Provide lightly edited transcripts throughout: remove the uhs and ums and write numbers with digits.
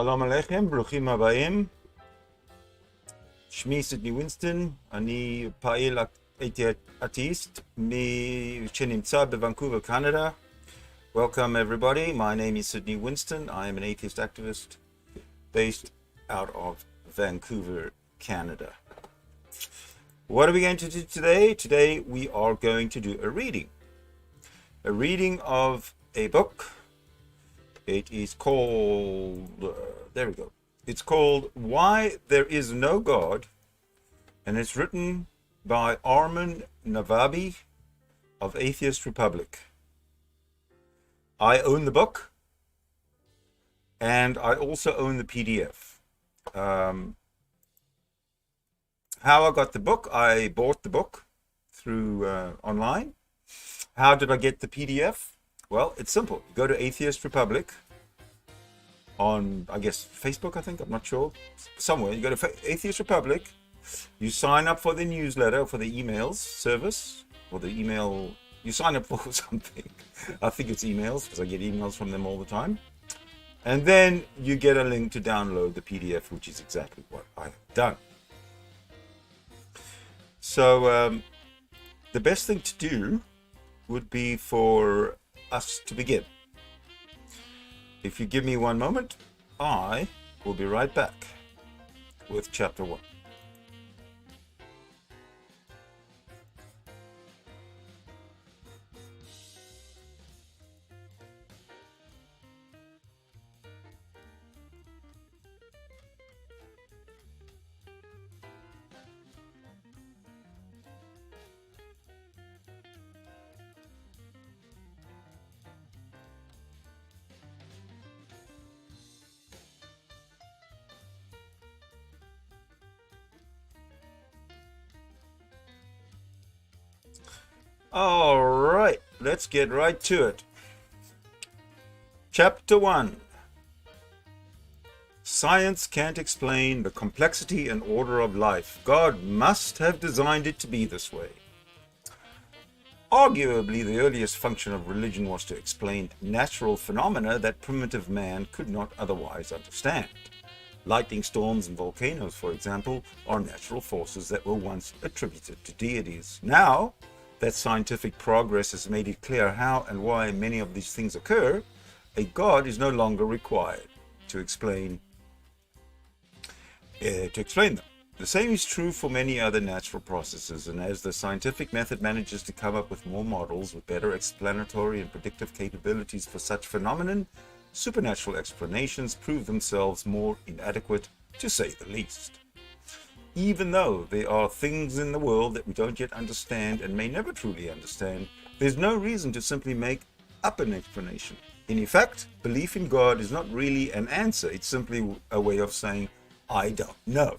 שלום עליכם, ברוכים הבאים. שמי סידני ווינסטון, אני פעיל אתאיסט שנמצא בוונקובר, קנדה. Welcome everybody, my name is Sydney Winston. I am an atheist activist based out of Vancouver, Canada. What are we going to do today? Today we are going to do a reading. A reading of a book. It is called, there we go. It's called Why There Is No God, and it's written by Armin Navabi of Atheist Republic. I own the book, and I also own the PDF. How I got the book, I bought the book through online. How did I get the PDF? Well, it's simple. You go to Atheist Republic on, I guess, Facebook, I think, I'm not sure. Somewhere. You go to Atheist Republic, you sign up for the newsletter, for the emails service, or the email, you sign up for something. I think it's emails, because I get emails from them all the time. And then you get a link to download the PDF, which is exactly what I've done. So the best thing to do would be for us to begin. If you give me one moment, I will be right back with chapter 1. All right, let's get right to it. Chapter 1. Science can't explain the complexity and order of life. God must have designed it to be this way. Arguably, the earliest function of religion was to explain natural phenomena that primitive man could not otherwise understand. Lightning storms and volcanoes, for example, are natural forces that were once attributed to deities. Now that scientific progress has made it clear how and why many of these things occur, a god is no longer required to explain them. The same is true for many other natural processes, and as the scientific method manages to come up with more models with better explanatory and predictive capabilities for such phenomenon, supernatural explanations prove themselves more inadequate, to say the least. Even though there are things in the world that we don't yet understand and may never truly understand, there's no reason to simply make up an explanation. In effect, belief in God is not really an answer, it's simply a way of saying, I don't know.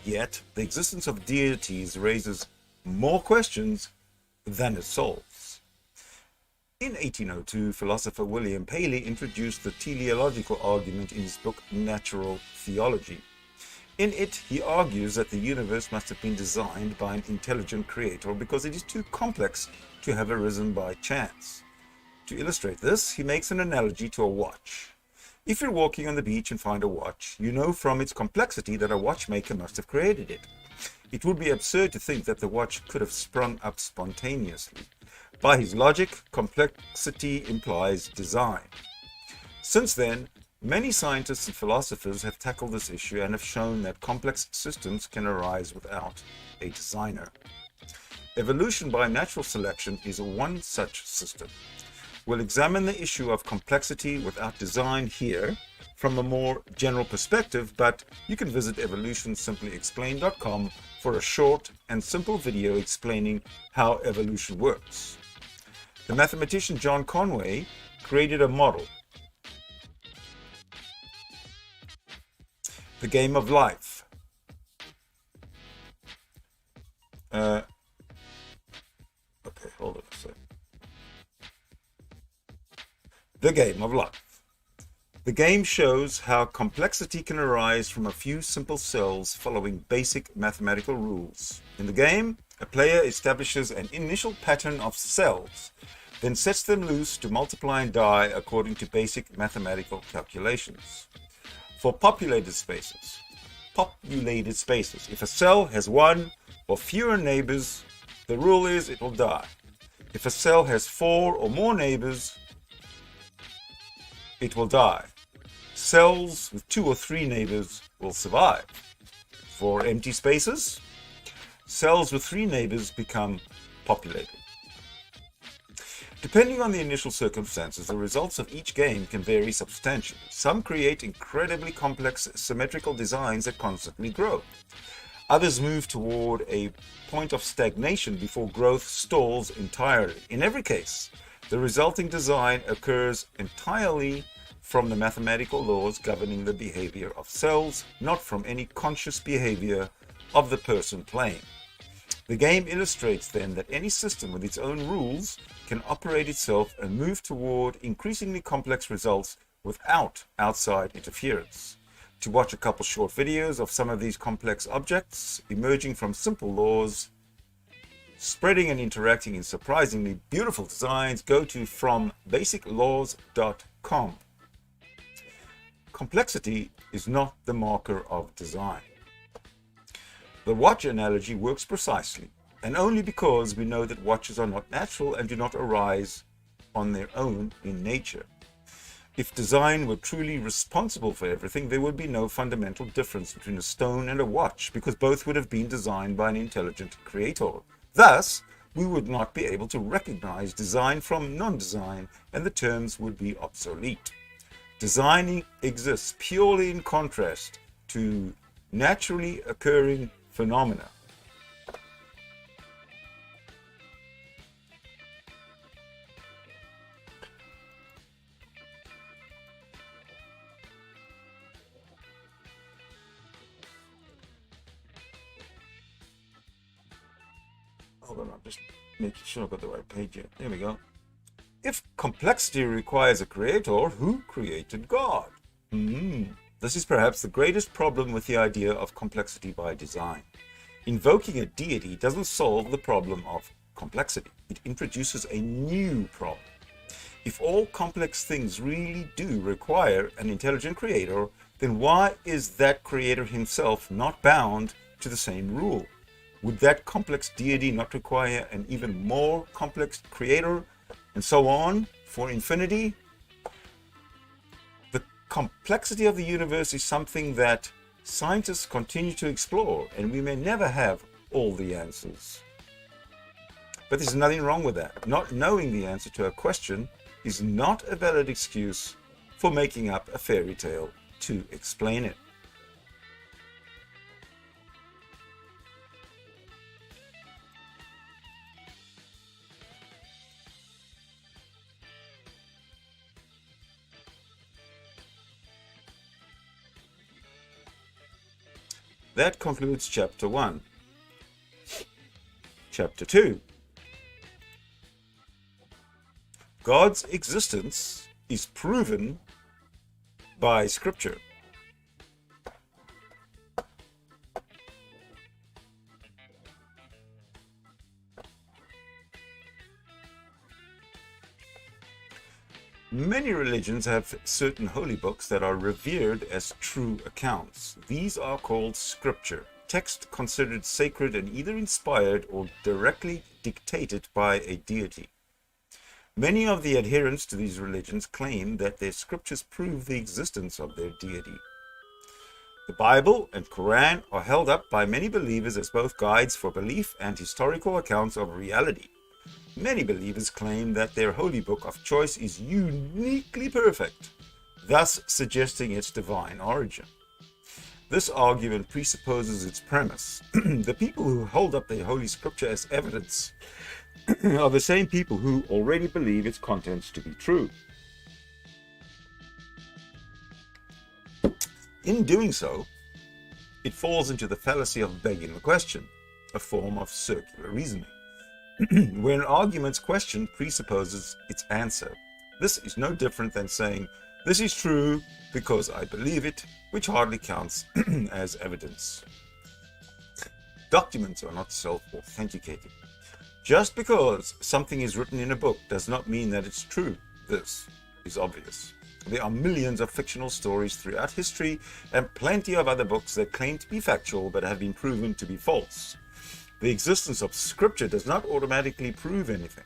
Yet, the existence of deities raises more questions than it solves. In 1802, philosopher William Paley introduced the teleological argument in his book Natural Theology. In it, he argues that the universe must have been designed by an intelligent creator because it is too complex to have arisen by chance. To illustrate this, he makes an analogy to a watch. If you're walking on the beach and find a watch, you know from its complexity that a watchmaker must have created it. It would be absurd to think that the watch could have sprung up spontaneously. By his logic, complexity implies design. Since then, many scientists and philosophers have tackled this issue and have shown that complex systems can arise without a designer. Evolution by natural selection is one such system. We'll examine the issue of complexity without design here from a more general perspective, but you can visit evolutionsimplyexplained.com for a short and simple video explaining how evolution works. The mathematician John Conway created a model, the game of life. Okay, hold on a second. The game of life. The game shows how complexity can arise from a few simple cells following basic mathematical rules. In the game, a player establishes an initial pattern of cells, then sets them loose to multiply and die according to basic mathematical calculations. For populated spaces, if a cell has one or fewer neighbors, the rule is it will die. If a cell has 4 or more neighbors, it will die. Cells with 2 or 3 neighbors will survive. For empty spaces, cells with 3 neighbors become populated. Depending on the initial circumstances, the results of each game can vary substantially. Some create incredibly complex symmetrical designs that constantly grow. Others move toward a point of stagnation before growth stalls entirely. In every case, the resulting design occurs entirely from the mathematical laws governing the behavior of cells, not from any conscious behavior of the person playing. The game illustrates then that any system with its own rules can operate itself and move toward increasingly complex results without outside interference. To watch a couple short videos of some of these complex objects emerging from simple laws, spreading and interacting in surprisingly beautiful designs, go to FromBasicLaws.com. Complexity is not the marker of design. The watch analogy works precisely, and only because we know that watches are not natural and do not arise on their own in nature. If design were truly responsible for everything, there would be no fundamental difference between a stone and a watch, because both would have been designed by an intelligent creator. Thus, we would not be able to recognize design from non-design, and the terms would be obsolete. Design exists purely in contrast to naturally occurring phenomena. Hold on, I'm just Making sure I've got the right page here. There we go. If complexity requires a creator, who created God? This is perhaps the greatest problem with the idea of complexity by design. Invoking a deity doesn't solve the problem of complexity. It introduces a new problem. If all complex things really do require an intelligent creator, then why is that creator himself not bound to the same rule? Would that complex deity not require an even more complex creator, and so on for infinity? The complexity of the universe is something that scientists continue to explore, and we may never have all the answers. But there's nothing wrong with that. Not knowing the answer to a question is not a valid excuse for making up a fairy tale to explain it. That concludes chapter 1. Chapter 2. God's existence is proven by Scripture. Many religions have certain holy books that are revered as true accounts. These are called scripture, text considered sacred and either inspired or directly dictated by a deity. Many of the adherents to these religions claim that their scriptures prove the existence of their deity. The Bible and Quran are held up by many believers as both guides for belief and historical accounts of reality. Many believers claim that their holy book of choice is uniquely perfect, thus suggesting its divine origin. This argument presupposes its premise. The people who hold up the Holy Scripture as evidence are the same people who already believe its contents to be true. In doing so, it falls into the fallacy of begging the question, a form of circular reasoning. Where an argument's question presupposes its answer. This is no different than saying, "This is true because I believe it," which hardly counts as evidence. Documents are not self-authenticating. Just because something is written in a book does not mean that it's true. This is obvious. There are millions of fictional stories throughout history and plenty of other books that claim to be factual but have been proven to be false. The existence of scripture does not automatically prove anything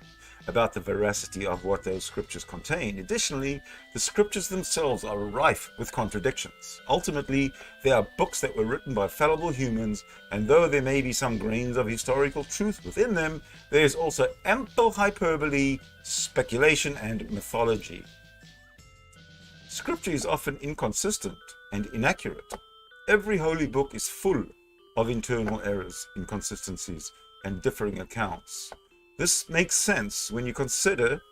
about the veracity of what those scriptures contain. Additionally, the scriptures themselves are rife with contradictions. Ultimately, they are books that were written by fallible humans, and though there may be some grains of historical truth within them, there is also ample hyperbole, speculation, and mythology. Scripture is often inconsistent and inaccurate. Every holy book is full of internal errors, inconsistencies, and differing accounts. This makes sense when you consider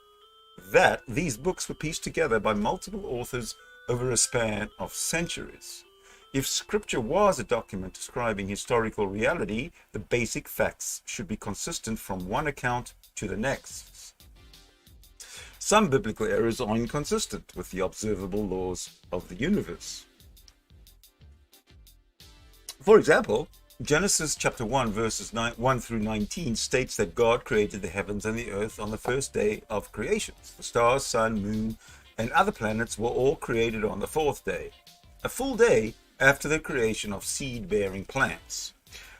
that these books were pieced together by multiple authors over a span of centuries. If scripture was a document describing historical reality, the basic facts should be consistent from one account to the next. Some biblical errors are inconsistent with the observable laws of the universe. For example, Genesis chapter 1 verses 1 through 19 states that God created the heavens and the earth on the first day of creation. The stars, sun, moon, and other planets were all created on the fourth day, a full day after the creation of seed-bearing plants.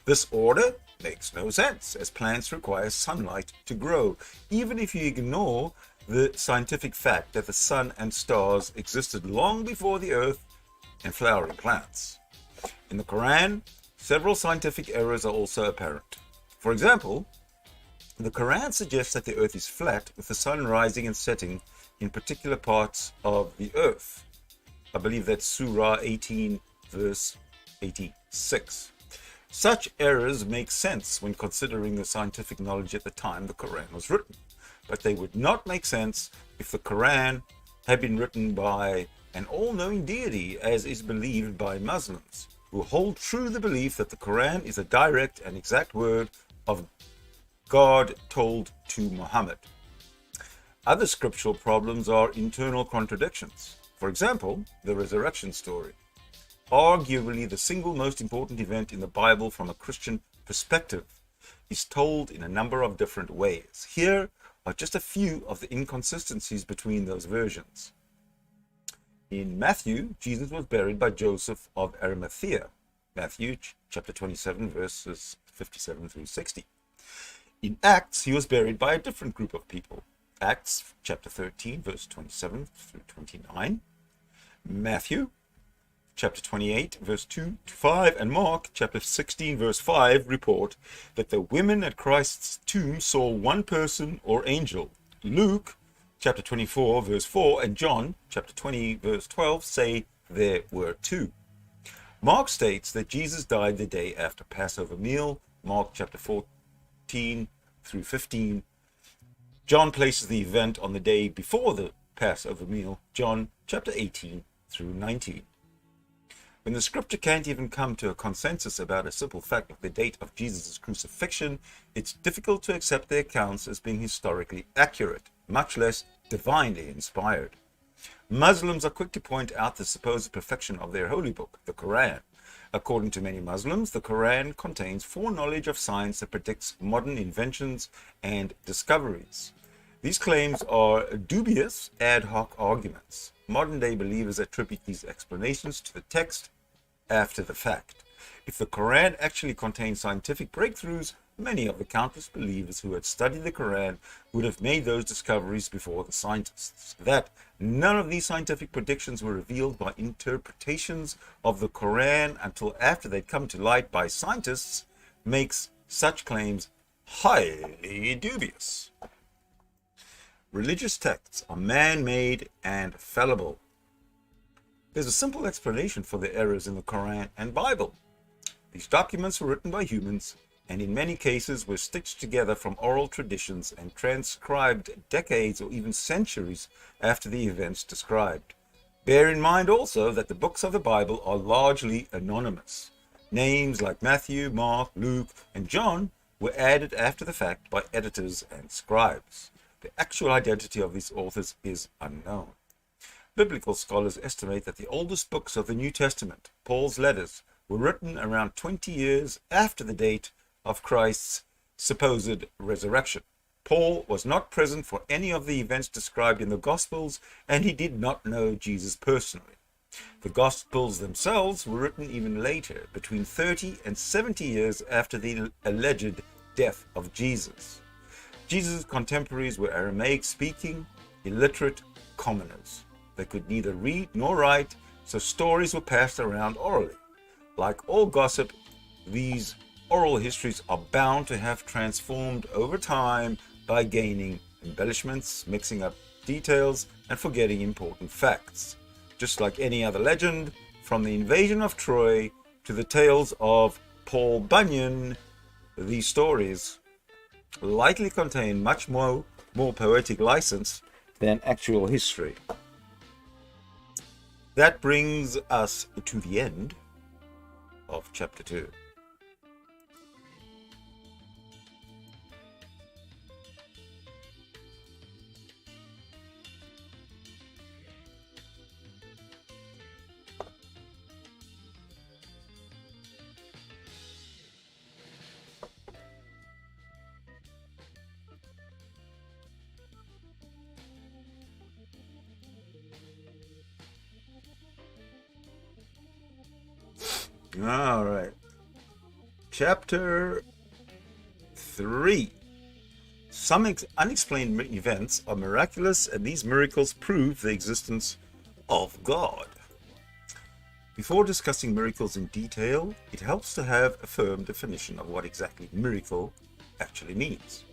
This order makes no sense, as plants require sunlight to grow, even if you ignore the scientific fact that the sun and stars existed long before the earth and flowering plants. In the Quran, several scientific errors are also apparent. For example, the Quran suggests that the earth is flat, with the sun rising and setting in particular parts of the earth. I believe that's Surah 18, verse 86. Such errors make sense when considering the scientific knowledge at the time the Quran was written, but they would not make sense if the Quran had been written by an all-knowing deity, as is believed by Muslims, who hold true the belief that the Quran is a direct and exact word of God told to Muhammad. Other scriptural problems are internal contradictions. For example, the resurrection story. Arguably the single most important event in the Bible from a Christian perspective, is told in a number of different ways. Here are just a few of the inconsistencies between those versions. In Matthew, Jesus was buried by Joseph of Arimathea. Matthew chapter 27, verses 57 through 60. In Acts, he was buried by a different group of people. Acts chapter 13, verse 27 through 29. Matthew chapter 28, verse 2 to 5, and Mark chapter 16, verse 5 report that the women at Christ's tomb saw one person or angel. Luke chapter 24, verse 4, and John chapter 20, verse 12 say there were two. Mark states that Jesus died the day after Passover meal, Mark chapter 14 through 15. John places the event on the day before the Passover meal, John chapter 18 through 19. When the scripture can't even come to a consensus about a simple fact of the date of Jesus' crucifixion, it's difficult to accept the accounts as being historically accurate, much less divinely inspired. Muslims are quick to point out the supposed perfection of their holy book, the Quran. According to many Muslims, the Quran contains foreknowledge of science that predicts modern inventions and discoveries. These claims are dubious ad hoc arguments. Modern-day believers attribute these explanations to the text after the fact. If the Quran actually contained scientific breakthroughs, many of the countless believers who had studied the Quran would have made those discoveries before the scientists. That none of these scientific predictions were revealed by interpretations of the Quran until after they'd come to light by scientists makes such claims highly dubious. Religious texts are man-made and fallible. There's a simple explanation for the errors in the Quran and Bible. These documents were written by humans and in many cases were stitched together from oral traditions and transcribed decades or even centuries after the events described. Bear in mind also that the books of the Bible are largely anonymous. Names like Matthew, Mark, Luke, and John were added after the fact by editors and scribes. The actual identity of these authors is unknown. Biblical scholars estimate that the oldest books of the New Testament, Paul's letters, were written around 20 years after the date of Christ's supposed resurrection. Paul was not present for any of the events described in the Gospels, and he did not know Jesus personally. The Gospels themselves were written even later, between 30 and 70 years after the alleged death of Jesus. Jesus' contemporaries were Aramaic-speaking, illiterate commoners. They could neither read nor write, so stories were passed around orally. Like all gossip, these oral histories are bound to have transformed over time by gaining embellishments, mixing up details, and forgetting important facts. Just like any other legend, from the invasion of Troy to the tales of Paul Bunyan, these stories likely contain much more poetic license than actual history. That brings us to the end of chapter 2. All right. Chapter 3. Some unexplained events are miraculous, and these miracles prove the existence of God. Before discussing miracles in detail, it helps to have a firm definition of what exactly miracle actually means.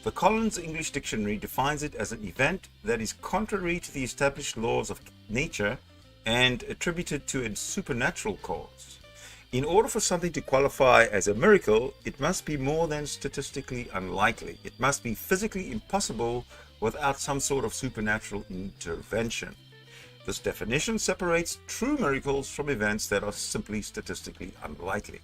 The Collins English Dictionary defines it as an event that is contrary to the established laws of nature and attributed to a supernatural cause. In order for something to qualify as a miracle, it must be more than statistically unlikely. It must be physically impossible without some sort of supernatural intervention. This definition separates true miracles from events that are simply statistically unlikely.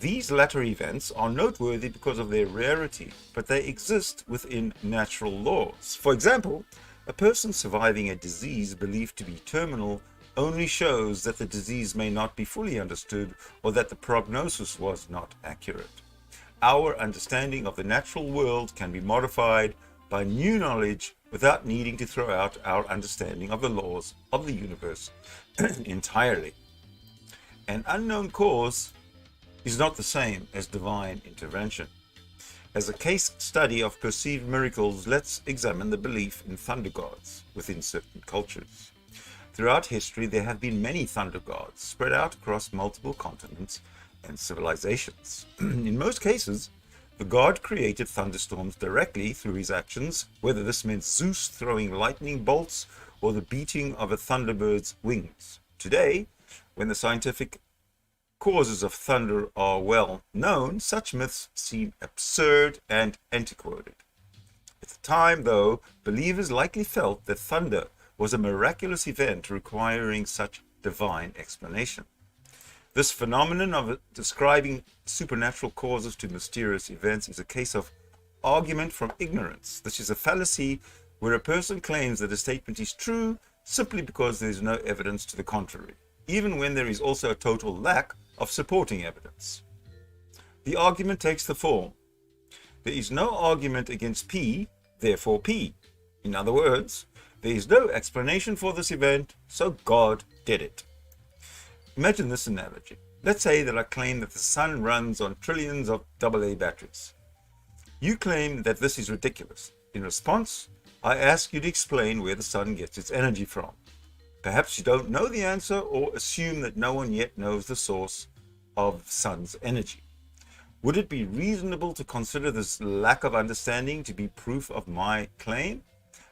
These latter events are noteworthy because of their rarity, but they exist within natural laws. For example, a person surviving a disease believed to be terminal only shows that the disease may not be fully understood or that the prognosis was not accurate. Our understanding of the natural world can be modified by new knowledge without needing to throw out our understanding of the laws of the universe entirely. An unknown cause is not the same as divine intervention. As a case study of perceived miracles, let's examine the belief in thunder gods within certain cultures. Throughout history, there have been many thunder gods spread out across multiple continents and civilizations. In most cases, the god created thunderstorms directly through his actions, whether this meant Zeus throwing lightning bolts or the beating of a thunderbird's wings. Today, when the scientific causes of thunder are well known, such myths seem absurd and antiquated. At the time, though, believers likely felt that thunder was a miraculous event requiring such divine explanation. This phenomenon of describing supernatural causes to mysterious events is a case of argument from ignorance. This is a fallacy where a person claims that a statement is true simply because there is no evidence to the contrary, even when there is also a total lack of supporting evidence. The argument takes the form: there is no argument against P, therefore P. In other words, there is no explanation for this event, so God did it. Imagine this analogy. Let's say that I claim that the sun runs on trillions of AA batteries. You claim that this is ridiculous. In response, I ask you to explain where the sun gets its energy from. Perhaps you don't know the answer or assume that no one yet knows the source of sun's energy. Would it be reasonable to consider this lack of understanding to be proof of my claim?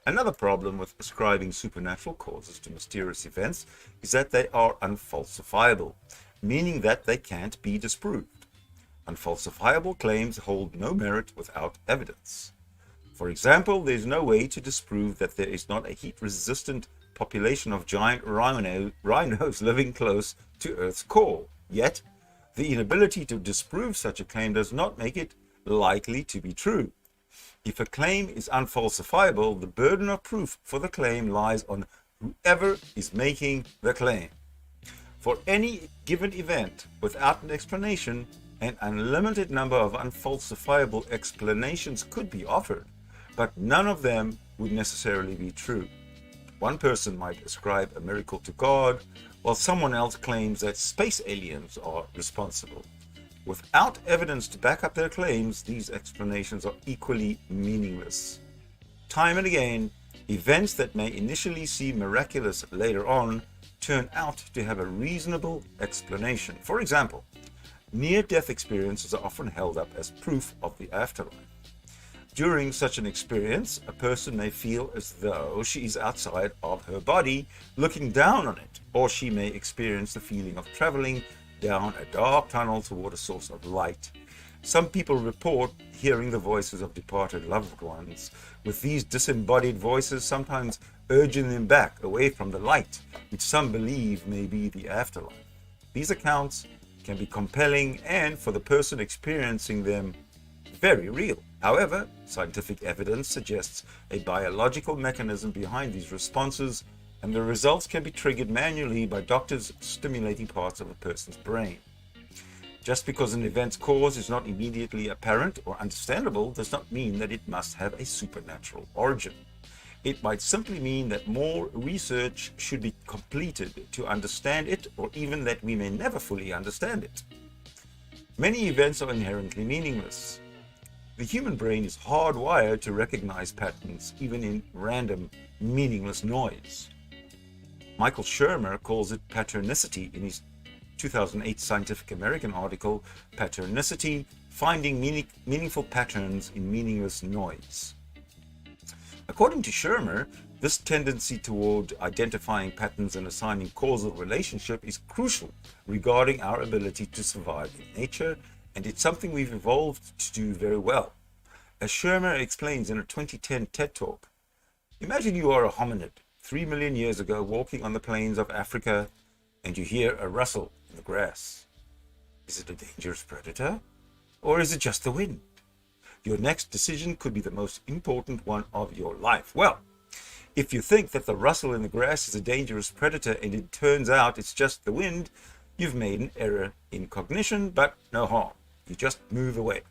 Another problem with ascribing supernatural causes to mysterious events is that they are unfalsifiable, meaning that they can't be disproved. Unfalsifiable claims hold no merit without evidence. For example, there is no way to disprove that there is not a heat-resistant population of giant rhinos living close to Earth's core. Yet, the inability to disprove such a claim does not make it likely to be true. If a claim is unfalsifiable, the burden of proof for the claim lies on whoever is making the claim. For any given event, without an explanation, an unlimited number of unfalsifiable explanations could be offered, but none of them would necessarily be true. One person might ascribe a miracle to God, while someone else claims that space aliens are responsible. Without evidence to back up their claims, these explanations are equally meaningless. Time and again, events that may initially seem miraculous later on turn out to have a reasonable explanation. For example, near-death experiences are often held up as proof of the afterlife. During such an experience, a person may feel as though she is outside of her body, looking down on it, or she may experience the feeling of traveling down a dark tunnel toward a source of light. Some people report hearing the voices of departed loved ones, with these disembodied voices sometimes urging them back away from the light, which some believe may be the afterlife. These accounts can be compelling and, for the person experiencing them, very real. However, scientific evidence suggests a biological mechanism behind these responses, and the results can be triggered manually by doctors stimulating parts of a person's brain. Just because an event's cause is not immediately apparent or understandable does not mean that it must have a supernatural origin. It might simply mean that more research should be completed to understand it, or even that we may never fully understand it. Many events are inherently meaningless. The human brain is hardwired to recognize patterns, even in random, meaningless noise. Michael Shermer calls it patternicity in his 2008 Scientific American article, Patternicity: Finding Meaningful Patterns in Meaningless Noise. According to Shermer, this tendency toward identifying patterns and assigning causal relationship is crucial regarding our ability to survive in nature, and it's something we've evolved to do very well. As Shermer explains in a 2010 TED Talk, imagine you are a hominid 3 million years ago walking on the plains of Africa, and you hear a rustle in the grass. Is it a dangerous predator? Or is it just the wind? Your next decision could be the most important one of your life. Well, if you think that the rustle in the grass is a dangerous predator and it turns out it's just the wind, you've made an error in cognition, but no harm. You just move away.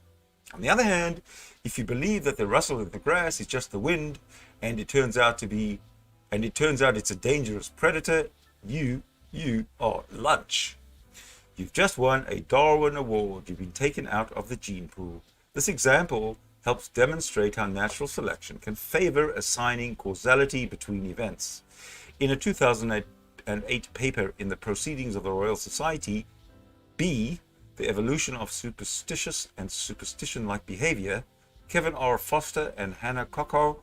On the other hand, if you believe that the rustle in the grass is just the wind and it turns out it's a dangerous predator, you are lunch. You've just won a Darwin Award. You've been taken out of the gene pool. This example helps demonstrate how natural selection can favor assigning causality between events. In a 2008 paper in the Proceedings of the Royal Society, B, The Evolution of Superstitious and Superstition-like Behavior, Kevin R. Foster and Hannah Coco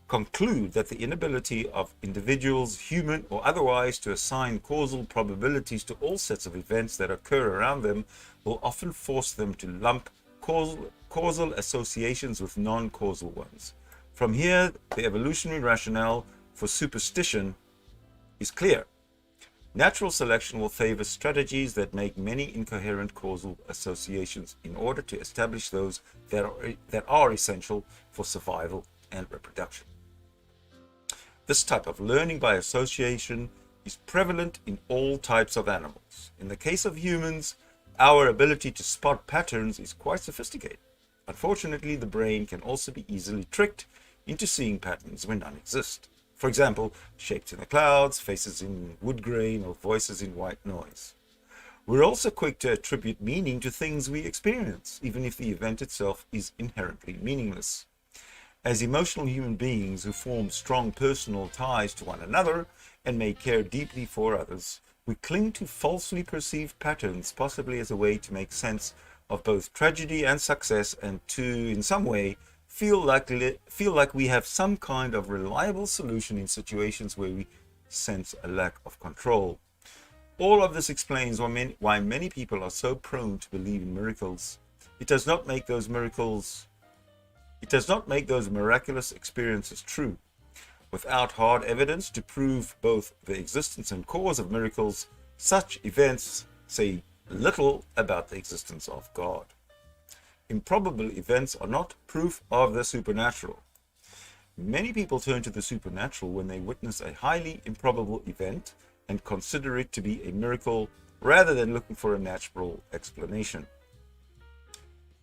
conclude that the inability of individuals, human or otherwise, to assign causal probabilities to all sets of events that occur around them will often force them to lump causal associations with non-causal ones. From here, the evolutionary rationale for superstition is clear. Natural selection will favor strategies that make many incoherent causal associations in order to establish those that are essential for survival and reproduction. This type of learning by association is prevalent in all types of animals. In the case of humans, our ability to spot patterns is quite sophisticated. Unfortunately, the brain can also be easily tricked into seeing patterns when none exist. For example, shapes in the clouds, faces in wood grain, or voices in white noise. We're also quick to attribute meaning to things we experience, even if the event itself is inherently meaningless. As emotional human beings who form strong personal ties to one another and may care deeply for others, we cling to falsely perceived patterns, possibly as a way to make sense of both tragedy and success, and to, in some way, feel like we have some kind of reliable solution in situations where we sense a lack of control. All of this explains why many people are so prone to believe in miracles. It does not make those miraculous experiences true. Without hard evidence to prove both the existence and cause of miracles, such events say little about the existence of God. Improbable events are not proof of the supernatural. Many people turn to the supernatural when they witness a highly improbable event and consider it to be a miracle rather than looking for a natural explanation.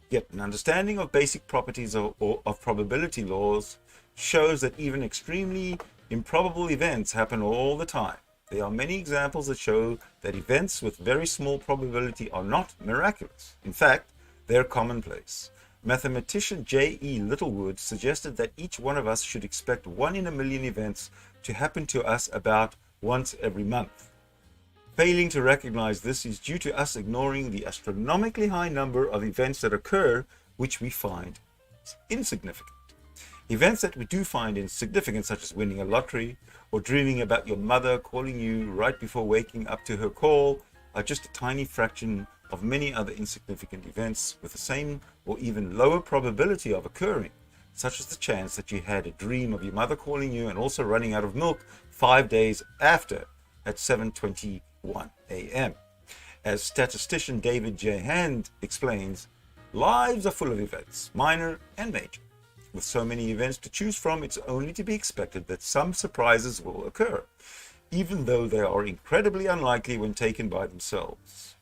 Yet an understanding of basic properties of probability laws shows that even extremely improbable events happen all the time. There are many examples that show that events with very small probability are not miraculous. In fact, they're commonplace. Mathematician J.E. Littlewood suggested that each one of us should expect 1 in a million events to happen to us about once every month. Failing to recognize this is due to us ignoring the astronomically high number of events that occur which we find insignificant. Events that we do find insignificant, such as winning a lottery or dreaming about your mother calling you right before waking up to her call, are just a tiny fraction of many other insignificant events with the same or even lower probability of occurring, such as the chance that you had a dream of your mother calling you and also running out of milk 5 days after at 7:21 a.m. As statistician David J. Hand explains, lives are full of events, minor and major. With so many events to choose from, it's only to be expected that some surprises will occur, even though they are incredibly unlikely when taken by themselves.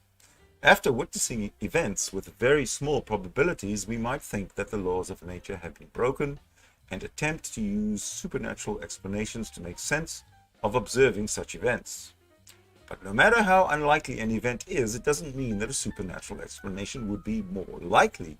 After witnessing events with very small probabilities, we might think that the laws of nature have been broken and attempt to use supernatural explanations to make sense of observing such events. But no matter how unlikely an event is, it doesn't mean that a supernatural explanation would be more likely,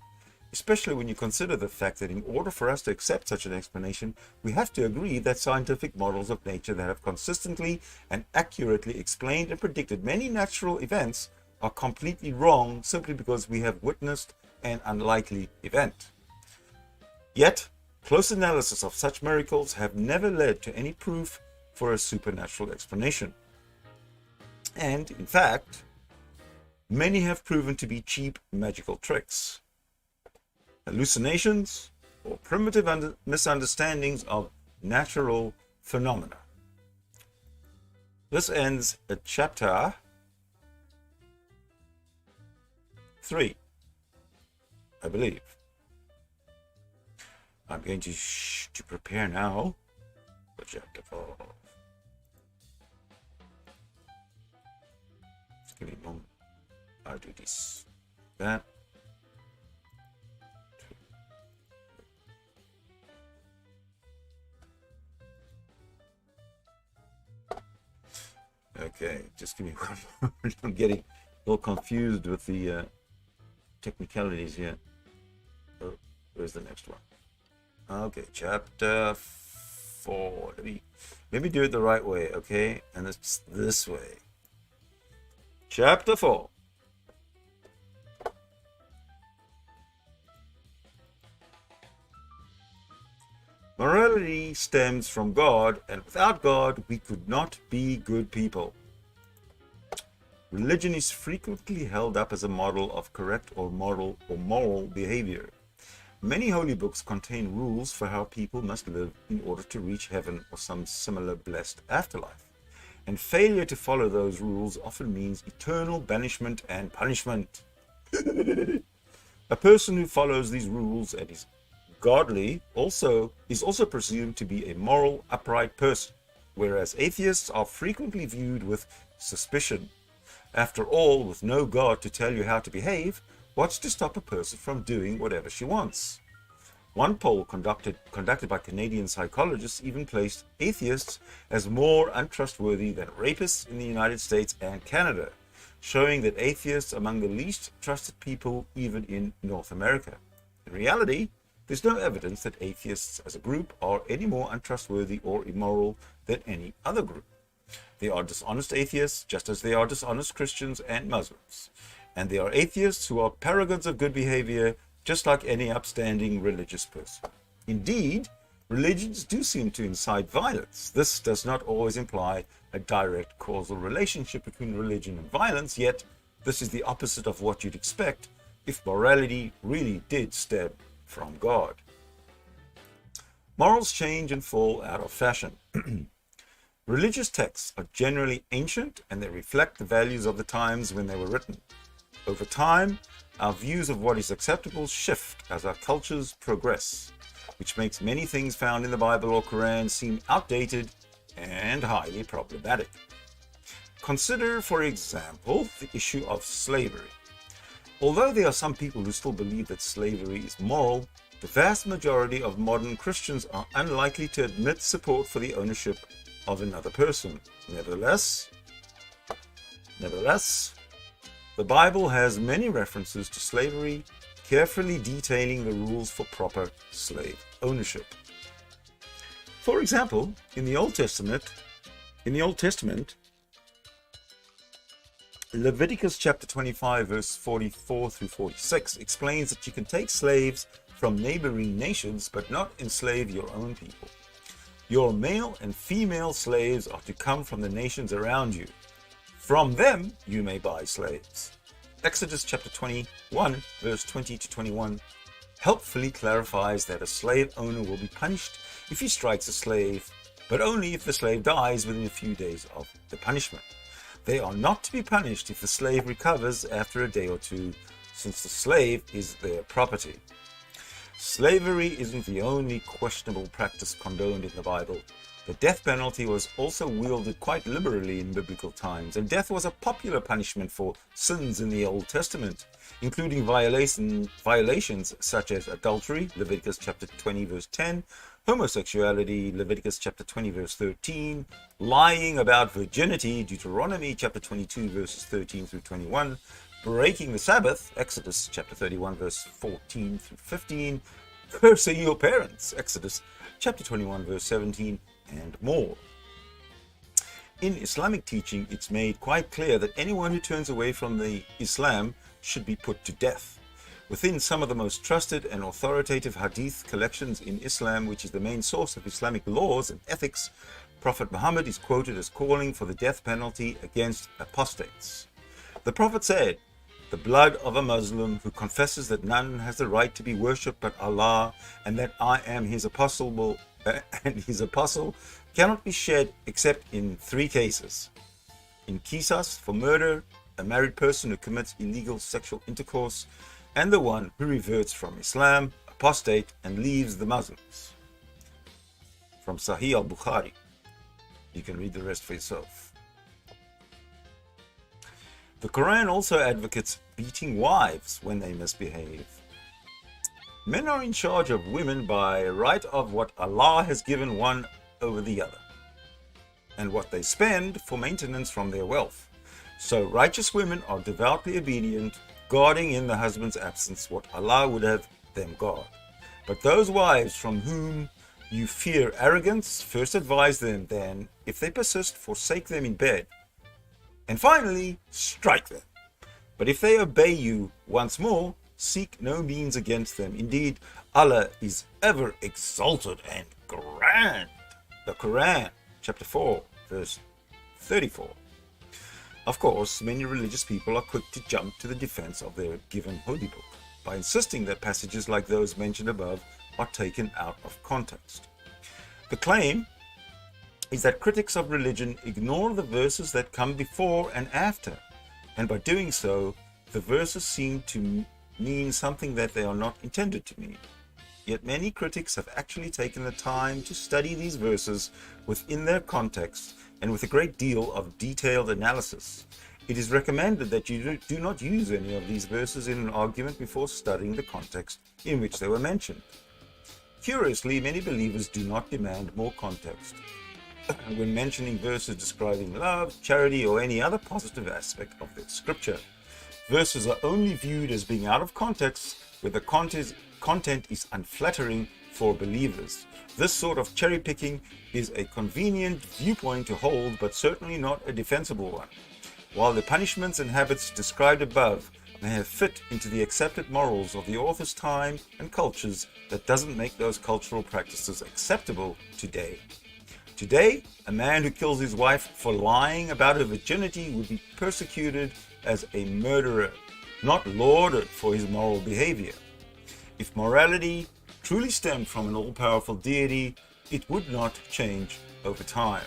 especially when you consider the fact that in order for us to accept such an explanation, we have to agree that scientific models of nature that have consistently and accurately explained and predicted many natural events are completely wrong simply because we have witnessed an unlikely event. Yet, close analysis of such miracles have never led to any proof for a supernatural explanation. And, in fact, many have proven to be cheap magical tricks, hallucinations, or primitive misunderstandings of natural phenomena. This ends a chapter 3, I believe. I'm going to prepare now for chapter 4. Just give me a moment. I'll do this. That. Okay, just give me one moment. I'm getting a little confused with the technicalities here. Oh, where's the next one? Okay, chapter 4. Let me do it the right way, okay? And it's this way. Chapter 4. Morality stems from God, and without God, we could not be good people. Religion is frequently held up as a model of correct or moral behavior. Many holy books contain rules for how people must live in order to reach heaven or some similar blessed afterlife. And failure to follow those rules often means eternal banishment and punishment. A person who follows these rules and is godly is also presumed to be a moral, upright person, whereas atheists are frequently viewed with suspicion. After all, with no God to tell you how to behave, what's to stop a person from doing whatever she wants? One poll conducted by Canadian psychologists even placed atheists as more untrustworthy than rapists in the United States and Canada, showing that atheists are among the least trusted people even in North America. In reality, there's no evidence that atheists as a group are any more untrustworthy or immoral than any other group. They are dishonest atheists, just as they are dishonest Christians and Muslims. And they are atheists who are paragons of good behavior, just like any upstanding religious person. Indeed, religions do seem to incite violence. This does not always imply a direct causal relationship between religion and violence, yet this is the opposite of what you'd expect if morality really did stem from God. Morals change and fall out of fashion. Religious texts are generally ancient and they reflect the values of the times when they were written. Over time, our views of what is acceptable shift as our cultures progress, which makes many things found in the Bible or Quran seem outdated and highly problematic. Consider, for example, the issue of slavery. Although there are some people who still believe that slavery is moral, the vast majority of modern Christians are unlikely to admit support for the ownership of another person. Nevertheless, the Bible has many references to slavery, carefully detailing the rules for proper slave ownership. For example, in the Old Testament, Leviticus chapter 25 verse 44 through 46 explains that you can take slaves from neighboring nations but not enslave your own people. Your male and female slaves are to come from the nations around you. From them you may buy slaves. Exodus chapter 21 verse 20 to 21 helpfully clarifies that a slave owner will be punished if he strikes a slave, but only if the slave dies within a few days of the punishment. They are not to be punished if the slave recovers after a day or two, since the slave is their property. Slavery isn't the only questionable practice condoned in the Bible. The death penalty was also wielded quite liberally in biblical times, and death was a popular punishment for sins in the Old Testament, including violations such as adultery, Leviticus chapter 20 verse 10, homosexuality, Leviticus chapter 20 verse 13, lying about virginity, Deuteronomy chapter 22 verses 13 through 21, breaking the Sabbath, Exodus chapter 31 verse 14 through 15, cursing your parents, Exodus chapter 21 verse 17, and more. In Islamic teaching, it's made quite clear that anyone who turns away from the Islam should be put to death. Within some of the most trusted and authoritative hadith collections in Islam, which is the main source of Islamic laws and ethics, Prophet Muhammad is quoted as calling for the death penalty against apostates. The Prophet said, "The blood of a Muslim who confesses that none has the right to be worshipped but Allah, and that I am his apostle cannot be shed except in 3 cases. In qisas for murder, a married person who commits illegal sexual intercourse, and the one who reverts from Islam, apostate, and leaves the Muslims. From Sahih al-Bukhari. You can read the rest for yourself. The Quran also advocates beating wives when they misbehave. Men are in charge of women by right of what Allah has given one over the other, and what they spend for maintenance from their wealth. So righteous women are devoutly obedient, guarding in the husband's absence what Allah would have them guard. But those wives from whom you fear arrogance, first advise them, then, if they persist, forsake them in bed. And finally, strike them. But if they obey you once more, seek no means against them. Indeed, Allah is ever exalted and grand. The Quran, chapter 4, verse 34. Of course, many religious people are quick to jump to the defense of their given holy book by insisting that passages like those mentioned above are taken out of context. The claim is that critics of religion ignore the verses that come before and after, and by doing so, the verses seem to mean something that they are not intended to mean. Yet many critics have actually taken the time to study these verses within their context and with a great deal of detailed analysis. It is recommended that you do not use any of these verses in an argument before studying the context in which they were mentioned. Curiously, many believers do not demand more context when mentioning verses describing love, charity, or any other positive aspect of the scripture. Verses are only viewed as being out of context where the content is unflattering for believers. This sort of cherry picking is a convenient viewpoint to hold, but certainly not a defensible one. While the punishments and habits described above may have fit into the accepted morals of the author's time and cultures, that doesn't make those cultural practices acceptable today. Today, a man who kills his wife for lying about her virginity would be persecuted as a murderer, not lauded for his moral behavior. If morality truly stemmed from an all-powerful deity, it would not change over time.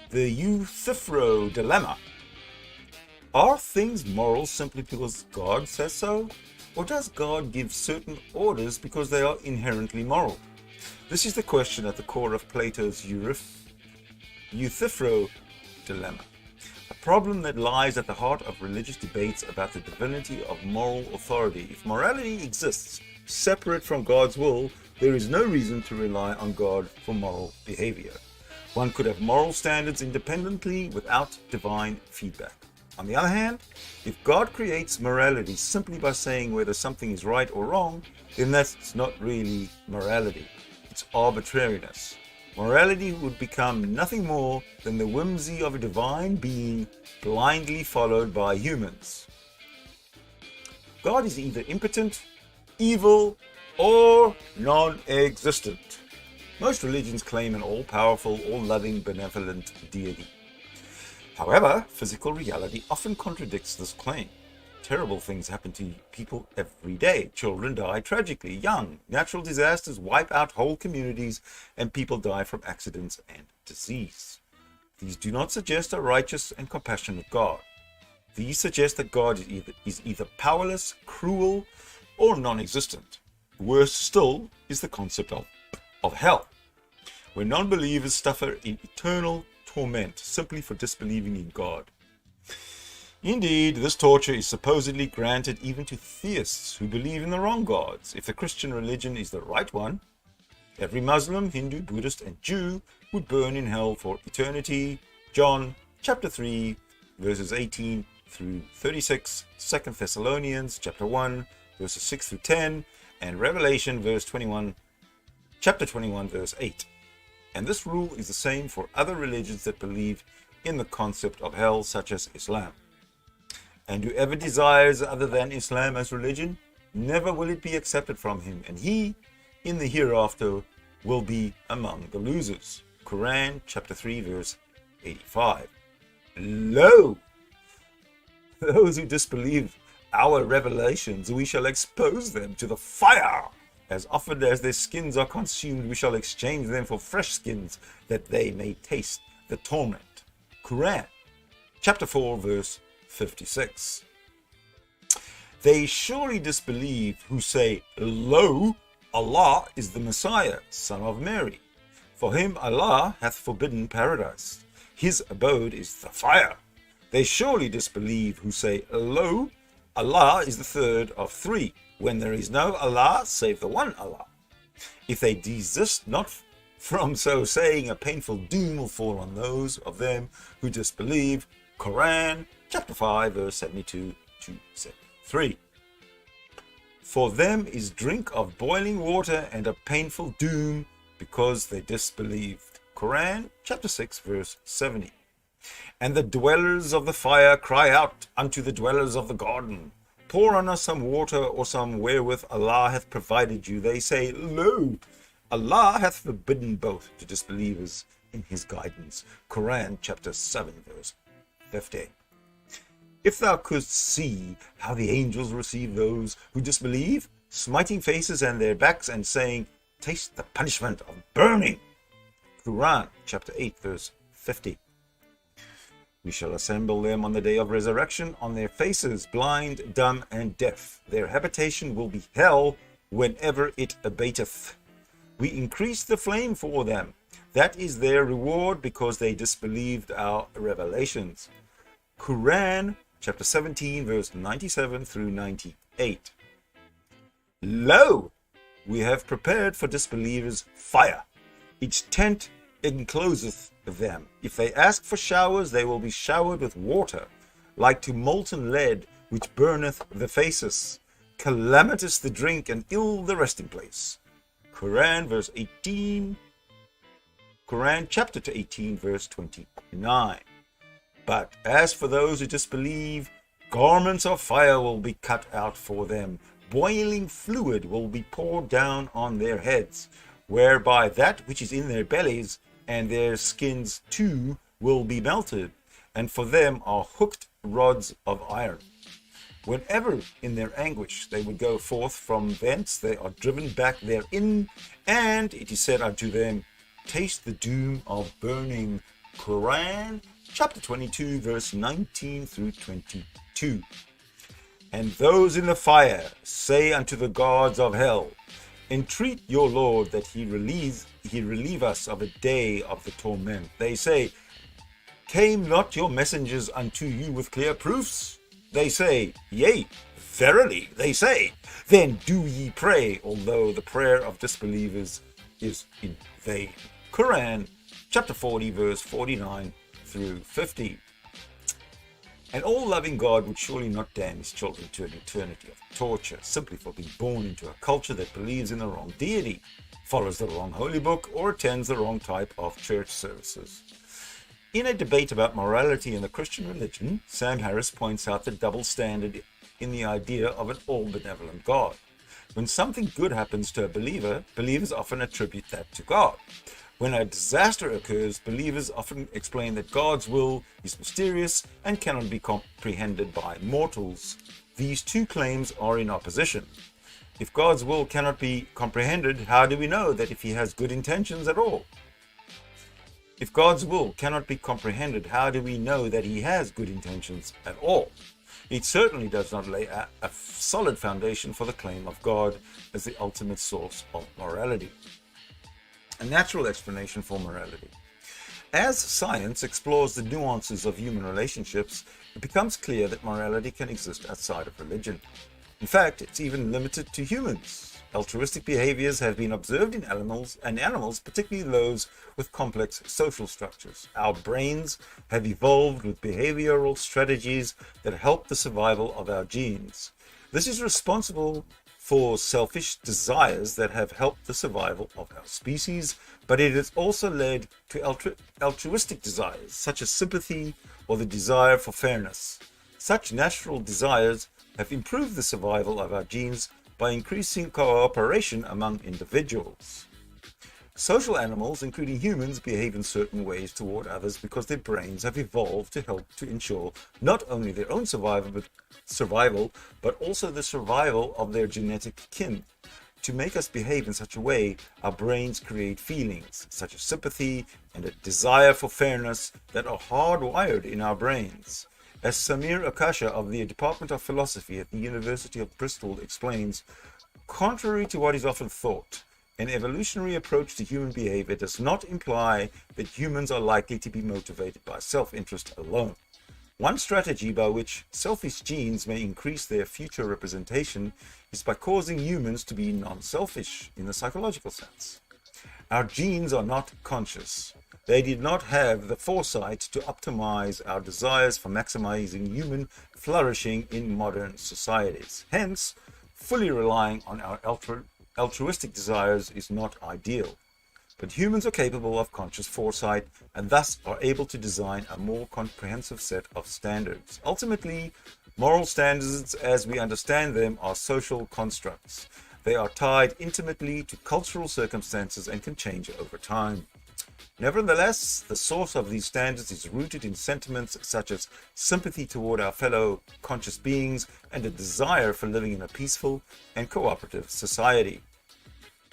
The Euthyphro dilemma. Are things moral simply because God says so? Or does God give certain orders because they are inherently moral? This is the question at the core of Plato's Euthyphro dilemma, a problem that lies at the heart of religious debates about the divinity of moral authority. If morality exists separate from God's will, there is no reason to rely on God for moral behavior. One could have moral standards independently without divine feedback. On the other hand, if God creates morality simply by saying whether something is right or wrong, then that's not really morality. It's arbitrariness. Morality would become nothing more than the whimsy of a divine being blindly followed by humans. God is either impotent, evil, or non-existent. Most religions claim an all-powerful, all-loving, benevolent deity. However, physical reality often contradicts this claim. Terrible things happen to people every day. Children die tragically young. Natural disasters wipe out whole communities, and people die from accidents and disease. These do not suggest a righteous and compassionate God. These suggest that God is either powerless, cruel, or non-existent. Worse still is the concept of hell, where non-believers suffer in eternal torment simply for disbelieving in God. Indeed, this torture is supposedly granted even to theists who believe in the wrong gods. If the Christian religion is the right one, every Muslim, Hindu, Buddhist, and Jew would burn in hell for eternity. John chapter 3, verses 18 through 36, 2 Thessalonians chapter 1, verses 6 through 10, and Revelation chapter 21, verse 8. And this rule is the same for other religions that believe in the concept of hell, such as Islam. And whoever desires other than Islam as religion, never will it be accepted from him, and he, in the hereafter, will be among the losers. Quran chapter 3, verse 85. Lo! Those who disbelieve our revelations, we shall expose them to the fire. As often as their skins are consumed, we shall exchange them for fresh skins, that they may taste the torment. Quran chapter 4, verse 56. They surely disbelieve who say, Lo, Allah is the Messiah, son of Mary. For him Allah hath forbidden paradise. His abode is the fire. They surely disbelieve who say, Lo, Allah is the third of three, when there is no Allah save the one Allah. If they desist not from so saying, a painful doom will fall on those of them who disbelieve. Quran, chapter 5, verse 72 to 73. For them is drink of boiling water and a painful doom, because they disbelieved. Quran, chapter 6, verse 70. And the dwellers of the fire cry out unto the dwellers of the garden, Pour on us some water or some wherewith Allah hath provided you. They say, Lo, Allah hath forbidden both to disbelievers in his guidance. Quran, chapter 7, verse 50. If thou couldst see how the angels receive those who disbelieve, smiting faces and their backs and saying, Taste the punishment of burning. Quran, chapter 8, verse 50. We shall assemble them on the day of resurrection on their faces, blind, dumb, and deaf. Their habitation will be hell whenever it abateth. We increase the flame for them. That is their reward, because they disbelieved our revelations. Quran, chapter 17, verse 97 through 98. Lo, we have prepared for disbelievers fire. Its tent encloseth them. If they ask for showers, they will be showered with water, like to molten lead, which burneth the faces. Calamitous the drink, and ill the resting place. Quran, verse 18. Quran, chapter 18, verse 29. But as for those who disbelieve, garments of fire will be cut out for them. Boiling fluid will be poured down on their heads, whereby that which is in their bellies and their skins too will be melted, and for them are hooked rods of iron. Whenever in their anguish they would go forth from thence, they are driven back therein, and it is said unto them, Taste the doom of burning. Quran, chapter 22, verse 19 through 22. And those in the fire say unto the gods of hell, Entreat your Lord that he relieve us of a day of the torment. They say, Came not your messengers unto you with clear proofs? They say, Yea, verily, they say. Then do ye pray, although the prayer of disbelievers is in vain. Quran, chapter 40, verse 49 through 50. An all-loving God would surely not damn his children to an eternity of torture simply for being born into a culture that believes in the wrong deity, follows the wrong holy book, or attends the wrong type of church services. In a debate about morality in the Christian religion, Sam Harris points out the double standard in the idea of an all-benevolent God. When something good happens to a believer, believers often attribute that to God. When a disaster occurs, believers often explain that God's will is mysterious and cannot be comprehended by mortals. These two claims are in opposition. If God's will cannot be comprehended, how do we know that if he has good intentions at all? If God's will cannot be comprehended, how do we know that he has good intentions at all? It certainly does not lay a solid foundation for the claim of God as the ultimate source of morality. A natural explanation for morality. As science explores the nuances of human relationships, it becomes clear that morality can exist outside of religion. In fact, it's even limited to humans. Altruistic behaviors have been observed in animals, particularly those with complex social structures. Our brains have evolved with behavioral strategies that help the survival of our genes. This is responsible for selfish desires that have helped the survival of our species, but it has also led to altruistic desires, such as sympathy or the desire for fairness. Such natural desires have improved the survival of our genes by increasing cooperation among individuals. Social animals, including humans, behave in certain ways toward others because their brains have evolved to help to ensure not only their own survival, but also the survival of their genetic kin. to make us behave in such a way, our brains create feelings such as sympathy and a desire for fairness that are hardwired in our brains. As Samir Akasha of the Department of Philosophy at the University of Bristol explains, contrary to what is often thought, an evolutionary approach to human behavior does not imply that humans are likely to be motivated by self-interest alone. One strategy by which selfish genes may increase their future representation is by causing humans to be non-selfish in the psychological sense. Our genes are not conscious. They did not have the foresight to optimize our desires for maximizing human flourishing in modern societies. Hence, fully relying on our altruistic desires is not ideal. But humans are capable of conscious foresight and thus are able to design a more comprehensive set of standards. Ultimately, moral standards as we understand them are social constructs. They are tied intimately to cultural circumstances and can change over time. Nevertheless, the source of these standards is rooted in sentiments such as sympathy toward our fellow conscious beings and a desire for living in a peaceful and cooperative society.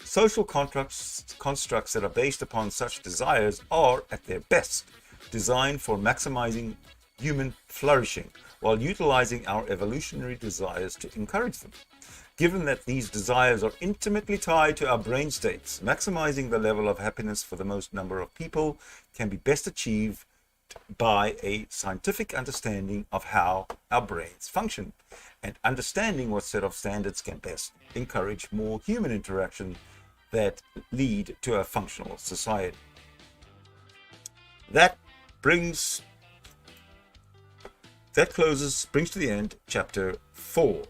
Social constructs that are based upon such desires are, at their best, designed for maximizing human flourishing while utilizing our evolutionary desires to encourage them. Given that these desires are intimately tied to our brain states, maximizing the level of happiness for the most number of people can be best achieved by a scientific understanding of how our brains function, and understanding what set of standards can best encourage more human interaction that lead to a functional society. That brings to the end chapter 4.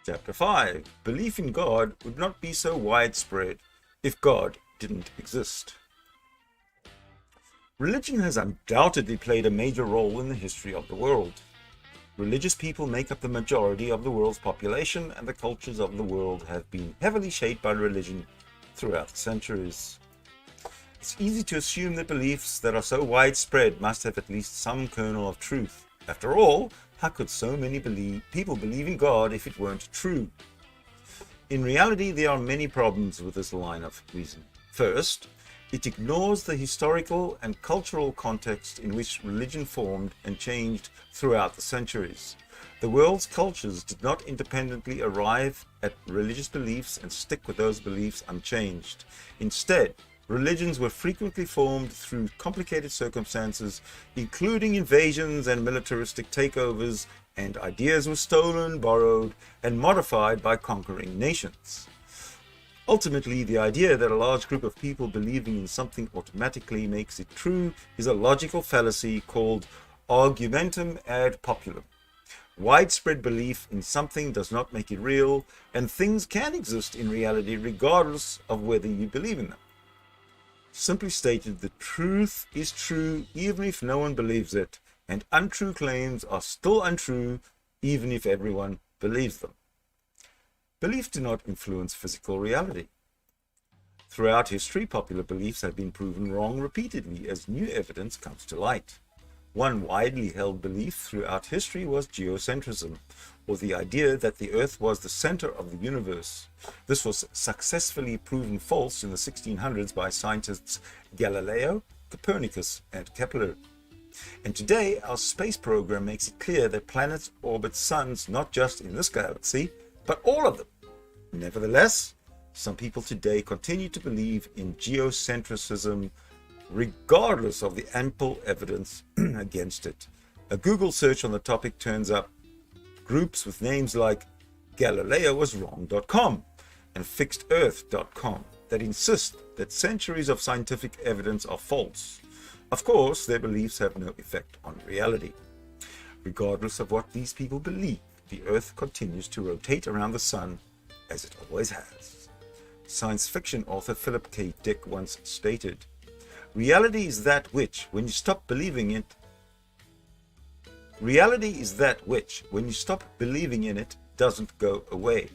Chapter 5. Belief in God would not be so widespread if God didn't exist. Religion has undoubtedly played a major role in the history of the world. Religious people make up the majority of the world's population, and the cultures of the world have been heavily shaped by religion throughout the centuries. It's easy to assume that beliefs that are so widespread must have at least some kernel of truth. After all, how could so many people believe in God if it weren't true? In reality, there are many problems with this line of reasoning. First, it ignores the historical and cultural context in which religion formed and changed throughout the centuries. The world's cultures did not independently arrive at religious beliefs and stick with those beliefs unchanged. Instead, religions were frequently formed through complicated circumstances, including invasions and militaristic takeovers, and ideas were stolen, borrowed, and modified by conquering nations. Ultimately, the idea that a large group of people believing in something automatically makes it true is a logical fallacy called argumentum ad populum. Widespread belief in something does not make it real, and things can exist in reality regardless of whether you believe in them. Simply stated, the truth is true even if no one believes it, and untrue claims are still untrue even if everyone believes them. Beliefs do not influence physical reality. Throughout history, popular beliefs have been proven wrong repeatedly as new evidence comes to light. One widely held belief throughout history was geocentrism, or the idea that the Earth was the center of the universe. This was successfully proven false in the 1600s by scientists Galileo, Copernicus, and Kepler. And today, our space program makes it clear that planets orbit suns not just in this galaxy, but all of them. Nevertheless, some people today continue to believe in geocentrism regardless of the ample evidence against it. A Google search on the topic turns up groups with names like GalileoWasWrong.com and FixedEarth.com that insist that centuries of scientific evidence are false. Of course, their beliefs have no effect on reality. Regardless of what these people believe, the Earth continues to rotate around the Sun as it always has. Science fiction author Philip K. Dick once stated, Reality is that which, when you stop believing it, doesn't go away.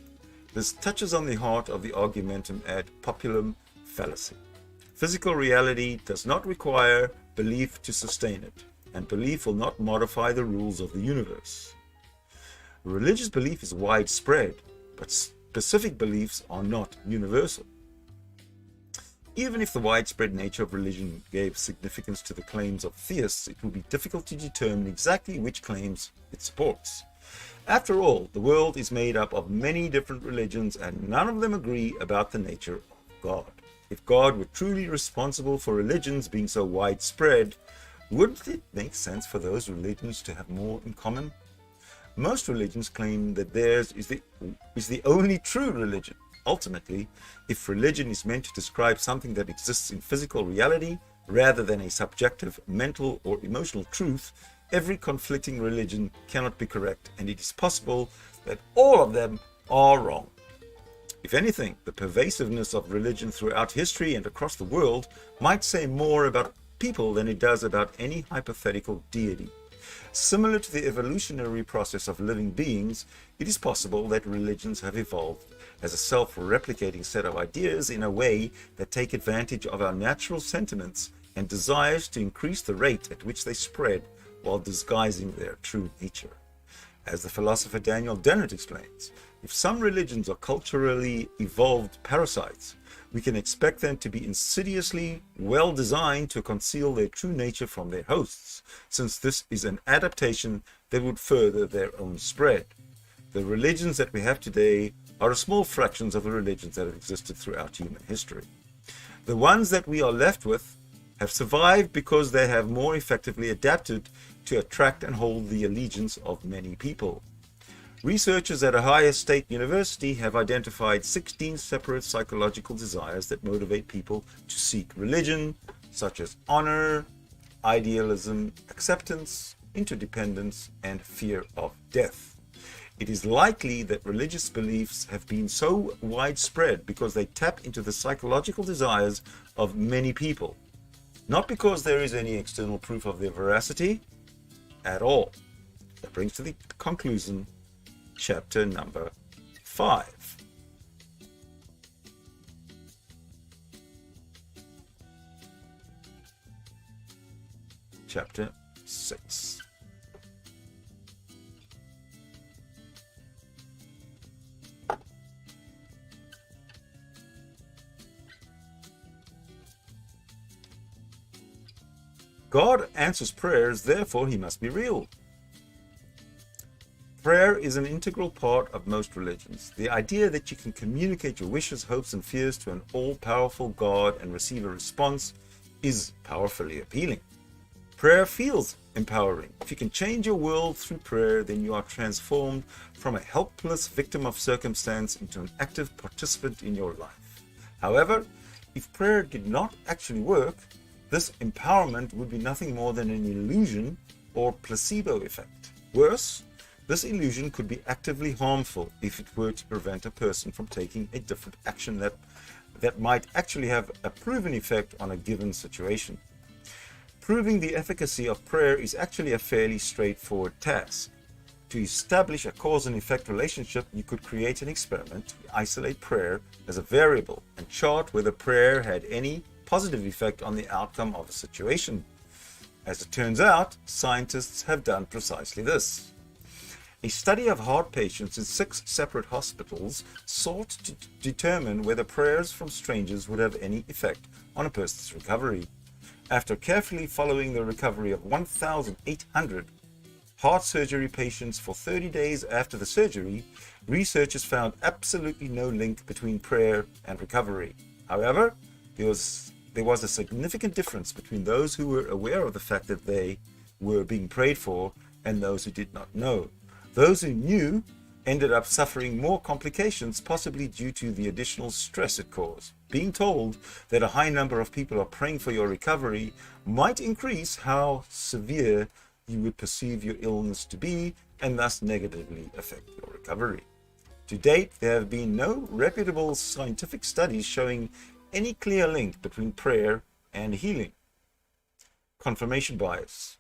This touches on the heart of the argumentum ad populum fallacy. Physical reality does not require belief to sustain it, and belief will not modify the rules of the universe. Religious belief is widespread, but specific beliefs are not universal. Even if the widespread nature of religion gave significance to the claims of theists, it would be difficult to determine exactly which claims it supports. After all, the world is made up of many different religions, and none of them agree about the nature of God. If God were truly responsible for religions being so widespread, wouldn't it make sense for those religions to have more in common? Most religions claim that theirs is the only true religion. Ultimately, if religion is meant to describe something that exists in physical reality rather than a subjective, mental, or emotional truth, every conflicting religion cannot be correct, and it is possible that all of them are wrong. If anything, the pervasiveness of religion throughout history and across the world might say more about people than it does about any hypothetical deity. Similar to the evolutionary process of living beings, it is possible that religions have evolved as a self-replicating set of ideas in a way that take advantage of our natural sentiments and desires to increase the rate at which they spread while disguising their true nature. As the philosopher Daniel Dennett explains, if some religions are culturally evolved parasites, we can expect them to be insidiously well designed to conceal their true nature from their hosts, since this is an adaptation that would further their own spread. The religions that we have today are a small fractions of the religions that have existed throughout human history. The ones that we are left with have survived because they have more effectively adapted to attract and hold the allegiance of many people. Researchers at Ohio State University have identified 16 separate psychological desires that motivate people to seek religion, such as honor, idealism, acceptance, interdependence, and fear of death. It is likely that religious beliefs have been so widespread because they tap into the psychological desires of many people, not because there is any external proof of their veracity at all. That brings to the conclusion chapter number 5. Chapter 6. God answers prayers, therefore he must be real. Prayer is an integral part of most religions. The idea that you can communicate your wishes, hopes, and fears to an all-powerful God and receive a response is powerfully appealing. Prayer feels empowering. If you can change your world through prayer, then you are transformed from a helpless victim of circumstance into an active participant in your life. However, if prayer did not actually work, this empowerment would be nothing more than an illusion or placebo effect. Worse, this illusion could be actively harmful if it were to prevent a person from taking a different action that might actually have a proven effect on a given situation. Proving the efficacy of prayer is actually a fairly straightforward task. To establish a cause and effect relationship, you could create an experiment to isolate prayer as a variable and chart whether prayer had any positive effect on the outcome of a situation. As it turns out, scientists have done precisely this. A study of heart patients in 6 separate hospitals sought to determine whether prayers from strangers would have any effect on a person's recovery. After carefully following the recovery of 1,800 heart surgery patients for 30 days after the surgery, researchers found absolutely no link between prayer and recovery. However, there was a significant difference between those who were aware of the fact that they were being prayed for and those who did not know. Those who knew ended up suffering more complications, possibly due to the additional stress it caused. Being told that a high number of people are praying for your recovery might increase how severe you would perceive your illness to be and thus negatively affect your recovery. To date, there have been no reputable scientific studies showing any clear link between prayer and healing. Confirmation bias.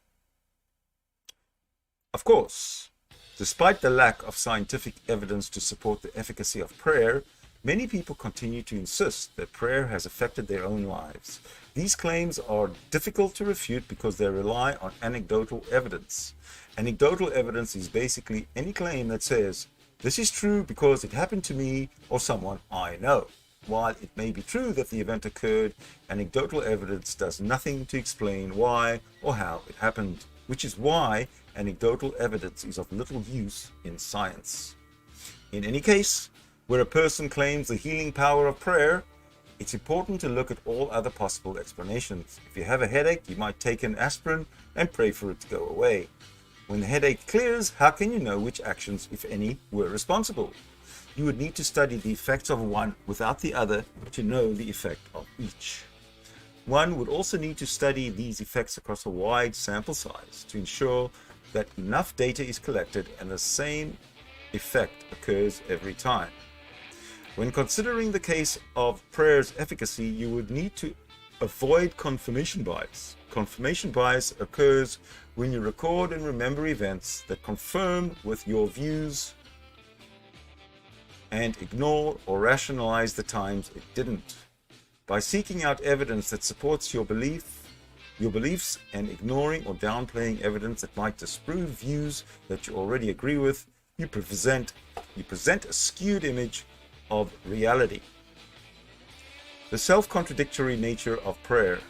Of course, despite the lack of scientific evidence to support the efficacy of prayer, many people continue to insist that prayer has affected their own lives. These claims are difficult to refute because they rely on anecdotal evidence. Anecdotal evidence is basically any claim that says, "This is true because it happened to me or someone I know." While it may be true that the event occurred, anecdotal evidence does nothing to explain why or how it happened, which is why anecdotal evidence is of little use in science. In any case, where a person claims the healing power of prayer, it's important to look at all other possible explanations. If you have a headache, you might take an aspirin and pray for it to go away. When the headache clears, how can you know which actions, if any, were responsible? You would need to study the effects of one without the other to know the effect of each. One would also need to study these effects across a wide sample size to ensure that enough data is collected and the same effect occurs every time. When considering the case of prayer's efficacy, you would need to avoid confirmation bias. Confirmation bias occurs when you record and remember events that confirm with your views and ignore or rationalize the times it didn't. By seeking out evidence that supports your beliefs and ignoring or downplaying evidence that might disprove views that you already agree with, you present a skewed image of reality. The self-contradictory nature of prayer.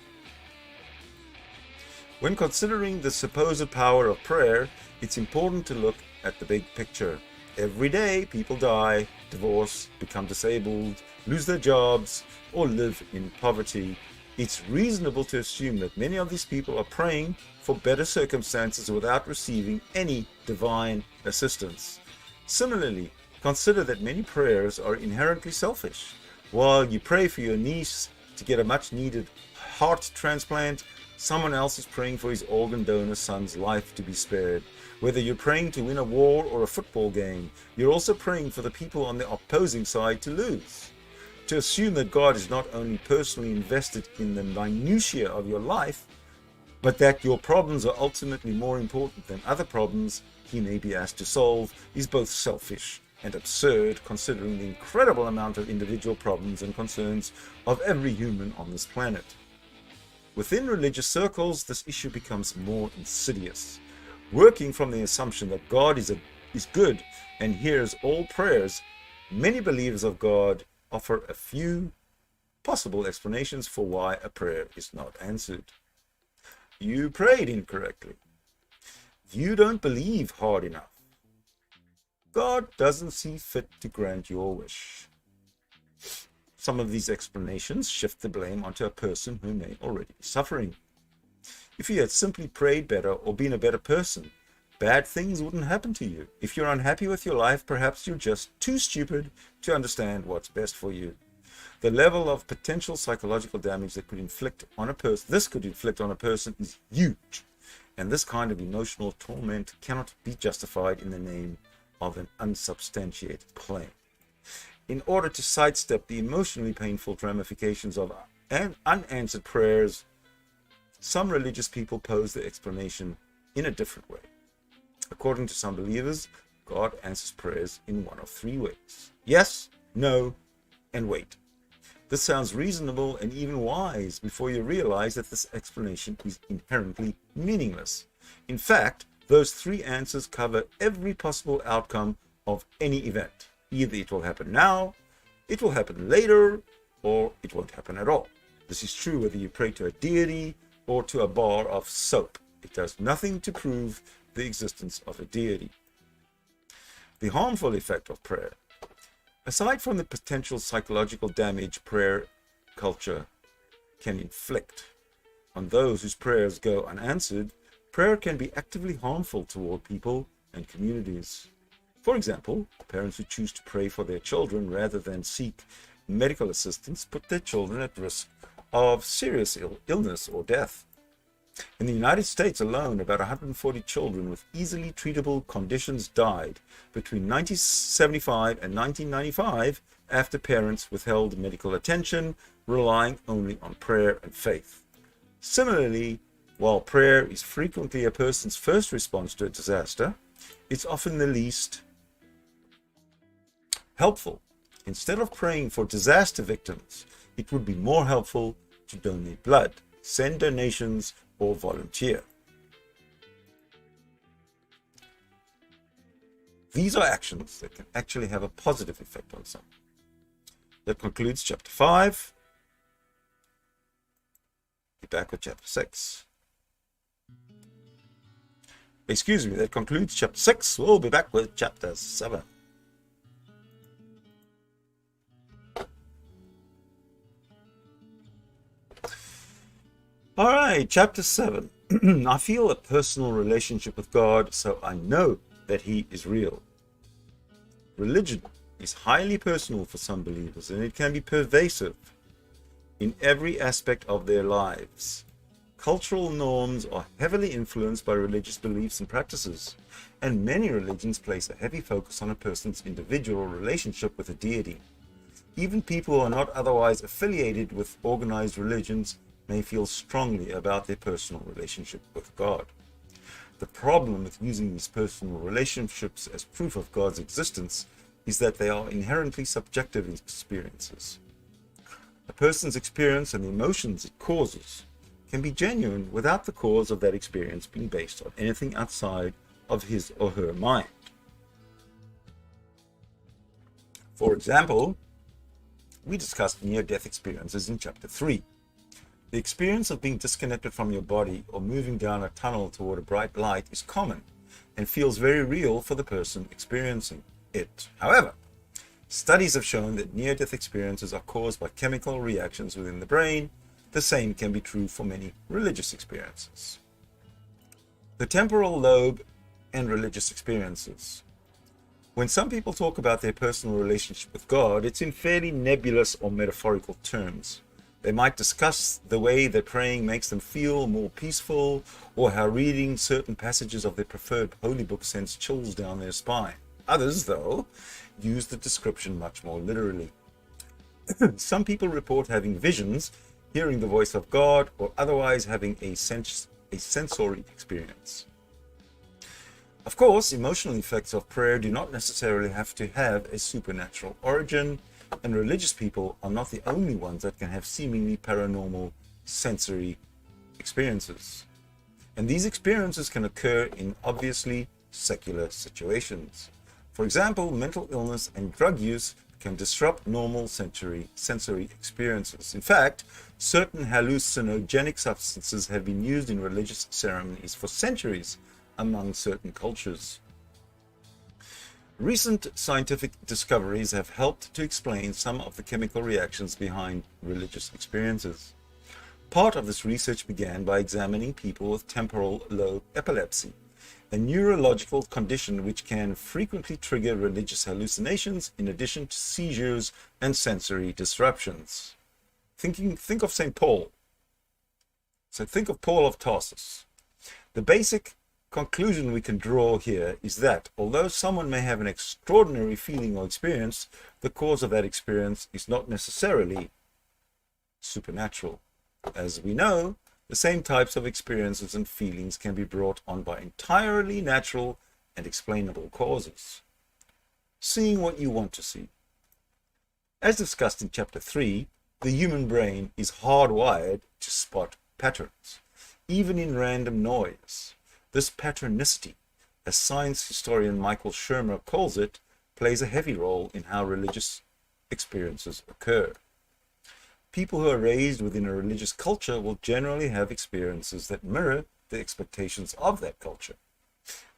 When considering the supposed power of prayer, it's important to look at the big picture. Every day, people die, divorce, become disabled, lose their jobs, or live in poverty. It's reasonable to assume that many of these people are praying for better circumstances without receiving any divine assistance. Similarly, consider that many prayers are inherently selfish. While you pray for your niece to get a much-needed heart transplant, someone else is praying for his organ donor son's life to be spared. Whether you're praying to win a war or a football game, you're also praying for the people on the opposing side to lose. To assume that God is not only personally invested in the minutiae of your life, but that your problems are ultimately more important than other problems he may be asked to solve, is both selfish and absurd, considering the incredible amount of individual problems and concerns of every human on this planet. Within religious circles, this issue becomes more insidious. Working from the assumption that God is good and hears all prayers, many believers of God offer a few possible explanations for why a prayer is not answered. You prayed incorrectly. You don't believe hard enough. God doesn't see fit to grant your wish. Some of these explanations shift the blame onto a person who may already be suffering. If you had simply prayed better or been a better person, bad things wouldn't happen to you. If you're unhappy with your life, perhaps you're just too stupid to understand what's best for you. The level of potential psychological damage that could inflict on a person is huge, and this kind of emotional torment cannot be justified in the name of an unsubstantiated claim. In order to sidestep the emotionally painful ramifications of unanswered prayers, some religious people pose the explanation in a different way. According to some believers, God answers prayers in one of three ways: yes, no, and wait. This sounds reasonable and even wise before you realize that this explanation is inherently meaningless. In fact, those three answers cover every possible outcome of any event. Either it will happen now, it will happen later, or it won't happen at all. This is true whether you pray to a deity or to a bar of soap. It does nothing to prove the existence of a deity. The harmful effect of prayer. Aside from the potential psychological damage prayer culture can inflict on those whose prayers go unanswered, prayer can be actively harmful toward people and communities. For example, parents who choose to pray for their children rather than seek medical assistance put their children at risk of serious illness or death. In the United States alone, about 140 children with easily treatable conditions died between 1975 and 1995 after parents withheld medical attention, relying only on prayer and faith. Similarly, While prayer is frequently a person's first response to a disaster, it's often the least helpful. Instead of praying for disaster victims, it would be more helpful to donate blood, send donations, or volunteer. These are actions that can actually have a positive effect on someone. That concludes chapter 5. Be back with chapter 6. Excuse me, that concludes chapter 6. We'll be back with chapter 7. All right, chapter 7. I feel a personal relationship with God, so I know that He is real. Religion is highly personal for some believers, and it can be pervasive in every aspect of their lives. Cultural norms are heavily influenced by religious beliefs and practices, and many religions place a heavy focus on a person's individual relationship with a deity. Even people who are not otherwise affiliated with organized religions may feel strongly about their personal relationship with God. The problem with using these personal relationships as proof of God's existence is that they are inherently subjective experiences. A person's experience and the emotions it causes can be genuine without the cause of that experience being based on anything outside of his or her mind. For example, we discussed near-death experiences in chapter 3. The experience of being disconnected from your body or moving down a tunnel toward a bright light is common and feels very real for the person experiencing it. However, studies have shown that near-death experiences are caused by chemical reactions within the brain. The same can be true for many religious experiences. The temporal lobe and religious experiences. When some people talk about their personal relationship with God, it's in fairly nebulous or metaphorical terms. They might discuss the way that praying makes them feel more peaceful, or how reading certain passages of their preferred holy book sends chills down their spine. Others, though, use the description much more literally. Some people report having visions, hearing the voice of God, or otherwise having a sensory experience. Of course, emotional effects of prayer do not necessarily have to have a supernatural origin, and religious people are not the only ones that can have seemingly paranormal sensory experiences. And these experiences can occur in obviously secular situations. For example, mental illness and drug use can disrupt normal sensory experiences. In fact, certain hallucinogenic substances have been used in religious ceremonies for centuries among certain cultures. Recent scientific discoveries have helped to explain some of the chemical reactions behind religious experiences. Part of this research began by examining people with temporal lobe epilepsy, a neurological condition which can frequently trigger religious hallucinations in addition to seizures and sensory disruptions. Think of St. Paul. So think of Paul of Tarsus. The basic conclusion we can draw here is that although someone may have an extraordinary feeling or experience, the cause of that experience is not necessarily supernatural. As we know, the same types of experiences and feelings can be brought on by entirely natural and explainable causes. Seeing what you want to see. As discussed in chapter 3, the human brain is hardwired to spot patterns, even in random noise. This patternicity, as science historian Michael Shermer calls it, plays a heavy role in how religious experiences occur. People who are raised within a religious culture will generally have experiences that mirror the expectations of that culture.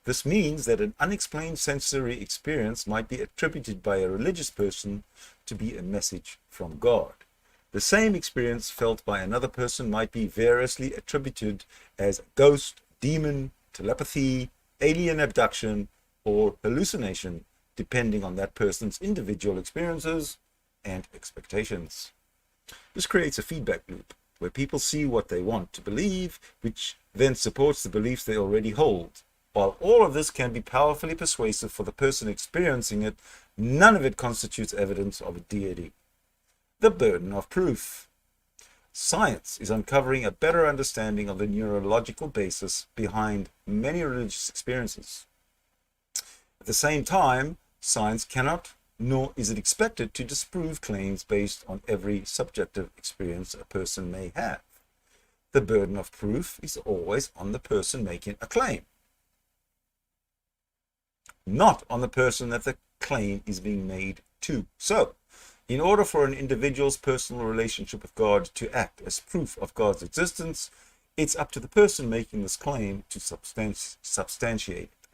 This means that an unexplained sensory experience might be attributed by a religious person to be a message from God. The same experience felt by another person might be variously attributed as a ghost, demon, telepathy, alien abduction, or hallucination, depending on that person's individual experiences and expectations. This creates a feedback loop where people see what they want to believe, which then supports the beliefs they already hold. While all of this can be powerfully persuasive for the person experiencing it, none of it constitutes evidence of a deity. The burden of proof. Science is uncovering a better understanding of the neurological basis behind many religious experiences. At the same time, science cannot, nor is it expected to disprove claims based on every subjective experience a person may have. The burden of proof is always on the person making a claim, not on the person that the claim is being made to. So, in order for an individual's personal relationship with God to act as proof of God's existence, it's up to the person making this claim to substantiate it.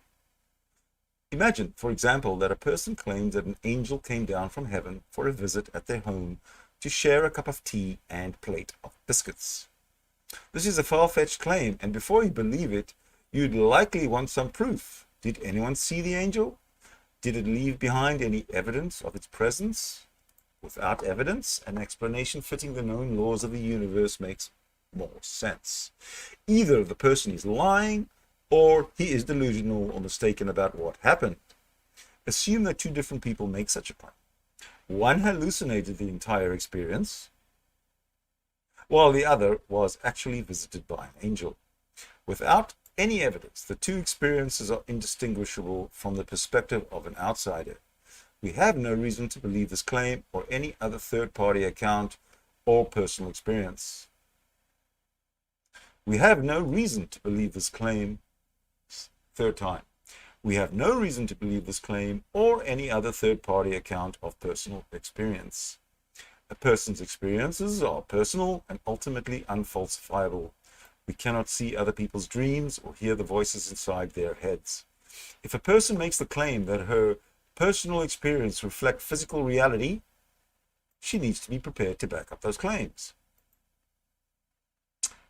Imagine, for example, that a person claims that an angel came down from heaven for a visit at their home to share a cup of tea and plate of biscuits. This is a far-fetched claim, and before you believe it, you'd likely want some proof. Did anyone see the angel? Did it leave behind any evidence of its presence? Without evidence, an explanation fitting the known laws of the universe makes more sense. Either the person is lying, or he is delusional or mistaken about what happened. Assume that two different people make such a claim. One hallucinated the entire experience, while the other was actually visited by an angel. Without any evidence, the two experiences are indistinguishable from the perspective of an outsider. We have no reason to believe this claim or any other third-party account or personal experience. We have no reason to believe this claim. Third time. We have no reason to believe this claim or any other third-party account of personal experience. A person's experiences are personal and ultimately unfalsifiable. We cannot see other people's dreams or hear the voices inside their heads. If a person makes the claim that her personal experience reflects physical reality, she needs to be prepared to back up those claims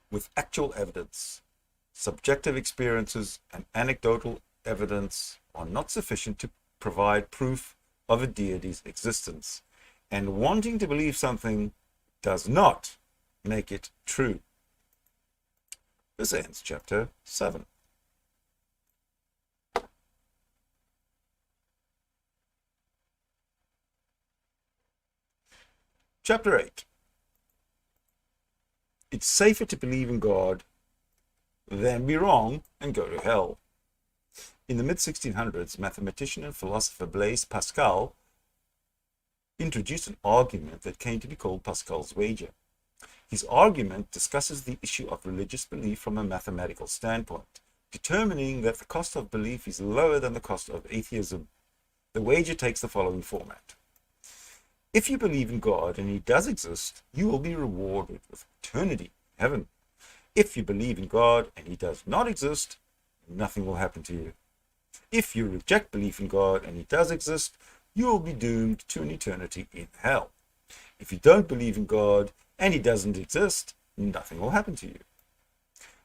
with actual evidence. Subjective experiences and anecdotal evidence are not sufficient to provide proof of a deity's existence, and wanting to believe something does not make it true. This ends chapter 7. Chapter 8. It's safer to believe in God than be wrong and go to hell. In the mid-1600s, mathematician and philosopher Blaise Pascal introduced an argument that came to be called Pascal's wager. His argument discusses the issue of religious belief from a mathematical standpoint, determining that the cost of belief is lower than the cost of atheism. The wager takes the following format. If you believe in God and he does exist, you will be rewarded with eternity in heaven. If you believe in God and he does not exist, nothing will happen to you. If you reject belief in God and he does exist, you will be doomed to an eternity in hell. If you don't believe in God and he doesn't exist, nothing will happen to you.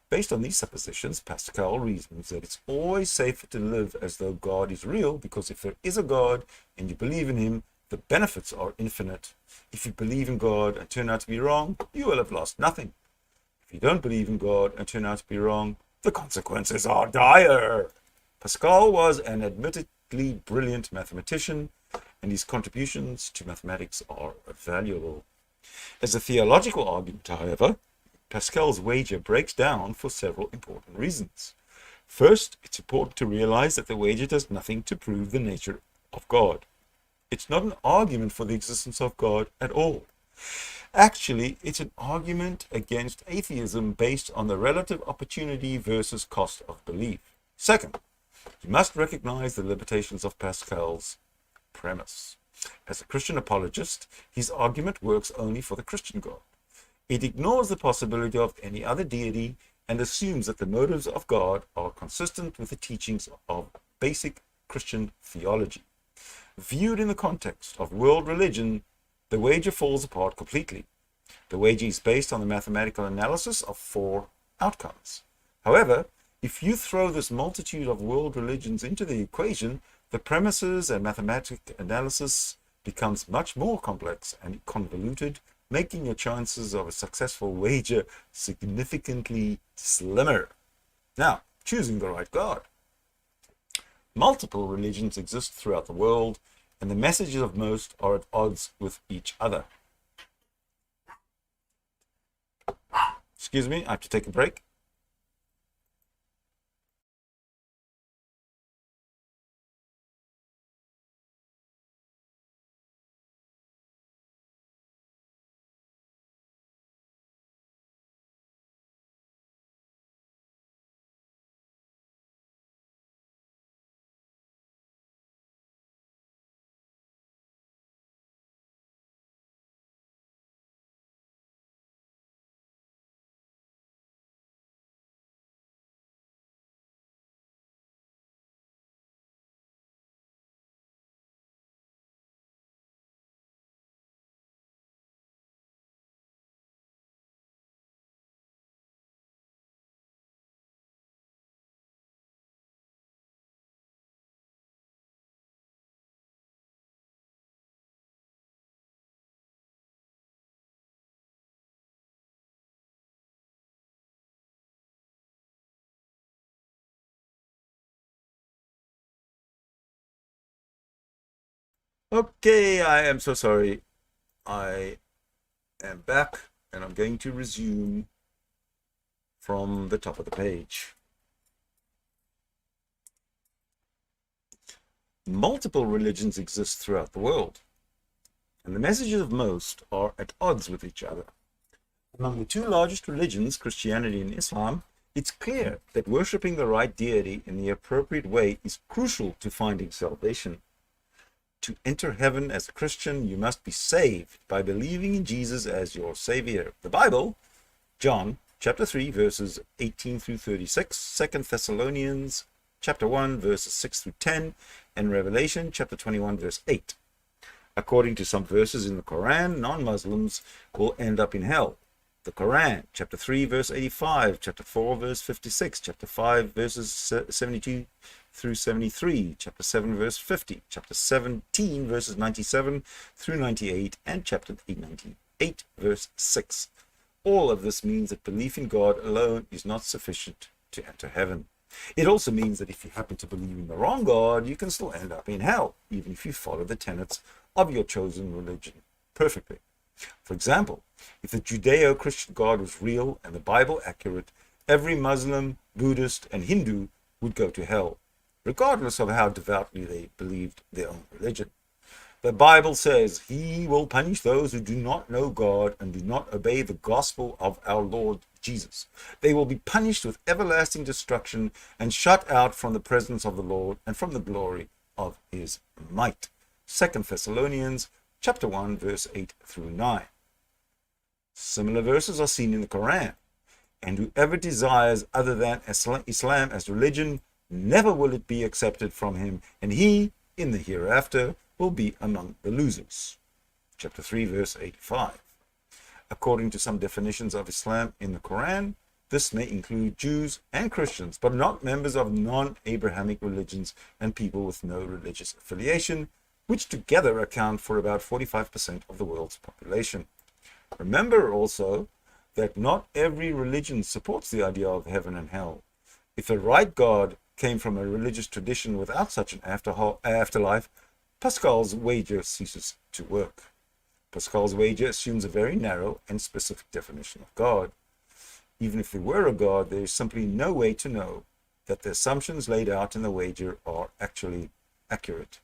Based on these suppositions, Pascal reasons that it's always safer to live as though God is real, because if there is a God and you believe in him, the benefits are infinite. If you believe in God and turn out to be wrong, you will have lost nothing. If you don't believe in God and turn out to be wrong, the consequences are dire. Pascal was an admittedly brilliant mathematician, and his contributions to mathematics are valuable. As a theological argument, however, Pascal's wager breaks down for several important reasons. First, it's important to realize that the wager does nothing to prove the nature of God. It's not an argument for the existence of God at all. Actually, it's an argument against atheism based on the relative opportunity versus cost of belief. Second, you must recognize the limitations of Pascal's premise. As a Christian apologist, his argument works only for the Christian God. It ignores the possibility of any other deity and assumes that the motives of God are consistent with the teachings of basic Christian theology. Viewed in the context of world religion, the wager falls apart completely. The wager is based on the mathematical analysis of 4 outcomes. However, if you throw this multitude of world religions into the equation, the premises and mathematical analysis becomes much more complex and convoluted, making your chances of a successful wager significantly slimmer. Now, choosing the right God. Multiple religions exist throughout the world, and the messages of most are at odds with each other. Excuse me, I have to take a break. Okay, I am so sorry. I am back and I'm going to resume from the top of the page. Multiple religions exist throughout the world, and the messages of most are at odds with each other. Among the two largest religions, Christianity and Islam, it's clear that worshipping the right deity in the appropriate way is crucial to finding salvation. To enter heaven as a Christian, you must be saved by believing in Jesus as your Savior. The Bible, John chapter 3, verses 18 through 36, 2 Thessalonians chapter 1, verses 6 through 10, and Revelation chapter 21, verse 8. According to some verses in the Quran, non-Muslims will end up in hell. The Quran, chapter 3, verse 85, chapter 4, verse 56, chapter 5, verses 72 through 73, chapter 7, verse 50, chapter 17, verses 97 through 98, and chapter 98, verse 6. All of this means that belief in God alone is not sufficient to enter heaven. It also means that if you happen to believe in the wrong God, you can still end up in hell, even if you follow the tenets of your chosen religion perfectly. For example, if the Judeo-Christian God was real and the Bible accurate, every Muslim, Buddhist, and Hindu would go to hell, regardless of how devoutly they believed their own religion. The Bible says, "He will punish those who do not know God and do not obey the gospel of our Lord Jesus. They will be punished with everlasting destruction and shut out from the presence of the Lord and from the glory of his might." 2 Thessalonians chapter 1, verse 8 through 9. Similar verses are seen in the Quran. "And whoever desires other than Islam as religion, never will it be accepted from him, and he, in the hereafter, will be among the losers." Chapter 3, verse 85. According to some definitions of Islam in the Quran, this may include Jews and Christians, but not members of non-Abrahamic religions and people with no religious affiliation, which together account for about 45% of the world's population. Remember also that not every religion supports the idea of heaven and hell. If the right God came from a religious tradition without such an afterlife, Pascal's wager ceases to work. Pascal's wager assumes a very narrow and specific definition of God. Even if there were a God, there is simply no way to know that the assumptions laid out in the wager are actually accurate.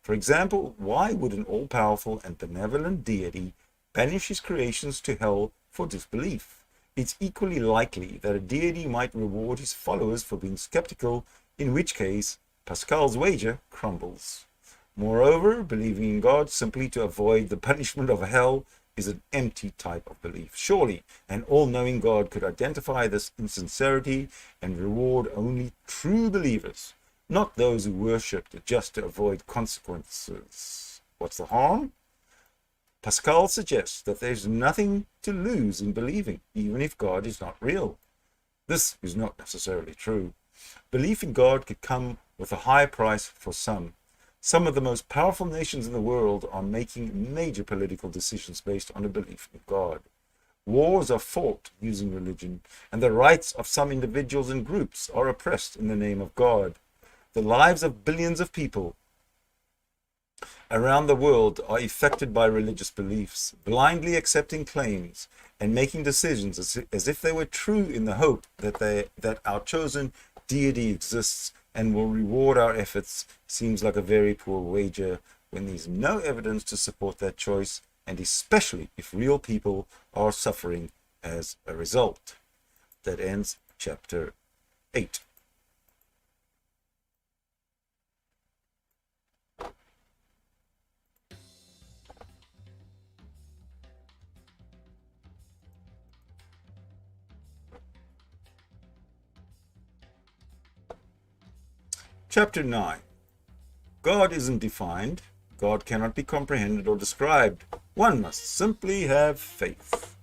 For example, why would an all-powerful and benevolent deity banish his creations to hell for disbelief? It's equally likely that a deity might reward his followers for being skeptical, in which case Pascal's wager crumbles. Moreover, believing in God simply to avoid the punishment of hell is an empty type of belief. Surely an all-knowing God could identify this insincerity and reward only true believers, not those who worshipped just to avoid consequences. What's the harm? Pascal suggests that there's nothing to lose in believing, even if God is not real. This is not necessarily true. Belief in God could come with a high price for some. Some of the most powerful nations in the world are making major political decisions based on a belief in God. Wars are fought using religion, and the rights of some individuals and groups are oppressed in the name of God. The lives of billions of people around the world are affected by religious beliefs, blindly accepting claims and making decisions as if they were true in the hope that our chosen deity exists and will reward our efforts, seems like a very poor wager when there's no evidence to support that choice, and especially if real people are suffering as a result. That ends chapter 8. Chapter 9. God isn't defined. God cannot be comprehended or described. One must simply have faith.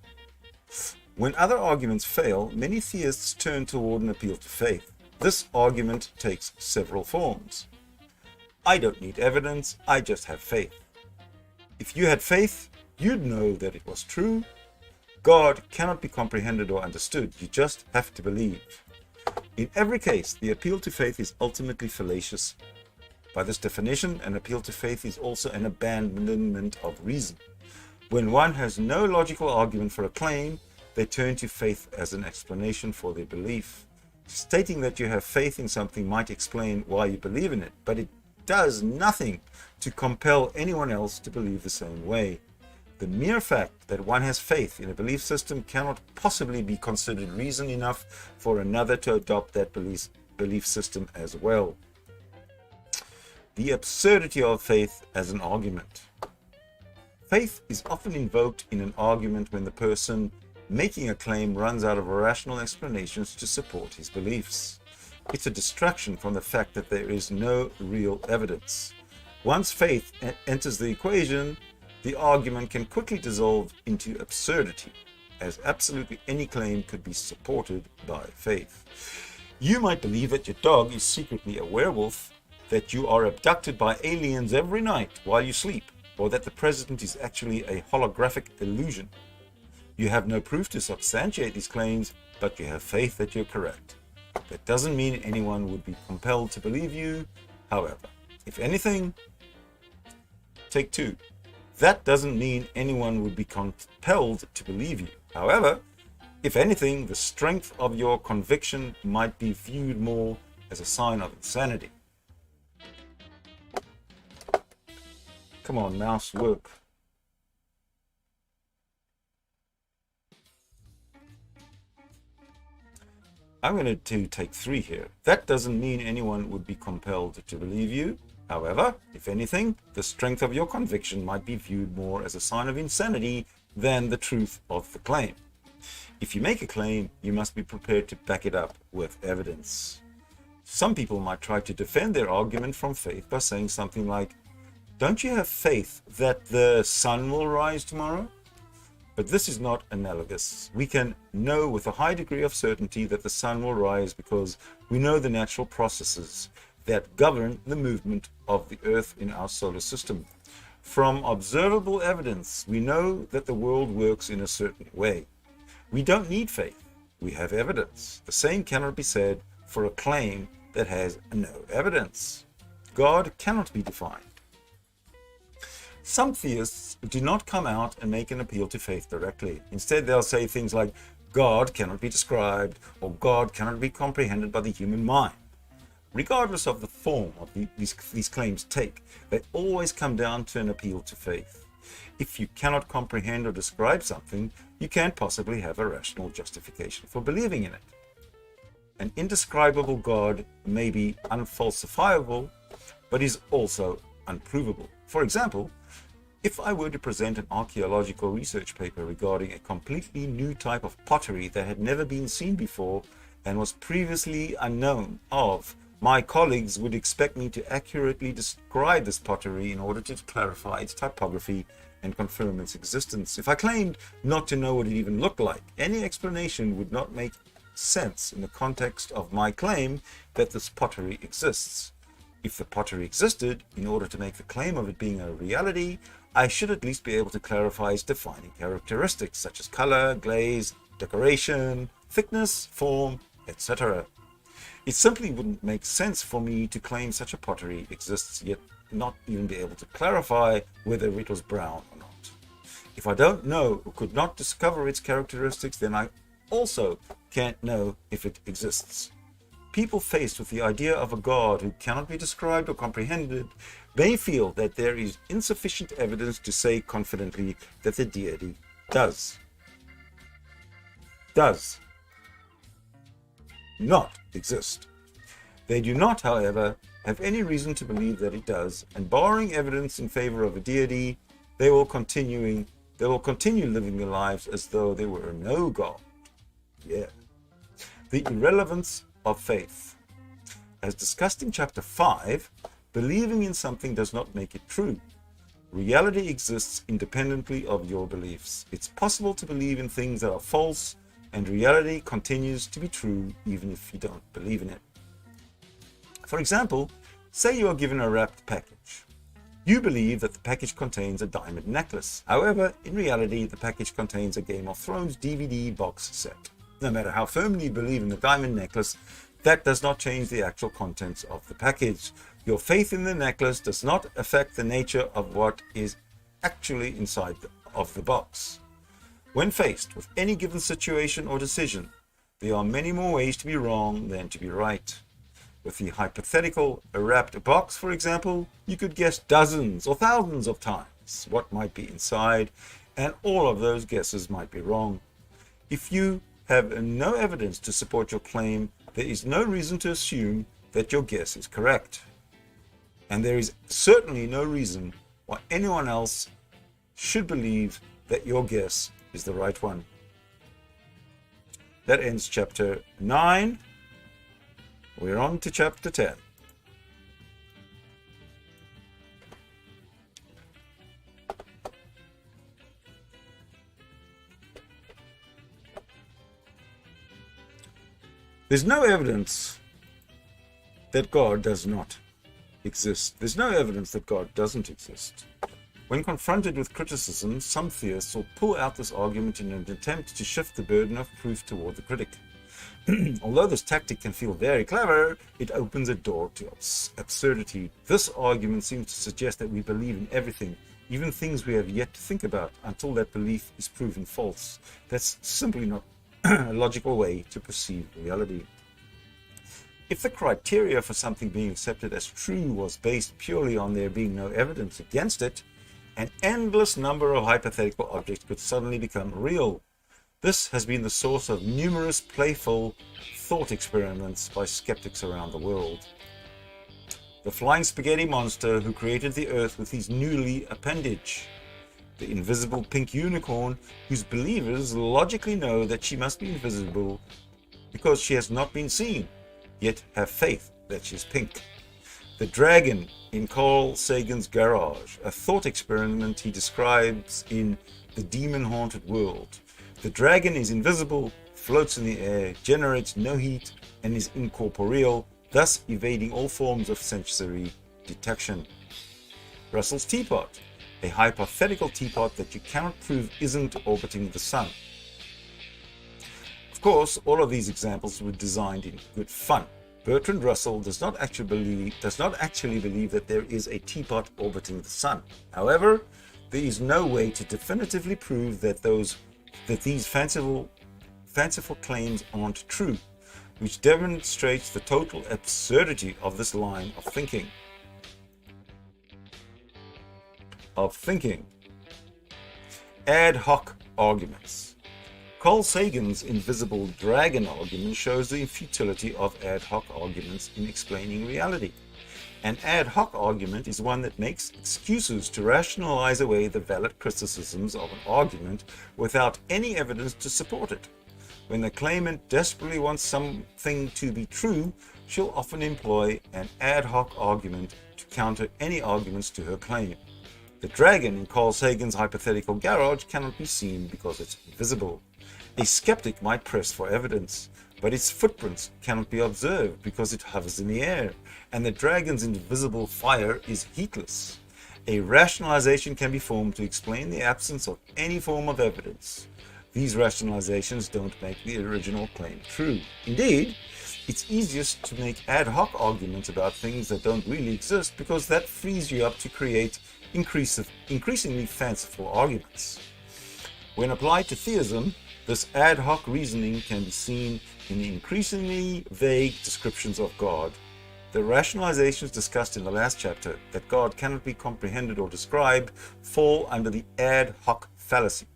When other arguments fail, many theists turn toward an appeal to faith. This argument takes several forms. I don't need evidence, I just have faith. If you had faith, you'd know that it was true. God cannot be comprehended or understood, you just have to believe. In every case, the appeal to faith is ultimately fallacious. By this definition, an appeal to faith is also an abandonment of reason. When one has no logical argument for a claim, they turn to faith as an explanation for their belief. Stating that you have faith in something might explain why you believe in it, but it does nothing to compel anyone else to believe the same way. The mere fact that one has faith in a belief system cannot possibly be considered reason enough for another to adopt that belief system as well. The absurdity of faith as an argument. Faith is often invoked in an argument when the person making a claim runs out of rational explanations to support his beliefs. It's a distraction from the fact that there is no real evidence. Once faith enters the equation, the argument can quickly dissolve into absurdity, as absolutely any claim could be supported by faith. You might believe that your dog is secretly a werewolf, that you are abducted by aliens every night while you sleep, or that the president is actually a holographic illusion. You have no proof to substantiate these claims, but you have faith that you're correct. That doesn't mean anyone would be compelled to believe you, however. If anything, take 2. That doesn't mean anyone would be compelled to believe you. However, if anything, the strength of your conviction might be viewed more as a sign of insanity. Come on, mouse, work. I'm going to take 3 here. That doesn't mean anyone would be compelled to believe you. However, if anything, the strength of your conviction might be viewed more as a sign of insanity than the truth of the claim. If you make a claim, you must be prepared to back it up with evidence. Some people might try to defend their argument from faith by saying something like, "Don't you have faith that the sun will rise tomorrow?" But this is not analogous. We can know with a high degree of certainty that the sun will rise because we know the natural processes that govern the movement of the Earth in our solar system. From observable evidence, we know that the world works in a certain way. We don't need faith. We have evidence. The same cannot be said for a claim that has no evidence. God cannot be defined. Some theists do not come out and make an appeal to faith directly. Instead, they'll say things like, God cannot be described, or God cannot be comprehended by the human mind. Regardless of the form of these claims take, they always come down to an appeal to faith. If you cannot comprehend or describe something, you can't possibly have a rational justification for believing in it. An indescribable God may be unfalsifiable, but is also unprovable. For example, if I were to present an archaeological research paper regarding a completely new type of pottery that had never been seen before and was previously unknown of, my colleagues would expect me to accurately describe this pottery in order to clarify its typography and confirm its existence. If I claimed not to know what it even looked like, any explanation would not make sense in the context of my claim that this pottery exists. If the pottery existed, in order to make the claim of it being a reality, I should at least be able to clarify its defining characteristics such as color, glaze, decoration, thickness, form, etc. It simply wouldn't make sense for me to claim such a pottery exists, yet not even be able to clarify whether it was brown or not. If I don't know or could not discover its characteristics, then I also can't know if it exists. People faced with the idea of a God who cannot be described or comprehended may feel that there is insufficient evidence to say confidently that the deity does not exist. They do not, however, have any reason to believe that it does, and barring evidence in favor of a deity, they will continue living their lives as though there were no God. Yeah. The irrelevance of faith. As discussed in chapter 5, believing in something does not make it true. Reality exists independently of your beliefs. It's possible to believe in things that are false, and reality continues to be true even if you don't believe in it. For example, say you are given a wrapped package. You believe that the package contains a diamond necklace. However, in reality, the package contains a Game of Thrones DVD box set. No matter how firmly you believe in the diamond necklace, that does not change the actual contents of the package. Your faith in the necklace does not affect the nature of what is actually inside of the box. When faced with any given situation or decision, there are many more ways to be wrong than to be right. With the hypothetical wrapped box, for example, you could guess dozens or thousands of times what might be inside, and all of those guesses might be wrong. If you have no evidence to support your claim, there is no reason to assume that your guess is correct. And there is certainly no reason why anyone else should believe that your guess is the right one. That ends chapter 9. We're on to chapter 10. There's no evidence that God does not exist. There's no evidence that God doesn't exist. When confronted with criticism, some theists will pull out this argument in an attempt to shift the burden of proof toward the critic. Although this tactic can feel very clever, it opens a door to absurdity. This argument seems to suggest that we believe in everything, even things we have yet to think about, until that belief is proven false. That's simply not a logical way to perceive reality. If the criteria for something being accepted as true was based purely on there being no evidence against it, an endless number of hypothetical objects could suddenly become real. This has been the source of numerous playful thought experiments by skeptics around the world. The flying spaghetti monster who created the earth with his newly appendage. The invisible pink unicorn whose believers logically know that she must be invisible because she has not been seen, yet have faith that she's pink. The dragon in Carl Sagan's garage, a thought experiment he describes in The Demon-Haunted World. The dragon is invisible, floats in the air, generates no heat, and is incorporeal, thus evading all forms of sensory detection. Russell's teapot, a hypothetical teapot that you cannot prove isn't orbiting the sun. Of course, all of these examples were designed in good fun. Bertrand Russell does not actually believe that there is a teapot orbiting the sun. However, there is no way to definitively prove that these fanciful claims aren't true, which demonstrates the total absurdity of this line of thinking. Ad hoc arguments. Carl Sagan's invisible dragon argument shows the futility of ad hoc arguments in explaining reality. An ad hoc argument is one that makes excuses to rationalize away the valid criticisms of an argument without any evidence to support it. When the claimant desperately wants something to be true, she'll often employ an ad hoc argument to counter any arguments to her claim. The dragon in Carl Sagan's hypothetical garage cannot be seen because it's invisible. A skeptic might press for evidence, but its footprints cannot be observed because it hovers in the air, and the dragon's invisible fire is heatless. A rationalization can be formed to explain the absence of any form of evidence. These rationalizations don't make the original claim true. Indeed, It's easiest to make ad hoc arguments about things that don't really exist because that frees you up to create increasingly fanciful arguments. When applied to theism, this ad hoc reasoning can be seen in the increasingly vague descriptions of God. The rationalizations discussed in the last chapter that God cannot be comprehended or described fall under the ad hoc fallacy.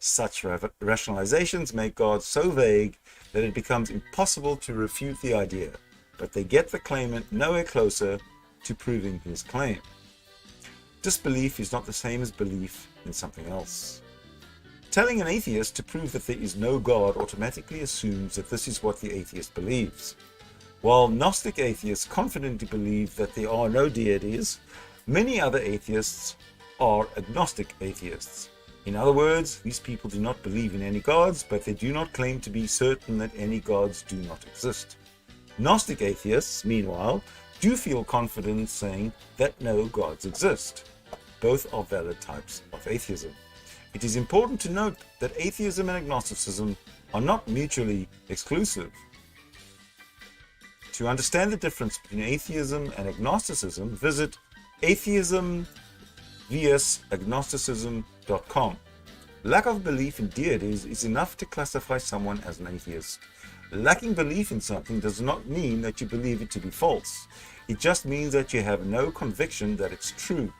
Such rationalizations make God so vague that it becomes impossible to refute the idea, but they get the claimant nowhere closer to proving his claim. Disbelief is not the same as belief in something else. Telling an atheist to prove that there is no God automatically assumes that this is what the atheist believes. While Gnostic atheists confidently believe that there are no deities, many other atheists are agnostic atheists. In other words, these people do not believe in any gods, but they do not claim to be certain that any gods do not exist. Gnostic atheists, meanwhile, do feel confident saying that no gods exist. Both are valid types of atheism. It is important to note that atheism and agnosticism are not mutually exclusive. To understand the difference between atheism and agnosticism, visit atheism-agnosticism.com. Lack of belief in deities is enough to classify someone as an atheist. Lacking belief in something does not mean that you believe it to be false. It just means that you have no conviction that it's true.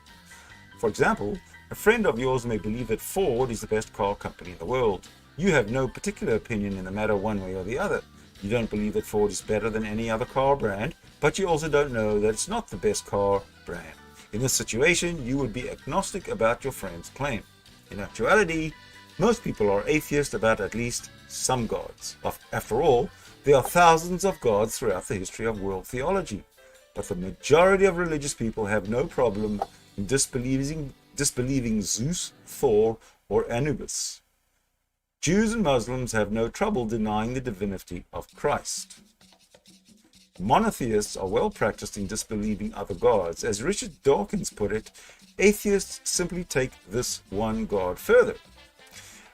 For example, a friend of yours may believe that Ford is the best car company in the world. You have no particular opinion in the matter one way or the other. You don't believe that Ford is better than any other car brand, but you also don't know that it's not the best car brand. In this situation, you would be agnostic about your friend's claim. In actuality, most people are atheist about at least some gods. After all, there are thousands of gods throughout the history of world theology, but the majority of religious people have no problem in disbelieving Zeus, Thor, or Anubis. Jews and Muslims have no trouble denying the divinity of Christ. Monotheists are well practiced in disbelieving other gods. As Richard Dawkins put it, atheists simply take this one God further.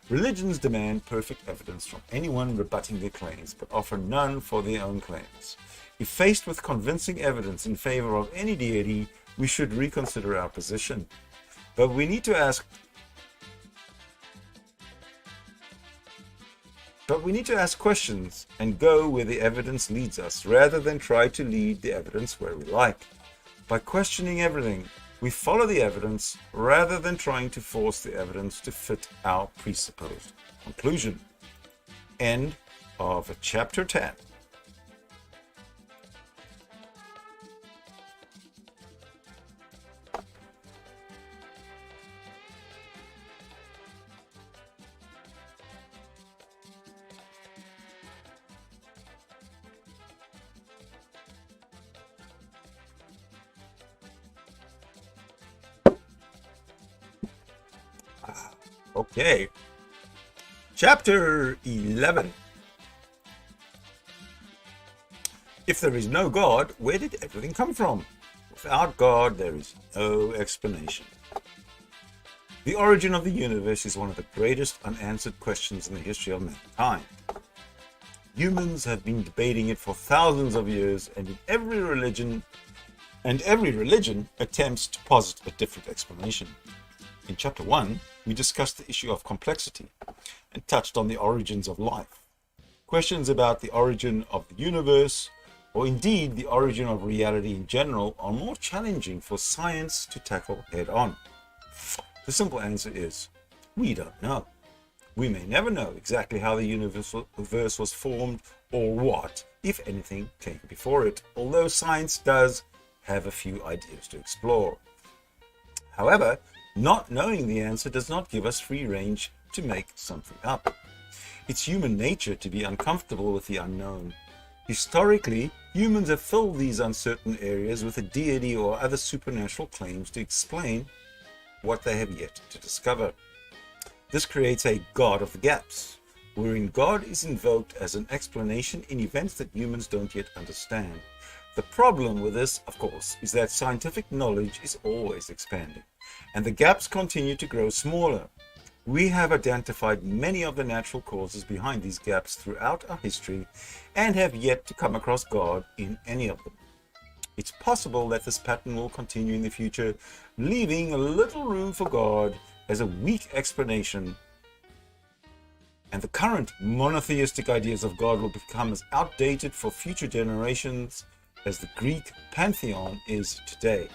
Religions demand perfect evidence from anyone rebutting their claims, but offer none for their own claims. If faced with convincing evidence in favor of any deity, we should reconsider our position. But we need to ask questions and go where the evidence leads us, rather than try to lead the evidence where we like. By questioning everything, we follow the evidence rather than trying to force the evidence to fit our presupposed conclusion. End of chapter 10. Okay, chapter 11. If there is no God, where did everything come from? Without God, there is no explanation. The origin of the universe is one of the greatest unanswered questions in the history of mankind. Humans have been debating it for thousands of years, and every religion attempts to posit a different explanation. In chapter 1, we discussed the issue of complexity and touched on the origins of life. Questions about the origin of the universe, or indeed the origin of reality in general, are more challenging for science to tackle head-on. The simple answer is, we don't know. We may never know exactly how the universe was formed or what, if anything, came before it, although science does have a few ideas to explore. However, not knowing the answer does not give us free range to make something up. It's human nature to be uncomfortable with the unknown. Historically, humans have filled these uncertain areas with a deity or other supernatural claims to explain what they have yet to discover. This creates a God of the gaps, wherein God is invoked as an explanation in events that humans don't yet understand. The problem with this, of course, is that scientific knowledge is always expanding, and the gaps continue to grow smaller. We have identified many of the natural causes behind these gaps throughout our history and have yet to come across God in any of them. It's possible that this pattern will continue in the future, leaving a little room for God as a weak explanation, and the current monotheistic ideas of God will become as outdated for future generations as the Greek pantheon is today.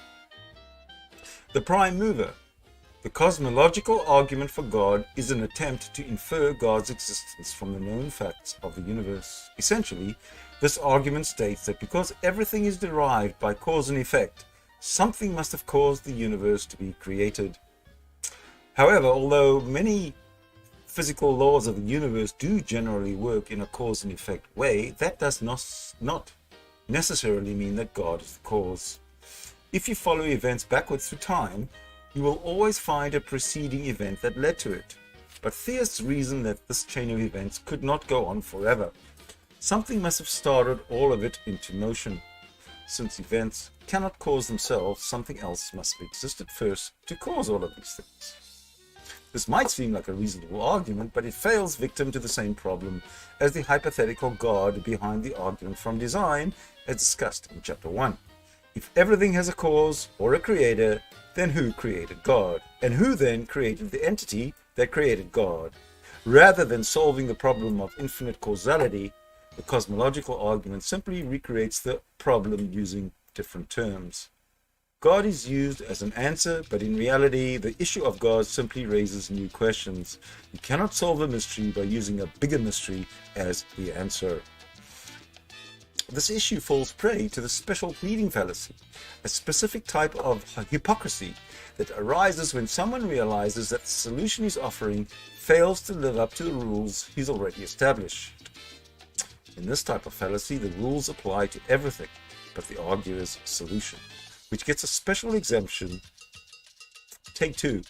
The prime mover. The cosmological argument for God is an attempt to infer God's existence from the known facts of the universe. Essentially, this argument states that because everything is derived by cause and effect, something must have caused the universe to be created. However, although many physical laws of the universe do generally work in a cause and effect way, that does not necessarily mean that God is the cause. If you follow events backwards through time, you will always find a preceding event that led to it. But theists reason that this chain of events could not go on forever. Something must have started all of it into motion. Since events cannot cause themselves, something else must have existed first to cause all of these things. This might seem like a reasonable argument, but it fails victim to the same problem as the hypothetical God behind the argument from design, as discussed in Chapter 1. If everything has a cause or a creator, then who created God? And who then created the entity that created God? Rather than solving the problem of infinite causality, the cosmological argument simply recreates the problem using different terms. God is used as an answer, but in reality, the issue of God simply raises new questions. You cannot solve a mystery by using a bigger mystery as the answer. This issue falls prey to the special pleading fallacy, a specific type of hypocrisy that arises when someone realizes that the solution he's offering fails to live up to the rules he's already established. In this type of fallacy, the rules apply to everything but the arguer's solution, which gets a special exemption. Take 2.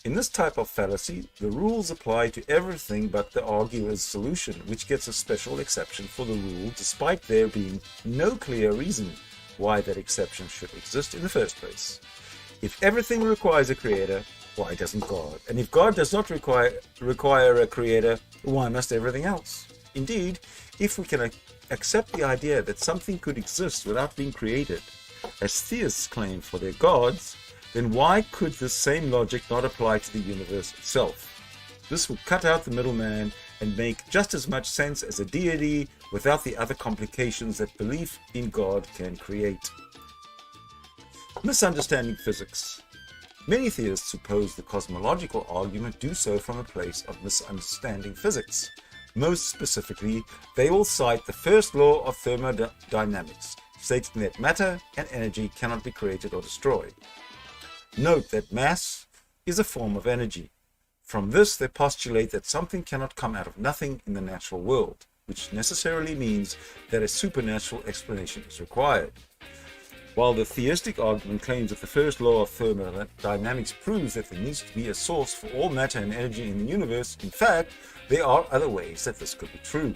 In this type of fallacy, the rules apply to everything but the arguer's solution, which gets a special exception for the rule, despite there being no clear reason why that exception should exist in the first place. If everything requires a creator, why doesn't God? And if God does not require a creator, why must everything else? Indeed, if we can accept the idea that something could exist without being created, as theists claim for their gods, then why could this same logic not apply to the universe itself? This would cut out the middleman and make just as much sense as a deity without the other complications that belief in God can create. Misunderstanding physics. Many theists who pose the cosmological argument do so from a place of misunderstanding physics. Most specifically, they will cite the first law of thermodynamics, stating that matter and energy cannot be created or destroyed. Note that mass is a form of energy. From this, they postulate that something cannot come out of nothing in the natural world, which necessarily means that a supernatural explanation is required. While the theistic argument claims that the first law of thermodynamics proves that there needs to be a source for all matter and energy in the universe, in fact, there are other ways that this could be true.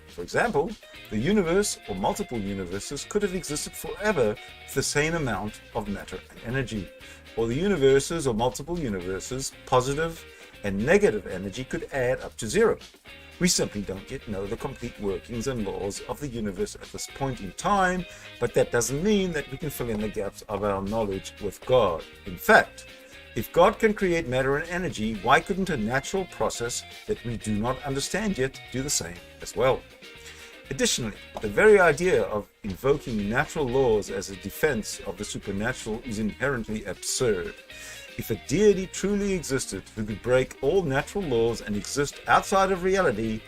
For example, the universe or multiple universes could have existed forever with the same amount of matter and energy. Or the universes or multiple universes, positive and negative energy could add up to 0. We simply don't yet know the complete workings and laws of the universe at this point in time, but that doesn't mean that we can fill in the gaps of our knowledge with God. In fact, if God can create matter and energy, why couldn't a natural process that we do not understand yet do the same as well? Additionally, the very idea of invoking natural laws as a defense of the supernatural is inherently absurd. If a deity truly existed who could break all natural laws and exist outside of reality,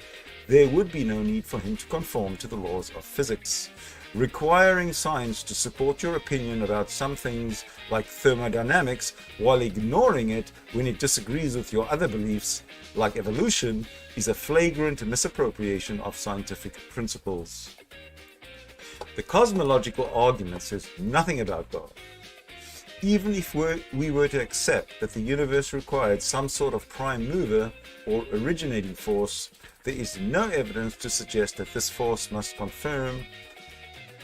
there would be no need for him to conform to the laws of physics. Requiring science to support your opinion about some things like thermodynamics while ignoring it when it disagrees with your other beliefs, like evolution, is a flagrant misappropriation of scientific principles. The cosmological argument says nothing about God. Even if we were to accept that the universe required some sort of prime mover or originating force, there is no evidence to suggest that this force must conform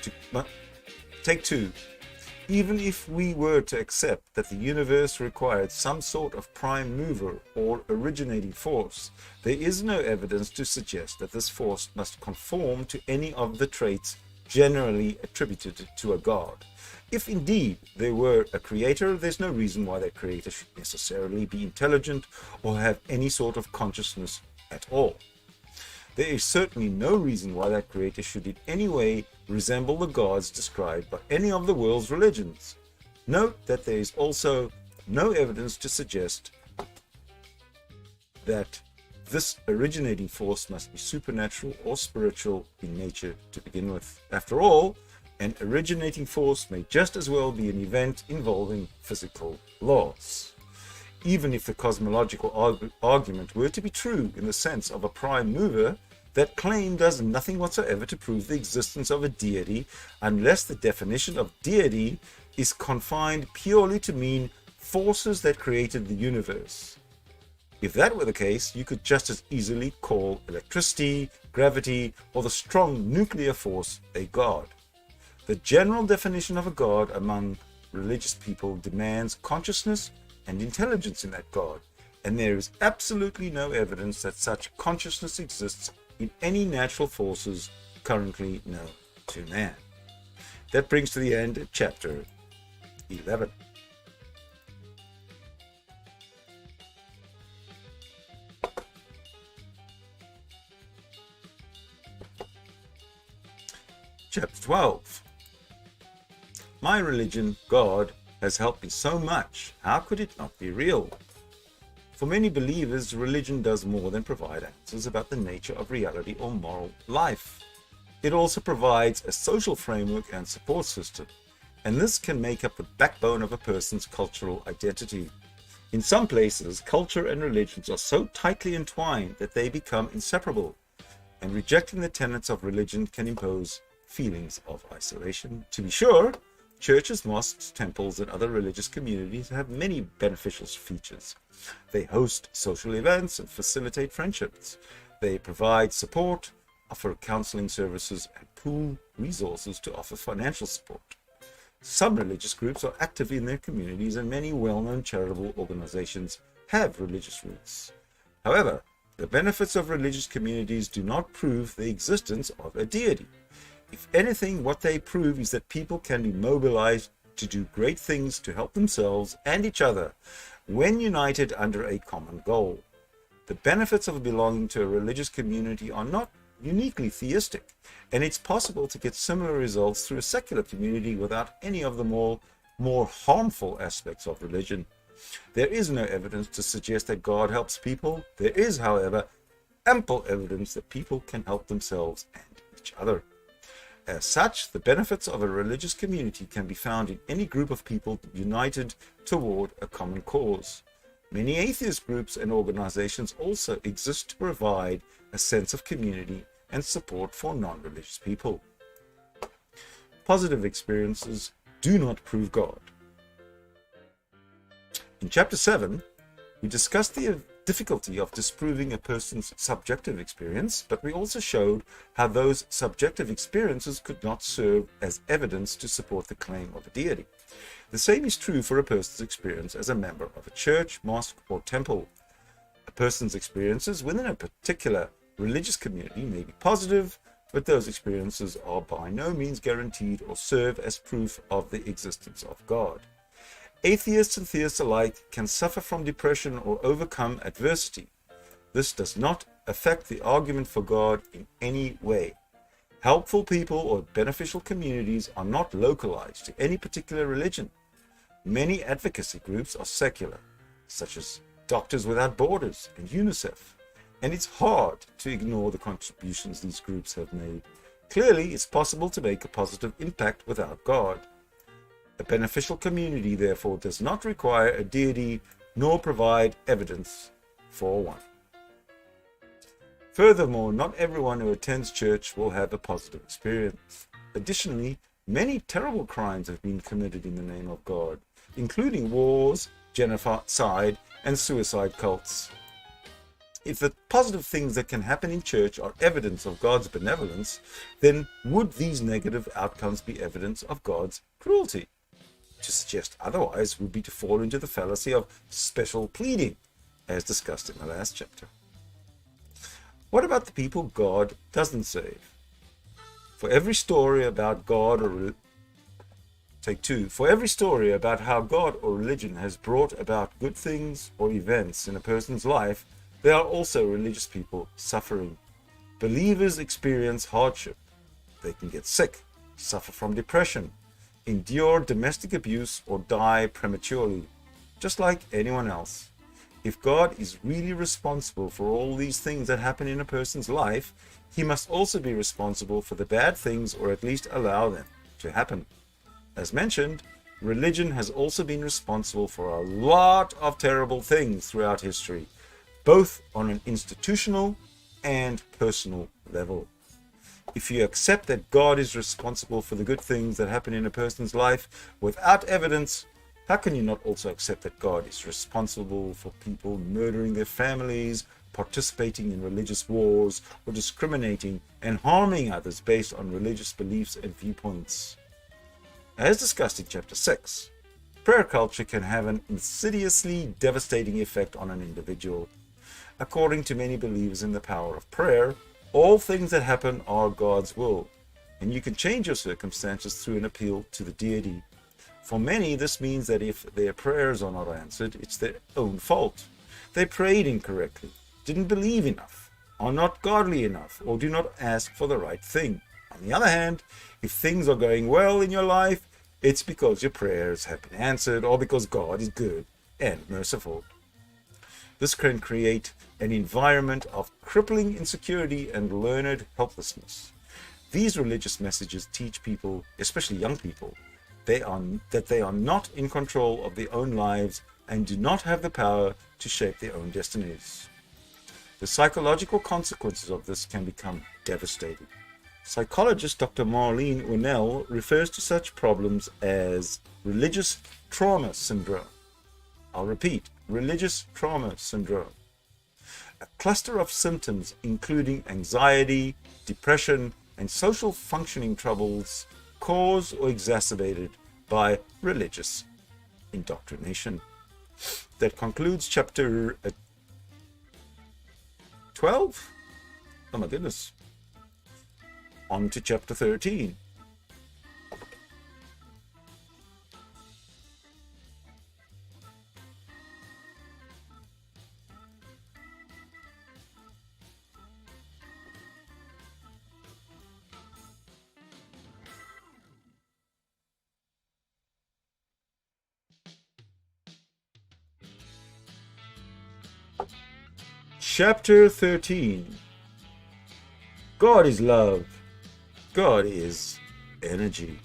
to. Take 2. Even if we were to accept that the universe required some sort of prime mover or originating force, there is no evidence to suggest that this force must conform to any of the traits generally attributed to a god. If indeed there were a creator, there's no reason why that creator should necessarily be intelligent or have any sort of consciousness at all. There is certainly no reason why that creator should in any way resemble the gods described by any of the world's religions. Note that there is also no evidence to suggest that this originating force must be supernatural or spiritual in nature to begin with. After all, an originating force may just as well be an event involving physical laws. Even if the cosmological argument were to be true in the sense of a prime mover, that claim does nothing whatsoever to prove the existence of a deity unless the definition of deity is confined purely to mean forces that created the universe. If that were the case, you could just as easily call electricity, gravity, or the strong nuclear force a god. The general definition of a god among religious people demands consciousness and intelligence in that god, and there is absolutely no evidence that such consciousness exists in any natural forces currently known to man. That brings to the end of chapter 11. Chapter 12. My religion, God, has helped me so much. How could it not be real? For many believers, religion does more than provide answers about the nature of reality or moral life. It also provides a social framework and support system, and this can make up the backbone of a person's cultural identity. In some places, culture and religions are so tightly entwined that they become inseparable, and rejecting the tenets of religion can impose feelings of isolation. To be sure, churches, mosques, temples, and other religious communities have many beneficial features. They host social events and facilitate friendships. They provide support, offer counseling services, and pool resources to offer financial support. Some religious groups are active in their communities, and many well-known charitable organizations have religious roots. However, the benefits of religious communities do not prove the existence of a deity. If anything, what they prove is that people can be mobilized to do great things to help themselves and each other when united under a common goal. The benefits of belonging to a religious community are not uniquely theistic, and it's possible to get similar results through a secular community without any of the more harmful aspects of religion. There is no evidence to suggest that God helps people. There is, however, ample evidence that people can help themselves and each other. As such, the benefits of a religious community can be found in any group of people united toward a common cause. Many atheist groups and organizations also exist to provide a sense of community and support for non-religious people. Positive experiences do not prove God. In Chapter 7, we discussed the difficulty of disproving a person's subjective experience, but we also showed how those subjective experiences could not serve as evidence to support the claim of a deity. The same is true for a person's experience as a member of a church, mosque, or temple. A person's experiences within a particular religious community may be positive, but those experiences are by no means guaranteed or serve as proof of the existence of God. Atheists and theists alike can suffer from depression or overcome adversity. This does not affect the argument for God in any way. Helpful people or beneficial communities are not localized to any particular religion. Many advocacy groups are secular, such as Doctors Without Borders and UNICEF, and it's hard to ignore the contributions these groups have made. Clearly, it's possible to make a positive impact without God. A beneficial community, therefore, does not require a deity nor provide evidence for one. Furthermore, not everyone who attends church will have a positive experience. Additionally, many terrible crimes have been committed in the name of God, including wars, genocide, and suicide cults. If the positive things that can happen in church are evidence of God's benevolence, then would these negative outcomes be evidence of God's cruelty? To suggest otherwise would be to fall into the fallacy of special pleading, as discussed in the last chapter. What about the people God doesn't save? For every story about God or For every story about how God or religion has brought about good things or events in a person's life, there are also religious people suffering. Believers experience hardship. They can get sick, suffer from depression, endure domestic abuse, or die prematurely, just like anyone else. If God is really responsible for all these things that happen in a person's life, he must also be responsible for the bad things, or at least allow them to happen. As mentioned, religion has also been responsible for a lot of terrible things throughout history, both on an institutional and personal level. If you accept that God is responsible for the good things that happen in a person's life without evidence, how can you not also accept that God is responsible for people murdering their families, participating in religious wars, or discriminating and harming others based on religious beliefs and viewpoints? As discussed in Chapter 6, prayer culture can have an insidiously devastating effect on an individual. According to many believers in the power of prayer, all things that happen are God's will, and you can change your circumstances through an appeal to the deity. For many, this means that if their prayers are not answered, it's their own fault. They prayed incorrectly, didn't believe enough, are not godly enough, or do not ask for the right thing. On the other hand, if things are going well in your life, it's because your prayers have been answered, or because God is good and merciful. This can create an environment of crippling insecurity and learned helplessness. These religious messages teach people, especially young people, that they are not in control of their own lives and do not have the power to shape their own destinies. The psychological consequences of this can become devastating. Psychologist Dr. Marlene Unnell refers to such problems as religious trauma syndrome. I'll repeat, religious trauma syndrome. A cluster of symptoms including anxiety, depression, and social functioning troubles caused or exacerbated by religious indoctrination. That concludes chapter 12. Oh my goodness. On to chapter 13. Chapter 13. God is love. God is energy.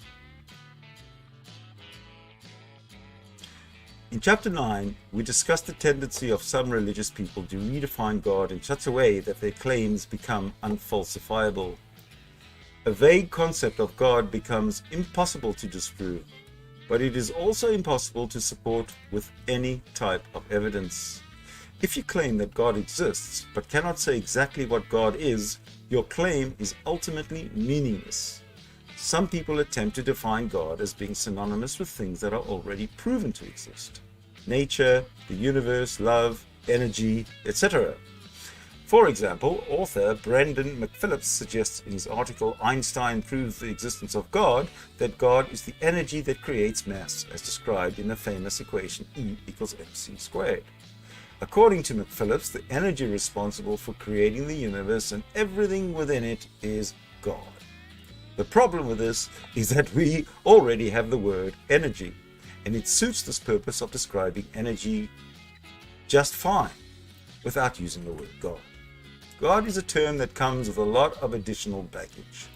In chapter 9, we discussed the tendency of some religious people to redefine God in such a way that their claims become unfalsifiable. A vague concept of God becomes impossible to disprove, but it is also impossible to support with any type of evidence. If you claim that God exists, but cannot say exactly what God is, your claim is ultimately meaningless. Some people attempt to define God as being synonymous with things that are already proven to exist. Nature, the universe, love, energy, etc. For example, author Brandon McPhillips suggests in his article Einstein Proves the Existence of God that God is the energy that creates mass, as described in the famous equation E equals mc squared. According to McPhillips, the energy responsible for creating the universe and everything within it is God. The problem with this is that we already have the word energy, and it suits this purpose of describing energy just fine without using the word God. God is a term that comes with a lot of additional baggage.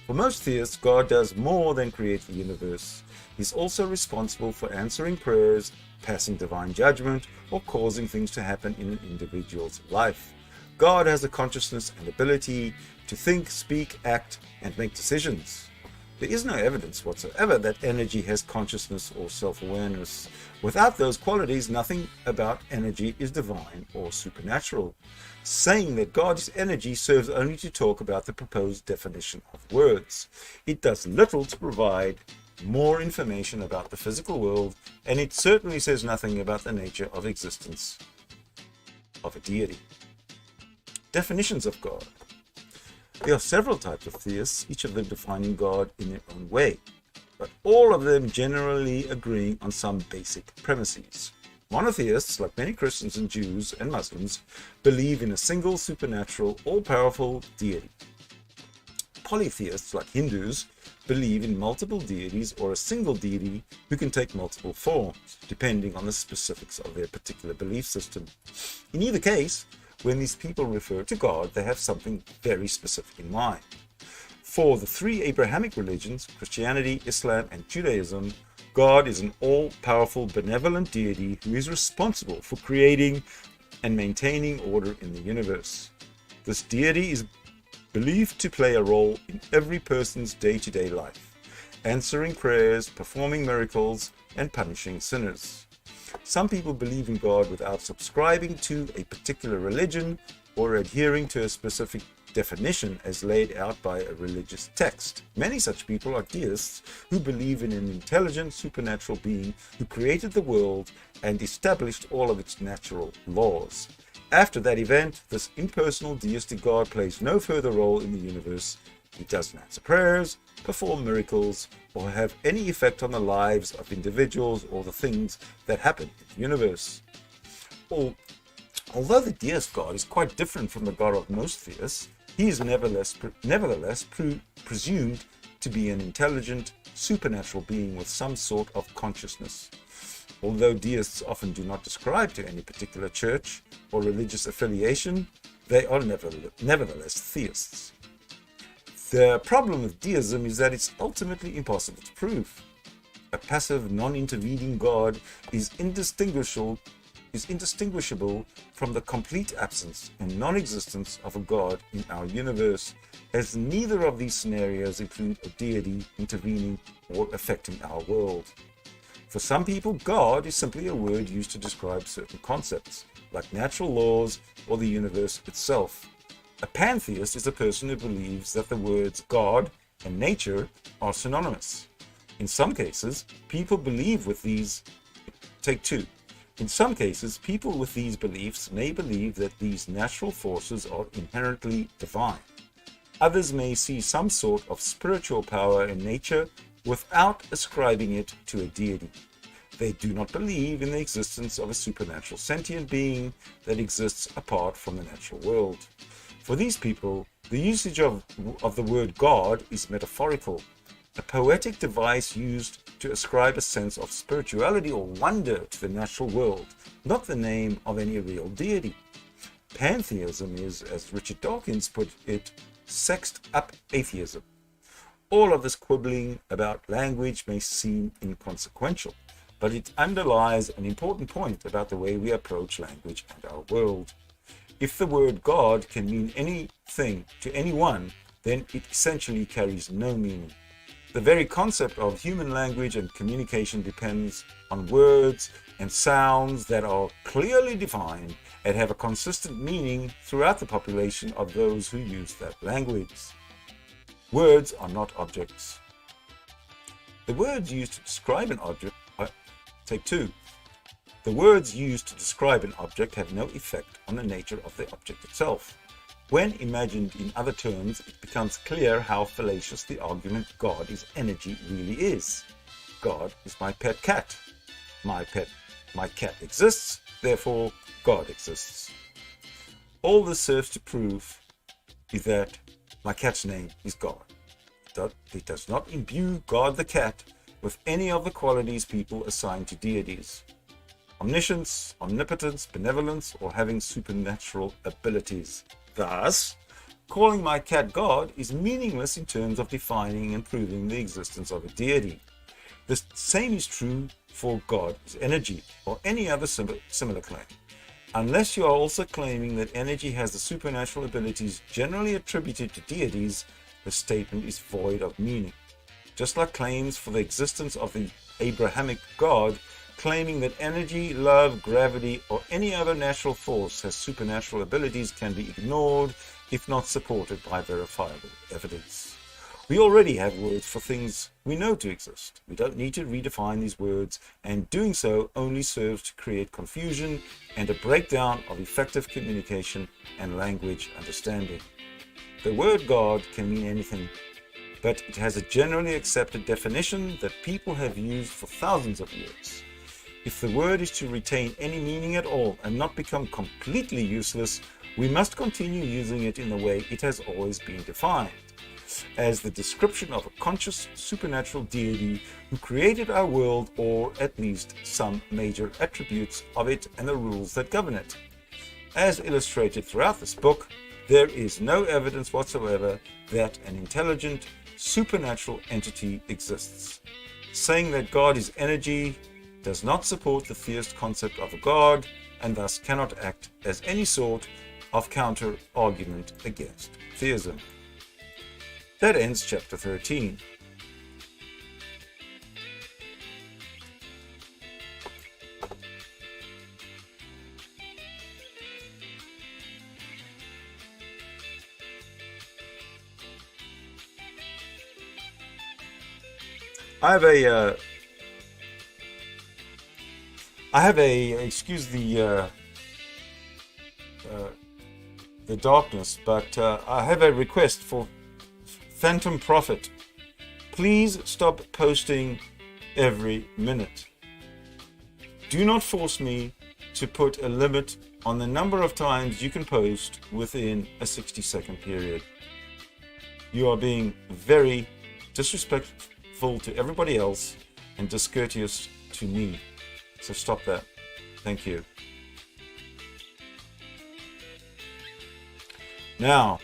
For most theists, God does more than create the universe. He's also responsible for answering prayers, passing divine judgment, or causing things to happen in an individual's life. God has a consciousness and ability to think, speak, act, and make decisions. There is no evidence whatsoever that energy has consciousness or self-awareness. Without those qualities, nothing about energy is divine or supernatural. Saying that God is energy serves only to talk about the proposed definition of words. It does little to provide more information about the physical world, and it certainly says nothing about the nature of existence of a deity. Definitions of God. There are several types of theists, each of them defining God in their own way, but all of them generally agreeing on some basic premises. Monotheists, like many Christians and Jews and Muslims, believe in a single supernatural, all-powerful deity. Polytheists, like Hindus, believe in multiple deities or a single deity who can take multiple forms, depending on the specifics of their particular belief system. In either case, when these people refer to God, they have something very specific in mind. For the three Abrahamic religions, Christianity, Islam, and Judaism, God is an all-powerful, benevolent deity who is responsible for creating and maintaining order in the universe. This deity is believed to play a role in every person's day-to-day life, answering prayers, performing miracles, and punishing sinners. Some people believe in God without subscribing to a particular religion or adhering to a specific definition as laid out by a religious text. Many such people are deists who believe in an intelligent supernatural being who created the world and established all of its natural laws. After that event, this impersonal deistic God plays no further role in the universe. He doesn't answer prayers, perform miracles, or have any effect on the lives of individuals or the things that happen in the universe. Although the deist God is quite different from the God of most theists, he is nevertheless presumed to be an intelligent, supernatural being with some sort of consciousness. Although deists often do not describe to any particular church or religious affiliation, they are nevertheless theists. The problem with deism is that it's ultimately impossible to prove. A passive, non-intervening God is indistinguishable from the complete absence and non-existence of a God in our universe, as neither of these scenarios include a deity intervening or affecting our world. For some people, God is simply a word used to describe certain concepts, like natural laws or the universe itself. A pantheist is a person who believes that the words God and nature are synonymous. In some cases, people with these beliefs may believe that these natural forces are inherently divine. Others may see some sort of spiritual power in nature without ascribing it to a deity. They do not believe in the existence of a supernatural sentient being that exists apart from the natural world. For these people, the usage of the word God is metaphorical, a poetic device used to ascribe a sense of spirituality or wonder to the natural world, not the name of any real deity. Pantheism is, as Richard Dawkins put it, sexed up atheism. All of this quibbling about language may seem inconsequential, but it underlies an important point about the way we approach language and our world. If the word God can mean anything to anyone, then it essentially carries no meaning. The very concept of human language and communication depends on words and sounds that are clearly defined and have a consistent meaning throughout the population of those who use that language. Words are not objects. The words used to describe an object The words used to describe an object have no effect on the nature of the object itself. When imagined in other terms, it becomes clear how fallacious the argument God is energy really is. God is my pet cat. My cat exists, therefore God exists. All this serves to prove is that my cat's name is God. It does not imbue God the cat with any of the qualities people assign to deities: omniscience, omnipotence, benevolence, or having supernatural abilities. Thus, calling my cat God is meaningless in terms of defining and proving the existence of a deity. The same is true for God is energy or any other similar claim. Unless you are also claiming that energy has the supernatural abilities generally attributed to deities, the statement is void of meaning. Just like claims for the existence of the Abrahamic God, claiming that energy, love, gravity, or any other natural force has supernatural abilities can be ignored if not supported by verifiable evidence. We already have words for things we know to exist. We don't need to redefine these words, and doing so only serves to create confusion and a breakdown of effective communication and language understanding. The word God can mean anything, but it has a generally accepted definition that people have used for thousands of years. If the word is to retain any meaning at all and not become completely useless, we must continue using it in the way it has always been defined, as the description of a conscious supernatural deity who created our world, or at least some major attributes of it and the rules that govern it. As illustrated throughout this book, there is no evidence whatsoever that an intelligent, supernatural entity exists. Saying that God is energy does not support the theist concept of a God, and thus cannot act as any sort of counter-argument against theism. That ends chapter 13. Excuse the darkness, but I have a request for Phantom Prophet. Please stop posting every minute. Do not force me to put a limit on the number of times you can post within a 60-second period. You are being very disrespectful to everybody else and discourteous to me. So stop that. Thank you. Now,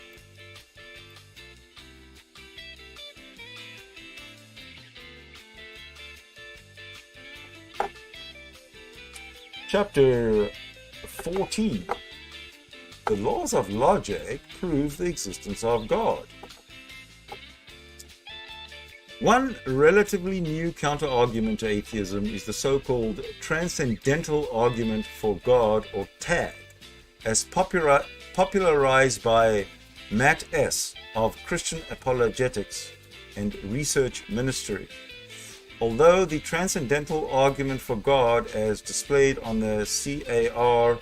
chapter 14. The laws of logic prove the existence of God. One relatively new counter-argument to atheism is the so-called transcendental argument for God, or TAG, as popularized by Matt S. of Christian Apologetics and Research Ministry. Although the transcendental argument for God, as displayed on the CAR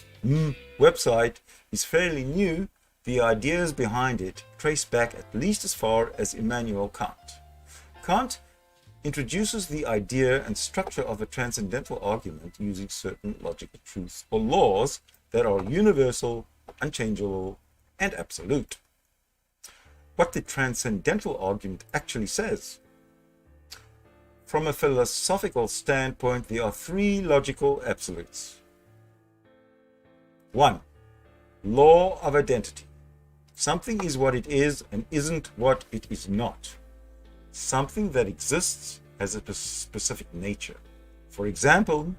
website, is fairly new, the ideas behind it trace back at least as far as Immanuel Kant. Kant introduces the idea and structure of a transcendental argument using certain logical truths or laws that are universal, unchangeable, and absolute. What the transcendental argument actually says. From a philosophical standpoint, there are three logical absolutes. 1. Law of identity. Something is what it is and isn't what it is not. Something that exists has a specific nature. For example,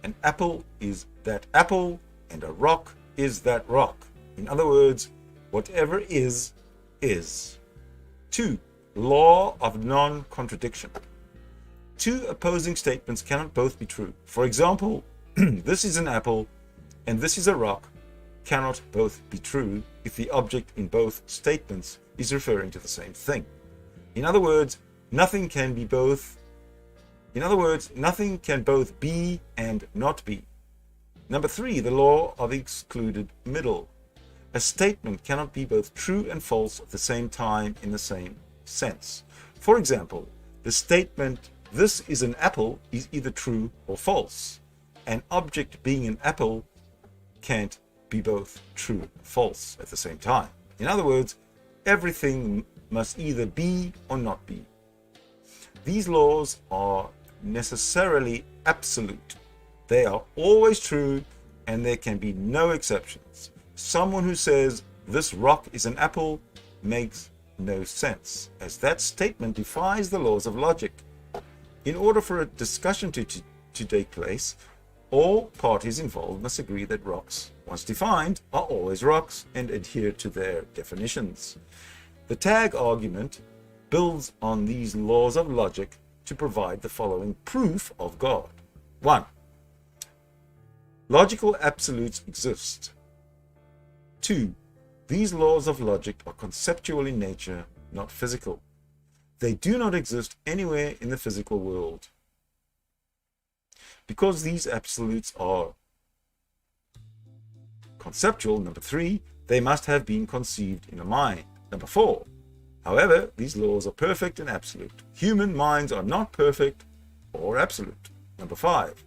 an apple is that apple, and a rock is that rock. In other words, whatever is, is. 2. Law of non-contradiction. Two opposing statements cannot both be true. For example, this is an apple and this is a rock cannot both be true if the object in both statements is referring to the same thing. In other words, nothing can both be and not be. Number 3, the law of excluded middle. A statement cannot be both true and false at the same time in the same sense. For example, the statement, "This is an apple," is either true or false. An object being an apple can't be both true and false at the same time. In other words, everything must either be or not be. These laws are necessarily absolute. They are always true and there can be no exceptions. Someone who says this rock is an apple makes no sense, as that statement defies the laws of logic. In order for a discussion to take place, all parties involved must agree that rocks, once defined, are always rocks and adhere to their definitions. The tag argument builds on these laws of logic to provide the following proof of God. 1. Logical absolutes exist. 2. These laws of logic are conceptual in nature, not physical. they do not exist anywhere in the physical world. Because these absolutes are conceptual, number 3, they must have been conceived in a mind. Number 4, however, these laws are perfect and absolute. Human minds are not perfect or absolute. Number 5,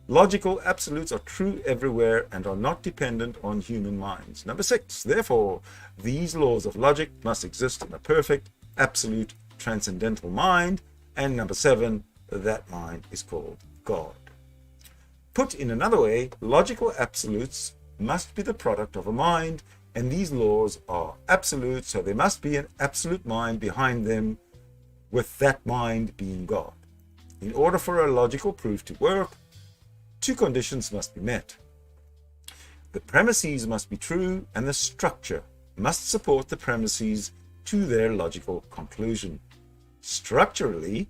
logical absolutes are true everywhere and are not dependent on human minds. Number 6, therefore, these laws of logic must exist in a perfect, absolute, transcendental mind. And number 7, that mind is called God. Put in another way, logical absolutes must be the product of a mind, and these laws are absolute, so there must be an absolute mind behind them, with that mind being God. In order for a logical proof to work, 2 conditions must be met. The premises must be true, and the structure must support the premises to their logical conclusion. Structurally,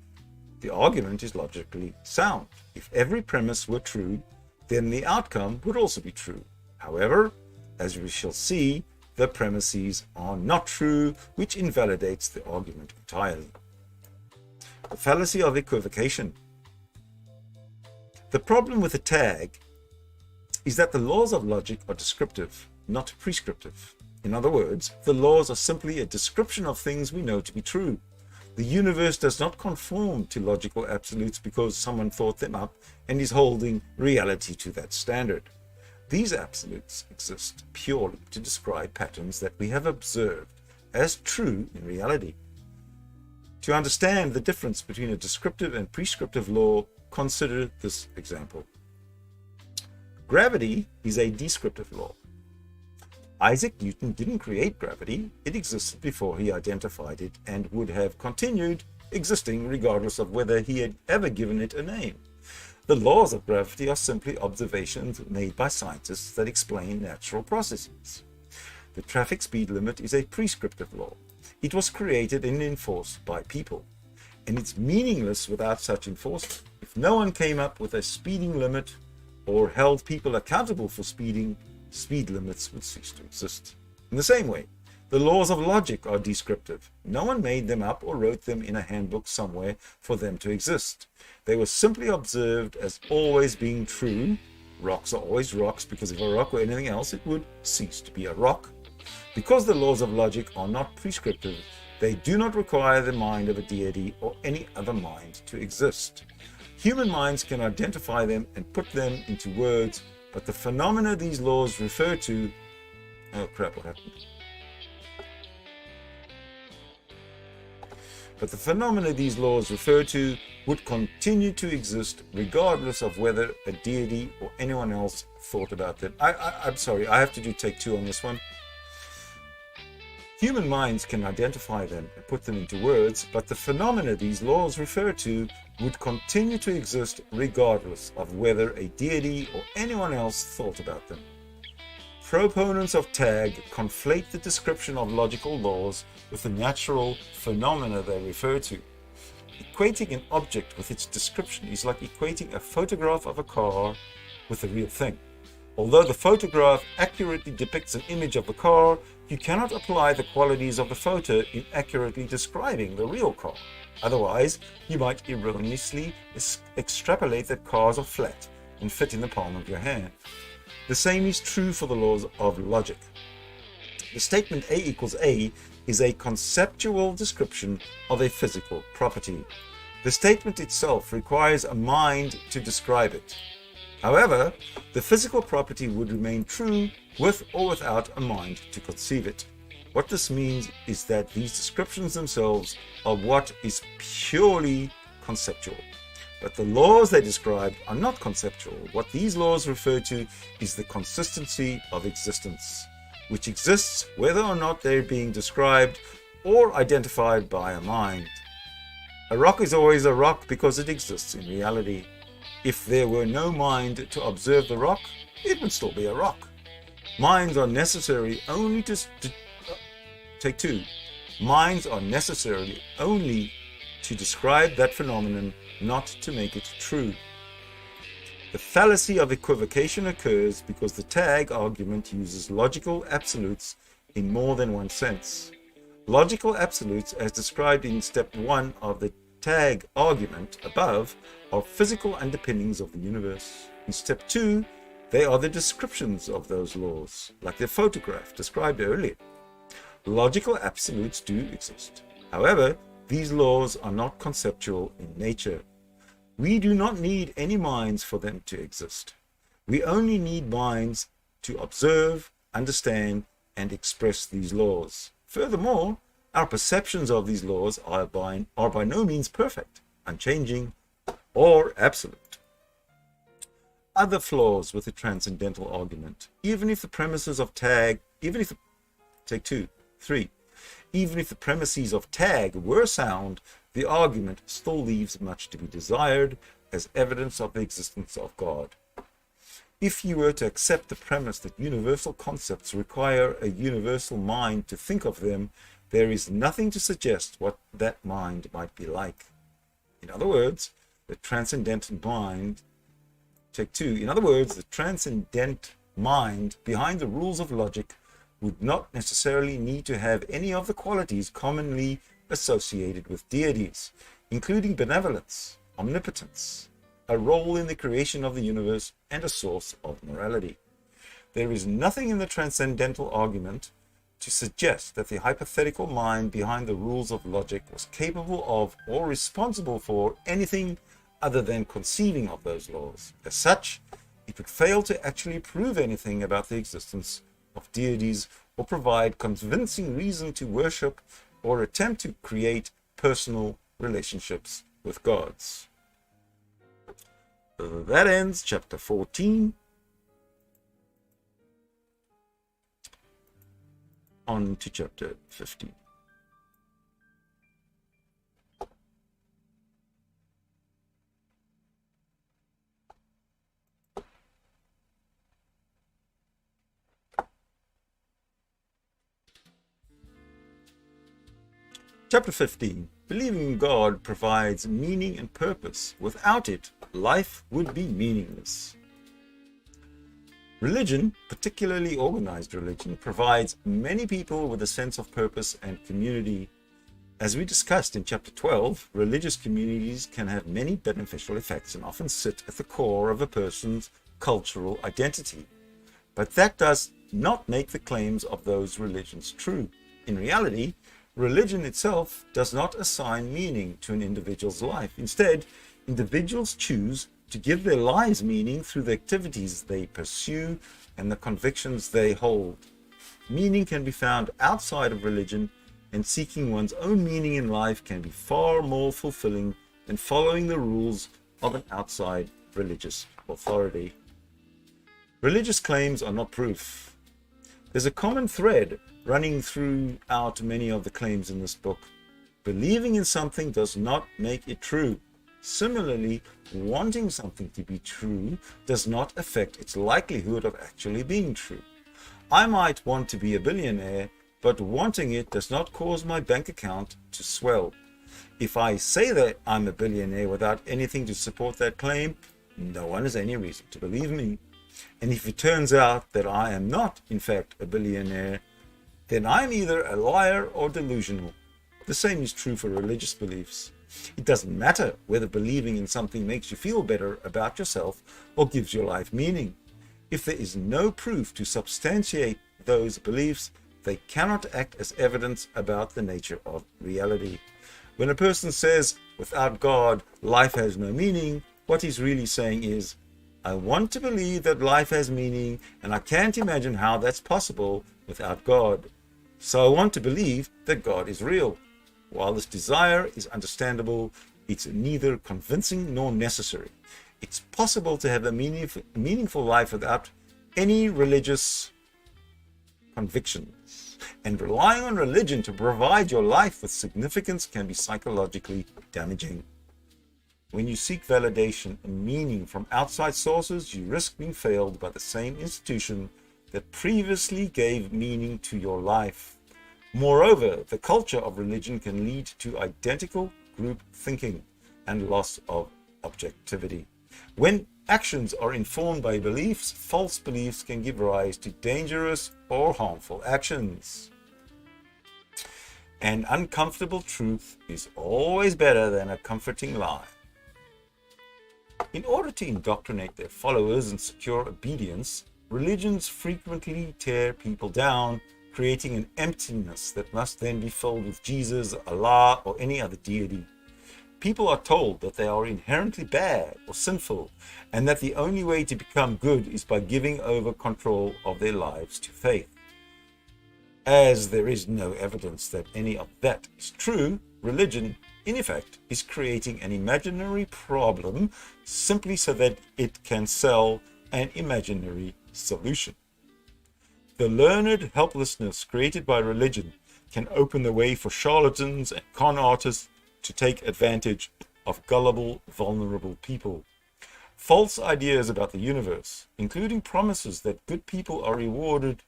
the argument is logically sound. If every premise were true, then the outcome would also be true. However, as we shall see, the premises are not true, which invalidates the argument entirely. The fallacy of equivocation. The problem with the tag is that the laws of logic are descriptive, not prescriptive. In other words, the laws are simply a description of things we know to be true. The universe does not conform to logical absolutes because someone thought them up and is holding reality to that standard. These absolutes exist purely to describe patterns that we have observed as true in reality. To understand the difference between a descriptive and prescriptive law, consider this example. Gravity is a descriptive law. Isaac Newton didn't create gravity, it existed before he identified it and would have continued existing regardless of whether he had ever given it a name. The laws of gravity are simply observations made by scientists that explain natural processes. The traffic speed limit is a prescriptive law. It was created and enforced by people, and it's meaningless without such enforcement. If no one came up with a speeding limit or held people accountable for speeding, speed limits would cease to exist. In the same way, the laws of logic are descriptive. No one made them up or wrote them in a handbook somewhere for them to exist. They were simply observed as always being true. Rocks are always rocks because if a rock were anything else, it would cease to be a rock. Because the laws of logic are not prescriptive, they do not require the mind of a deity or any other mind to exist. Human minds can identify them and put them into words, but the phenomena these laws refer to... Oh crap, what happened? But the phenomena these laws refer to would continue to exist regardless of whether a deity or anyone else thought about them. I'm sorry, I have to do take 2 on this one. Human minds can identify them and put them into words, but the phenomena these laws refer to would continue to exist regardless of whether a deity or anyone else thought about them. Proponents of tag conflate the description of logical laws with the natural phenomena they refer to. Equating an object with its description is like equating a photograph of a car with the real thing. Although the photograph accurately depicts an image of the car, you cannot apply the qualities of the photo in accurately describing the real car. Otherwise, you might erroneously extrapolate that cars are flat and fit in the palm of your hand. The same is true for the laws of logic. The statement A equals A is a conceptual description of a physical property. The statement itself requires a mind to describe it. However, the physical property would remain true with or without a mind to conceive it. What this means is that these descriptions themselves are what is purely conceptual. But the laws they describe are not conceptual. What these laws refer to is the consistency of existence, which exists whether or not they're being described or identified by a mind. A rock is always a rock because it exists in reality. If there were no mind to observe the rock, it would still be a rock. Minds are necessary only take 2. Minds are necessarily only to describe that phenomenon, not to make it true. The fallacy of equivocation occurs because the tag argument uses logical absolutes in more than one sense. Logical absolutes, as described in step 1 of the tag argument above, are physical underpinnings of the universe. In step 2, they are the descriptions of those laws, like the photograph described earlier. Logical absolutes do exist. However, these laws are not conceptual in nature. We do not need any minds for them to exist. We only need minds to observe, understand, and express these laws. Furthermore, our perceptions of these laws are by no means perfect, unchanging, or absolute. Other flaws with the transcendental argument, even if the premises of tag were sound, the argument still leaves much to be desired as evidence of the existence of God. If you were to accept the premise that universal concepts require a universal mind to think of them, there is nothing to suggest what that mind might be like. In other words, the transcendent mind behind the rules of logic would not necessarily need to have any of the qualities commonly associated with deities, including benevolence, omnipotence, a role in the creation of the universe, and a source of morality. There is nothing in the transcendental argument to suggest that the hypothetical mind behind the rules of logic was capable of or responsible for anything other than conceiving of those laws. As such, it would fail to actually prove anything about the existence of deities or provide convincing reason to worship or attempt to create personal relationships with gods. That ends chapter 14. On to chapter 15. Chapter 15. Believing in God provides meaning and purpose. Without it, life would be meaningless. Religion, particularly organized religion, provides many people with a sense of purpose and community. As we discussed in chapter 12, religious communities can have many beneficial effects and often sit at the core of a person's cultural identity. But that does not make the claims of those religions true. In reality, religion itself does not assign meaning to an individual's life. Instead, individuals choose to give their lives meaning through the activities they pursue and the convictions they hold. Meaning can be found outside of religion, and seeking one's own meaning in life can be far more fulfilling than following the rules of an outside religious authority. Religious claims are not proof. There's a common thread running throughout many of the claims in this book. Believing in something does not make it true. Similarly, wanting something to be true does not affect its likelihood of actually being true. I might want to be a billionaire, but wanting it does not cause my bank account to swell. If I say that I'm a billionaire without anything to support that claim, no one has any reason to believe me. And if it turns out that I am not, in fact, a billionaire, then I'm either a liar or delusional. The same is true for religious beliefs. It doesn't matter whether believing in something makes you feel better about yourself or gives your life meaning. If there is no proof to substantiate those beliefs, they cannot act as evidence about the nature of reality. When a person says, without God, life has no meaning, what he's really saying is, I want to believe that life has meaning, and I can't imagine how that's possible without God. So I want to believe that God is real. While this desire is understandable, it's neither convincing nor necessary. It's possible to have a meaningful life without any religious convictions. And relying on religion to provide your life with significance can be psychologically damaging. When you seek validation and meaning from outside sources, you risk being failed by the same institution that previously gave meaning to your life. Moreover, the culture of religion can lead to identical group thinking and loss of objectivity. When actions are informed by beliefs, false beliefs can give rise to dangerous or harmful actions. An uncomfortable truth is always better than a comforting lie. In order to indoctrinate their followers and secure obedience, religions frequently tear people down, creating an emptiness that must then be filled with Jesus, Allah, or any other deity. People are told that they are inherently bad or sinful, and that the only way to become good is by giving over control of their lives to faith. As there is no evidence that any of that is true, religion, in effect, is creating an imaginary problem simply so that it can sell an imaginary solution. The learned helplessness created by religion can open the way for charlatans and con artists to take advantage of gullible, vulnerable people. False ideas about the universe, including promises that good people are rewarded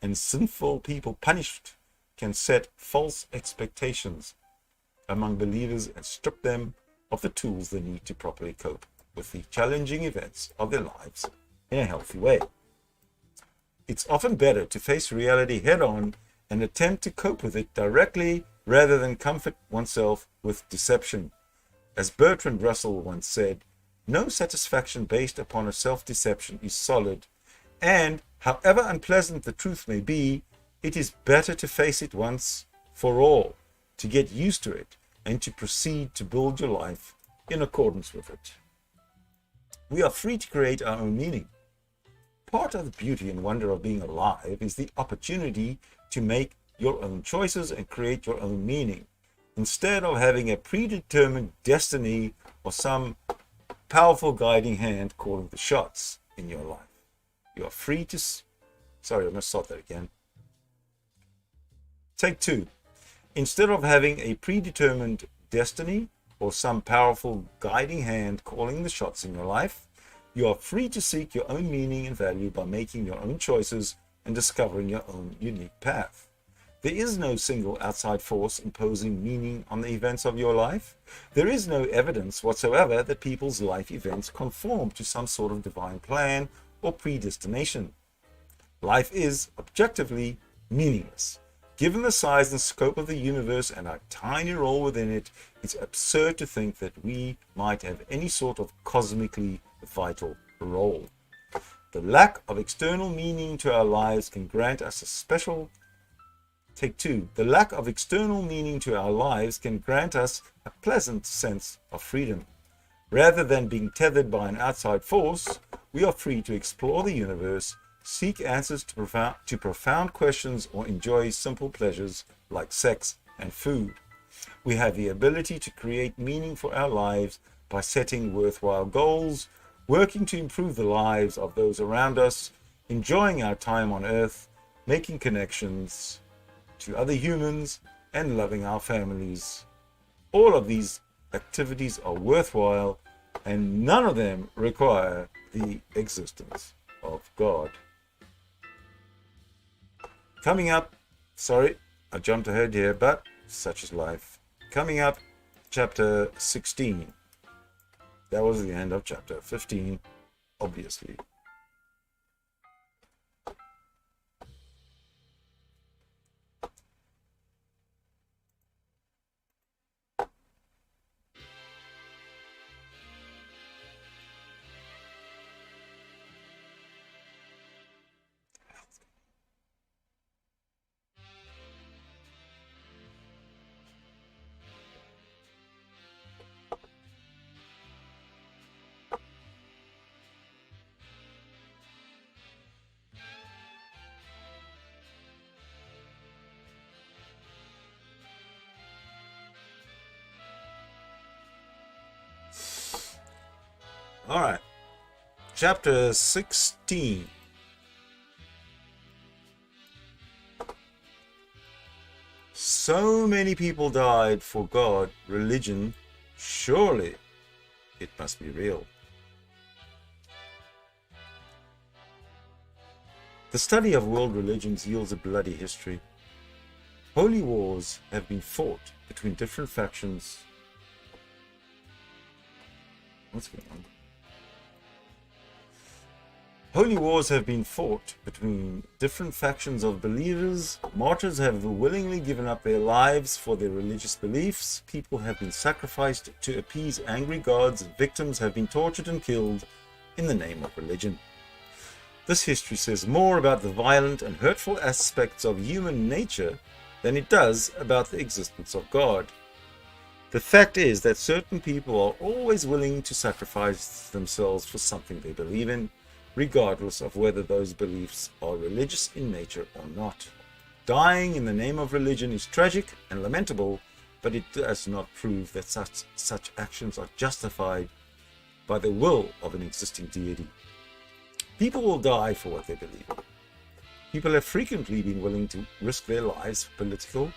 and sinful people punished, can set false expectations among believers and strip them of the tools they need to properly cope with the challenging events of their lives in a healthy way. It's often better to face reality head-on and attempt to cope with it directly rather than comfort oneself with deception. As Bertrand Russell once said, no satisfaction based upon a self-deception is solid, and however unpleasant the truth may be, it is better to face it once for all, to get used to it, and to proceed to build your life in accordance with it. We are free to create our own meaning. Part of the beauty and wonder of being alive is the opportunity to make your own choices and create your own meaning, instead of having a predetermined destiny or some powerful guiding hand calling the shots in your life. You are free to... Sorry, I'm going to start that again. Take two. Instead of having a predetermined destiny or some powerful guiding hand calling the shots in your life, you are free to seek your own meaning and value by making your own choices and discovering your own unique path. There is no single outside force imposing meaning on the events of your life. There is no evidence whatsoever that people's life events conform to some sort of divine plan or predestination. Life is, objectively, meaningless. Given the size and scope of the universe and our tiny role within it, it's absurd to think that we might have any sort of cosmically vital role. The lack of external meaning to our lives can grant us a special... Take two. The lack of external meaning to our lives can grant us a pleasant sense of freedom. Rather than being tethered by an outside force, we are free to explore the universe, seek answers to profound questions, or enjoy simple pleasures like sex and food. We have the ability to create meaning for our lives by setting worthwhile goals, working to improve the lives of those around us, enjoying our time on earth, making connections to other humans, and loving our families. All of these activities are worthwhile, and none of them require the existence of God. Coming up, sorry, I jumped ahead here, but such is life. Coming up, chapter 16. That was the end of chapter 15, obviously. All right, chapter 16. So many people died for God, religion. Surely it must be real. The study of world religions yields a bloody history. Holy wars have been fought between different factions. What's going on? Holy wars have been fought between different factions of believers. Martyrs have willingly given up their lives for their religious beliefs. People have been sacrificed to appease angry gods. Victims have been tortured and killed in the name of religion. This history says more about the violent and hurtful aspects of human nature than it does about the existence of God. The fact is that certain people are always willing to sacrifice themselves for something they believe in, regardless of whether those beliefs are religious in nature or not. Dying in the name of religion is tragic and lamentable, but it does not prove that such actions are justified by the will of an existing deity. People will die for what they believe in. People have frequently been willing to risk their lives for political,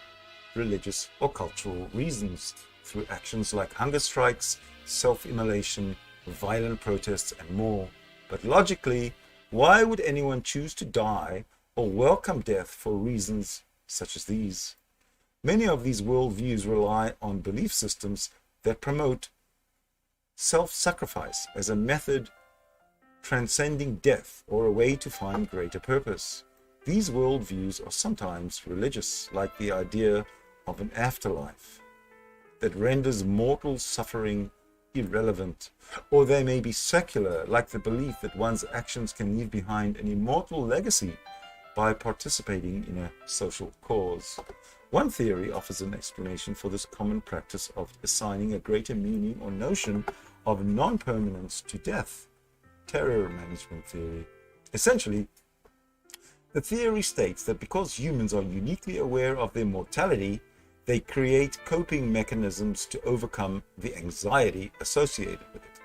religious, or cultural reasons through actions like hunger strikes, self-immolation, violent protests, and more. But logically, why would anyone choose to die or welcome death for reasons such as these? Many of these worldviews rely on belief systems that promote self-sacrifice as a method transcending death or a way to find greater purpose. These worldviews are sometimes religious, like the idea of an afterlife that renders mortal suffering irrelevant, or they may be secular, like the belief that one's actions can leave behind an immortal legacy by participating in a social cause. One theory offers an explanation for this common practice of assigning a greater meaning or notion of non-permanence to death: terror management theory. Essentially, the theory states that because humans are uniquely aware of their mortality, they create coping mechanisms to overcome the anxiety associated with it.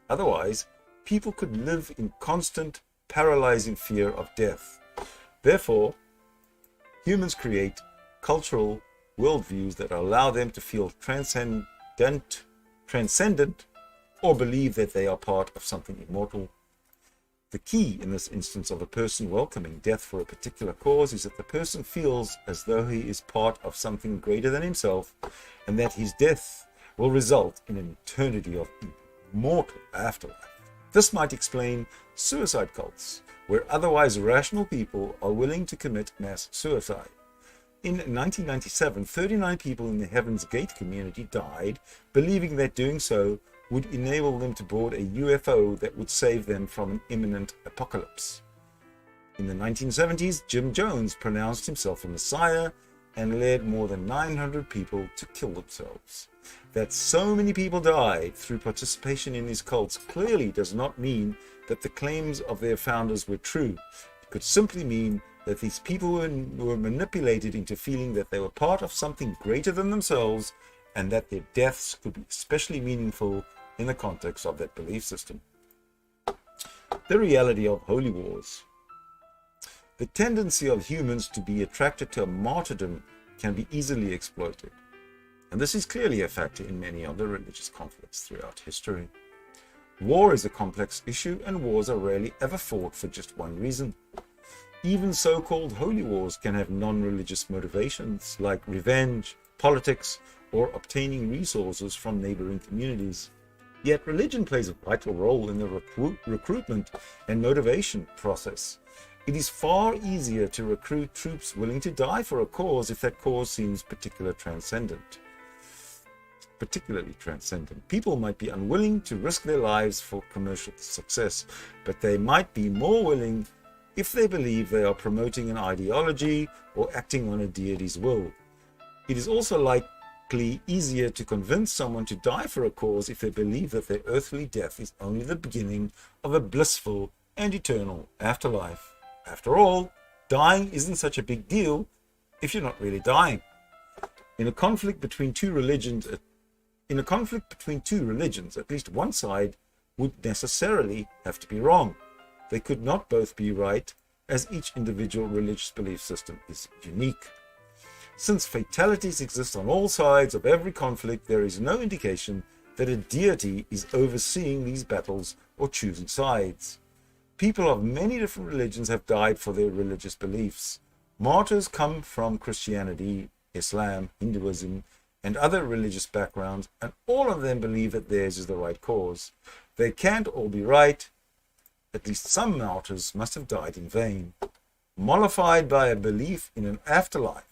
Otherwise, people could live in constant, paralyzing fear of death. Therefore, humans create cultural worldviews that allow them to feel transcendent, or believe that they are part of something immortal. The key in this instance of a person welcoming death for a particular cause is that the person feels as though he is part of something greater than himself, and that his death will result in an eternity of immortal afterlife. This might explain suicide cults, where otherwise rational people are willing to commit mass suicide. In 1997, 39 people in the Heaven's Gate community died, believing that doing so would enable them to board a UFO that would save them from an imminent apocalypse. In the 1970s, Jim Jones pronounced himself a messiah and led more than 900 people to kill themselves. That so many people died through participation in these cults clearly does not mean that the claims of their founders were true. It could simply mean that these people were manipulated into feeling that they were part of something greater than themselves, and that their deaths could be especially meaningful in the context of that belief system. The reality of holy wars. The tendency of humans to be attracted to martyrdom can be easily exploited, and this is clearly a factor in many of the religious conflicts throughout history. War is a complex issue, and wars are rarely ever fought for just one reason. Even so-called holy wars can have non-religious motivations like revenge, politics, or obtaining resources from neighboring communities. Yet religion plays a vital role in the recruitment and motivation process. It is far easier to recruit troops willing to die for a cause if that cause seems particularly transcendent. People might be unwilling to risk their lives for commercial success, but they might be more willing if they believe they are promoting an ideology or acting on a deity's will. It is also likely easier to convince someone to die for a cause if they believe that their earthly death is only the beginning of a blissful and eternal afterlife. After all, dying isn't such a big deal if you're not really dying. In a conflict between two religions, at least one side would necessarily have to be wrong. They could not both be right, as each individual religious belief system is unique. Since fatalities exist on all sides of every conflict, there is no indication that a deity is overseeing these battles or choosing sides. People of many different religions have died for their religious beliefs. Martyrs come from Christianity, Islam, Hinduism, and other religious backgrounds, and all of them believe that theirs is the right cause. They can't all be right, at least some martyrs must have died in vain. Mollified by a belief in an afterlife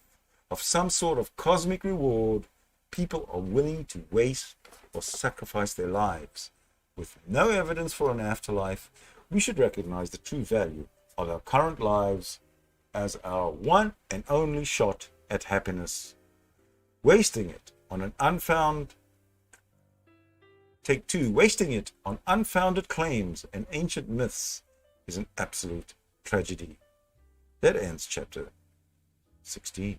of some sort of cosmic reward, people are willing to waste or sacrifice their lives. With no evidence for an afterlife, we should recognize the true value of our current lives as our one and only shot at happiness. Wasting it on unfounded claims and ancient myths is an absolute tragedy. That ends chapter 16.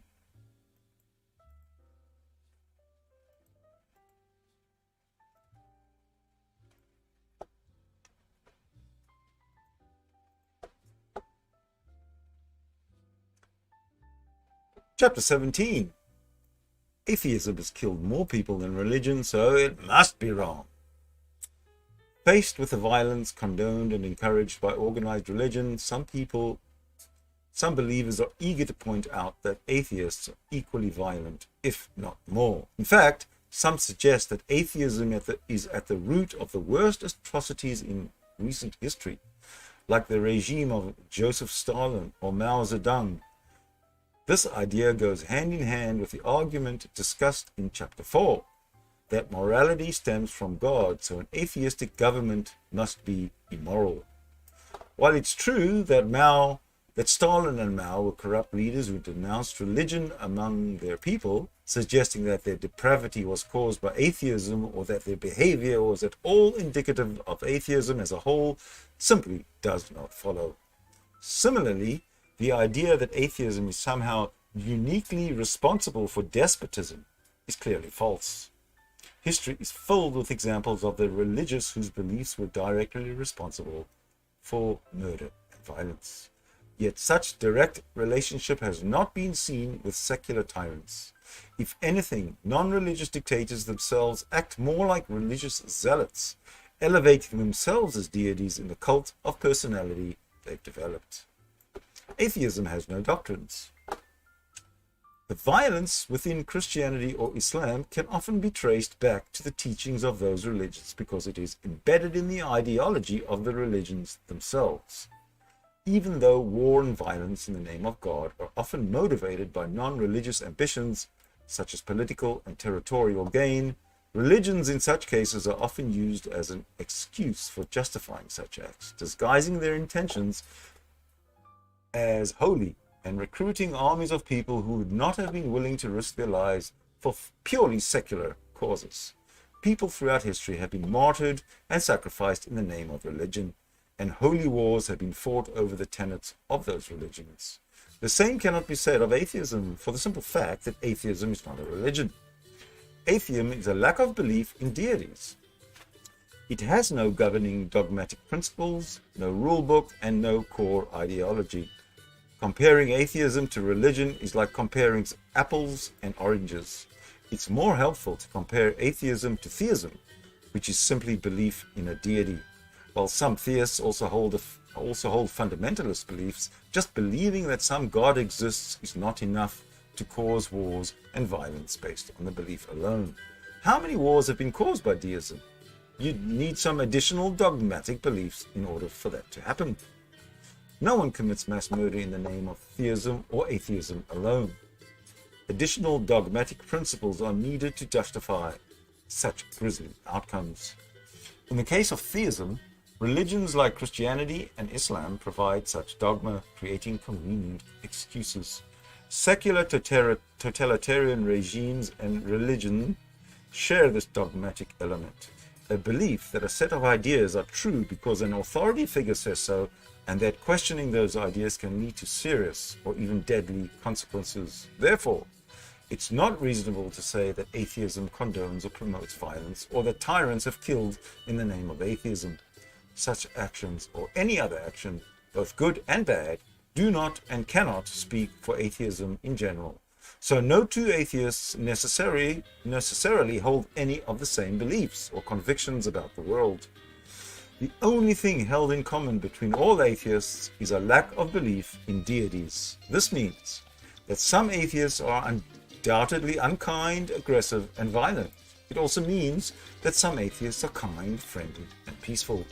Chapter 17. Atheism has killed more people than religion, so it must be wrong. Faced with the violence condoned and encouraged by organized religion, some believers are eager to point out that atheists are equally violent, if not more. In fact, some suggest that atheism is at the root of the worst atrocities in recent history, like the regime of Joseph Stalin or Mao Zedong. This idea goes hand in hand with the argument discussed in chapter 4, that morality stems from God, so an atheistic government must be immoral. While it's true that Stalin and Mao were corrupt leaders who denounced religion among their people, suggesting that their depravity was caused by atheism or that their behavior was at all indicative of atheism as a whole, simply does not follow. Similarly, the idea that atheism is somehow uniquely responsible for despotism is clearly false. History is filled with examples of the religious whose beliefs were directly responsible for murder and violence. Yet such direct relationship has not been seen with secular tyrants. If anything, non-religious dictators themselves act more like religious zealots, elevating themselves as deities in the cult of personality they've developed. Atheism has no doctrines. The violence within Christianity or Islam can often be traced back to the teachings of those religions because it is embedded in the ideology of the religions themselves. Even though war and violence in the name of God are often motivated by non-religious ambitions, such as political and territorial gain, religions in such cases are often used as an excuse for justifying such acts, disguising their intentions as holy and recruiting armies of people who would not have been willing to risk their lives for purely secular causes. People throughout history have been martyred and sacrificed in the name of religion, and holy wars have been fought over the tenets of those religions. The same cannot be said of atheism, for the simple fact that atheism is not a religion. Atheism is a lack of belief in deities. It has no governing dogmatic principles, no rule book, and no core ideology. Comparing atheism to religion is like comparing apples and oranges. It's more helpful to compare atheism to theism, which is simply belief in a deity. While some theists also hold fundamentalist beliefs, just believing that some God exists is not enough to cause wars and violence based on the belief alone. How many wars have been caused by deism? You'd need some additional dogmatic beliefs in order for that to happen. No one commits mass murder in the name of theism or atheism alone. Additional dogmatic principles are needed to justify such grisly outcomes. In the case of theism, religions like Christianity and Islam provide such dogma, creating convenient excuses. Secular totalitarian regimes and religion share this dogmatic element, a belief that a set of ideas are true because an authority figure says so, and that questioning those ideas can lead to serious or even deadly consequences. Therefore, it's not reasonable to say that atheism condones or promotes violence, or that tyrants have killed in the name of atheism. Such actions, or any other action, both good and bad, do not and cannot speak for atheism in general. So no two atheists necessarily hold any of the same beliefs or convictions about the world. The only thing held in common between all atheists is a lack of belief in deities. This means that some atheists are undoubtedly unkind, aggressive, and violent. It also means that some atheists are kind, friendly, and peaceful.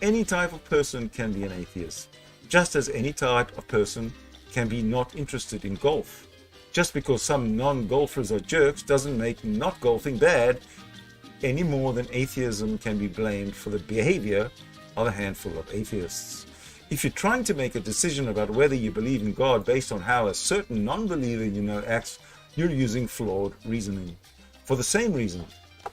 Any type of person can be an atheist, just as any type of person can be not interested in golf. Just because some non-golfers are jerks doesn't make not golfing bad, any more than atheism can be blamed for the behavior of a handful of atheists. If you're trying to make a decision about whether you believe in God based on how a certain non-believer you know acts, you're using flawed reasoning. For the same reason,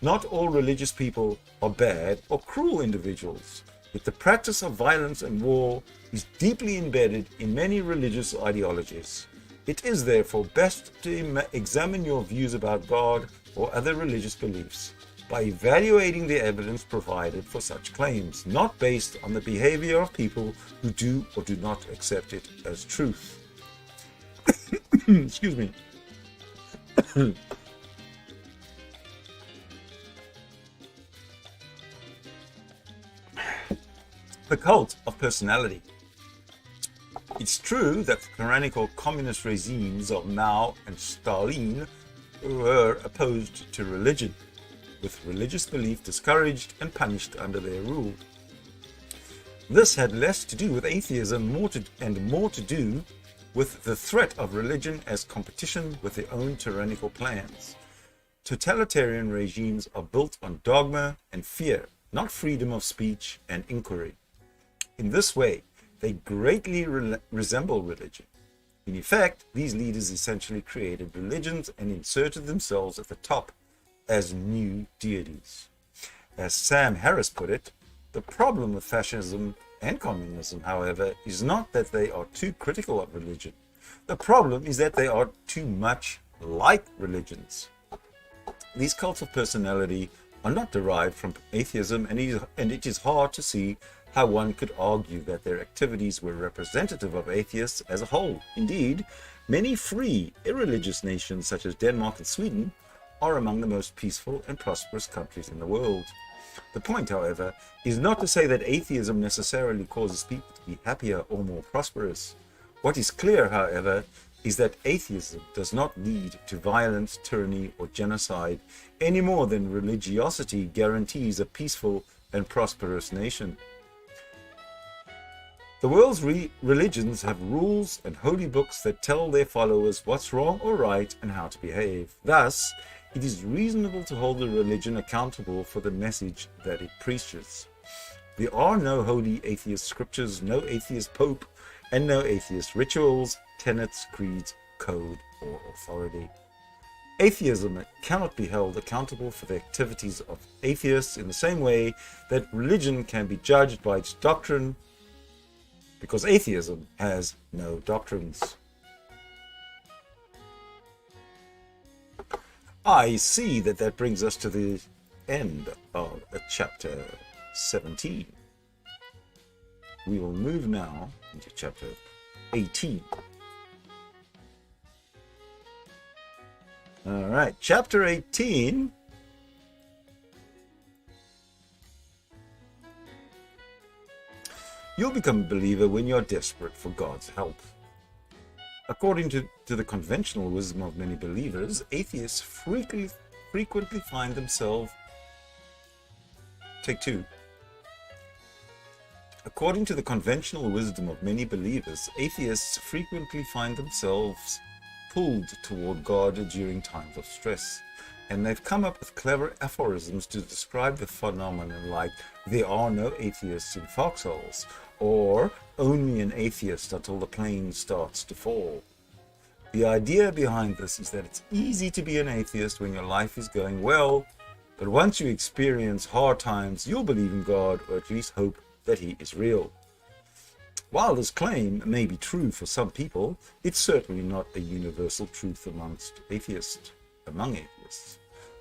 not all religious people are bad or cruel individuals. Yet the practice of violence and war is deeply embedded in many religious ideologies. It is therefore best to examine your views about God or other religious beliefs by evaluating the evidence provided for such claims, not based on the behavior of people who do or do not accept it as truth. Excuse me. The cult of personality. It's true that the tyrannical communist regimes of Mao and Stalin were opposed to religion, with religious belief discouraged and punished under their rule. This had less to do with atheism and more to do with the threat of religion as competition with their own tyrannical plans. Totalitarian regimes are built on dogma and fear, not freedom of speech and inquiry. In this way, they greatly resemble religion. In effect, these leaders essentially created religions and inserted themselves at the top as new deities. As Sam Harris put it, the problem with fascism and communism, however, is not that they are too critical of religion. The problem is that they are too much like religions. These cults of personality are not derived from atheism, and it is hard to see how one could argue that their activities were representative of atheists as a whole. Indeed, many free, irreligious nations such as Denmark and Sweden are among the most peaceful and prosperous countries in the world. The point, however, is not to say that atheism necessarily causes people to be happier or more prosperous. What is clear, however, is that atheism does not lead to violence, tyranny, or genocide any more than religiosity guarantees a peaceful and prosperous nation. The world's religions have rules and holy books that tell their followers what's wrong or right and how to behave. Thus, it is reasonable to hold the religion accountable for the message that it preaches. There are no holy atheist scriptures, no atheist pope, and no atheist rituals, tenets, creeds, code, or authority. Atheism cannot be held accountable for the activities of atheists in the same way that religion can be judged by its doctrine, because atheism has no doctrines. I see that brings us to the end of chapter 17. We will move now into chapter 18. All right, chapter 18. You'll become a believer when you're desperate for God's help. According to the conventional wisdom of many believers, atheists frequently find themselves... Take two. According to the conventional wisdom of many believers, atheists frequently find themselves pulled toward God during times of stress. And they've come up with clever aphorisms to describe the phenomenon like, there are no atheists in foxholes, or only an atheist until the plane starts to fall. The idea behind this is that it's easy to be an atheist when your life is going well, but once you experience hard times, you'll believe in God, or at least hope that He is real. While this claim may be true for some people, it's certainly not a universal truth among atheists.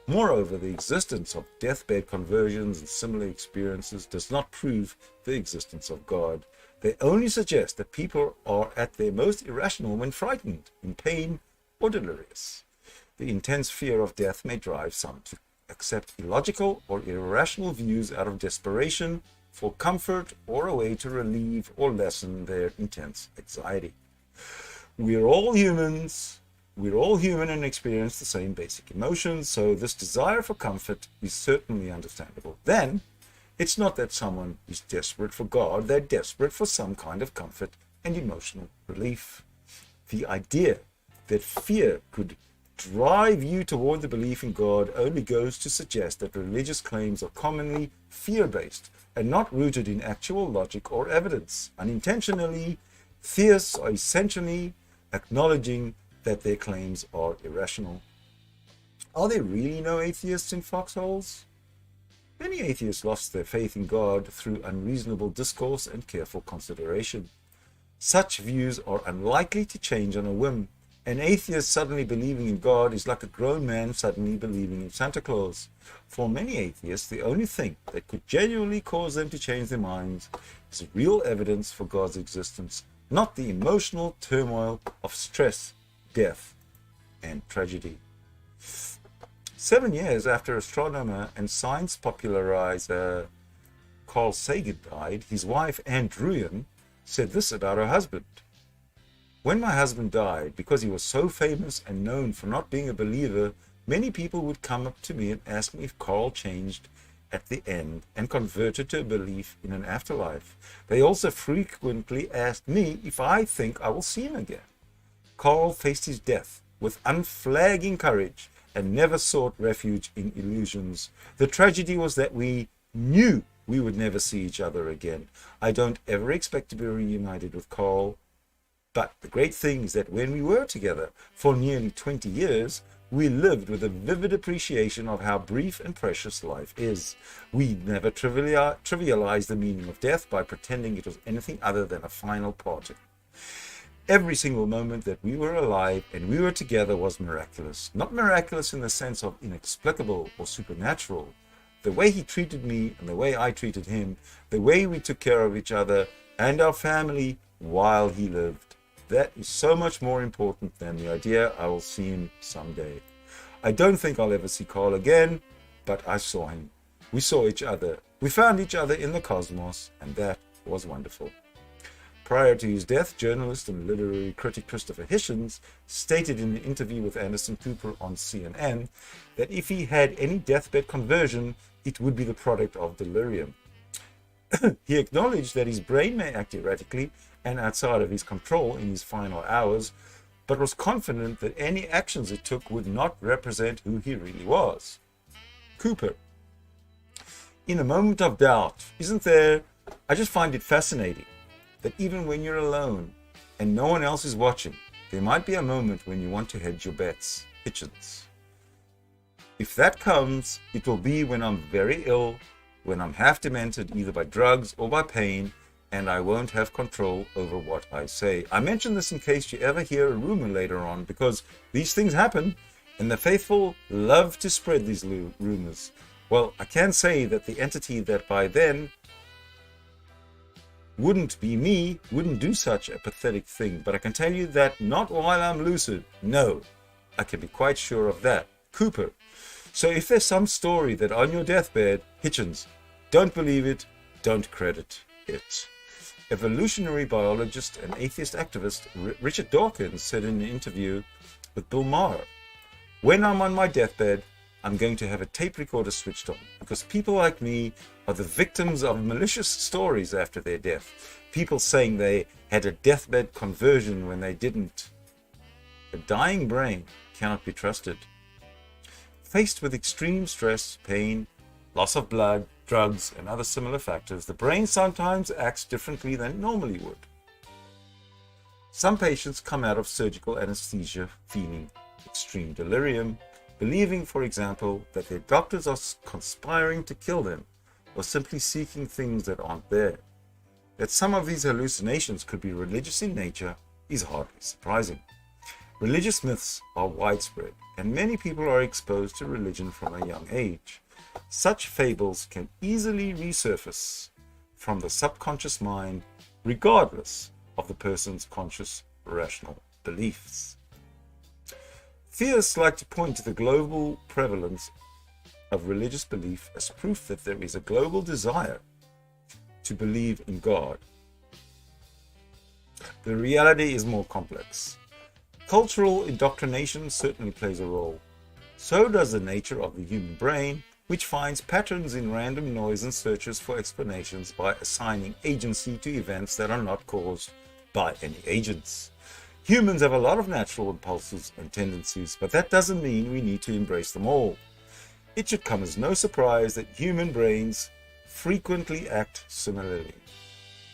Moreover, the existence of deathbed conversions and similar experiences does not prove the existence of God. They only suggest that people are at their most irrational when frightened, in pain, or delirious. The intense fear of death may drive some to accept illogical or irrational views out of desperation for comfort or a way to relieve or lessen their intense anxiety. We're all humans. We're all human and experience the same basic emotions, so this desire for comfort is certainly understandable. Then, It's not that someone is desperate for God, they're desperate for some kind of comfort and emotional relief. The idea that fear could drive you toward the belief in God only goes to suggest that religious claims are commonly fear-based and not rooted in actual logic or evidence. Unintentionally, theists are essentially acknowledging that their claims are irrational. Are there really no atheists in foxholes? Many atheists lost their faith in God through unreasonable discourse and careful consideration. Such views are unlikely to change on a whim. An atheist suddenly believing in God is like a grown man suddenly believing in Santa Claus. For many atheists, the only thing that could genuinely cause them to change their minds is real evidence for God's existence, not the emotional turmoil of stress, death, and tragedy. 7 years after astronomer and science popularizer Carl Sagan died, his wife, Anne Druyan, said this about her husband. When my husband died, because he was so famous and known for not being a believer, many people would come up to me and ask me if Carl changed at the end and converted to a belief in an afterlife. They also frequently asked me if I think I will see him again. Carl faced his death with unflagging courage and never sought refuge in illusions. The tragedy was that we knew we would never see each other again. I don't ever expect to be reunited with Carl, but the great thing is that when we were together for nearly 20 years, we lived with a vivid appreciation of how brief and precious life is. We never trivialized the meaning of death by pretending it was anything other than a final parting. Every single moment that we were alive and we were together was miraculous. Not miraculous in the sense of inexplicable or supernatural. The way he treated me and the way I treated him, the way we took care of each other and our family while he lived. That is so much more important than the idea I will see him someday. I don't think I'll ever see Carl again, but I saw him. We saw each other. We found each other in the cosmos, and that was wonderful. Prior to his death, journalist and literary critic Christopher Hitchens stated in an interview with Anderson Cooper on CNN that if he had any deathbed conversion, it would be the product of delirium. He acknowledged that his brain may act erratically and outside of his control in his final hours, but was confident that any actions it took would not represent who he really was. Cooper: in a moment of doubt, isn't there? I just find it fascinating that even when you're alone and no one else is watching, there might be a moment when you want to hedge your bets. Hitchens: if that comes, it will be when I'm very ill, when I'm half demented either by drugs or by pain, and I won't have control over what I say. I mention this in case you ever hear a rumor later on, because these things happen, and the faithful love to spread these rumors. Well, I can say that the entity that by then wouldn't be me wouldn't do such a pathetic thing, but I can tell you that not while I'm lucid. No, I can be quite sure of that. Cooper: so if there's some story that on your deathbed, Hitchens, don't believe it, don't credit it. Evolutionary biologist and atheist activist Richard Dawkins said in an interview with Bill Maher, when I'm on my deathbed, I'm going to have a tape recorder switched on, because people like me are the victims of malicious stories after their death. People saying they had a deathbed conversion when they didn't. A dying brain cannot be trusted. Faced with extreme stress, pain, loss of blood, drugs, and other similar factors, the brain sometimes acts differently than it normally would. Some patients come out of surgical anesthesia feeling extreme delirium, believing, for example, that their doctors are conspiring to kill them, or simply seeking things that aren't there. That some of these hallucinations could be religious in nature is hardly surprising. Religious myths are widespread, and many people are exposed to religion from a young age. Such fables can easily resurface from the subconscious mind, regardless of the person's conscious, rational beliefs. Theists like to point to the global prevalence of religious belief as proof that there is a global desire to believe in God. The reality is more complex. Cultural indoctrination certainly plays a role. So does the nature of the human brain which finds patterns in random noise and searches for explanations by assigning agency to events that are not caused by any agents. Humans have a lot of natural impulses and tendencies, but that doesn't mean we need to embrace them all. It should come as no surprise that human brains frequently act similarly.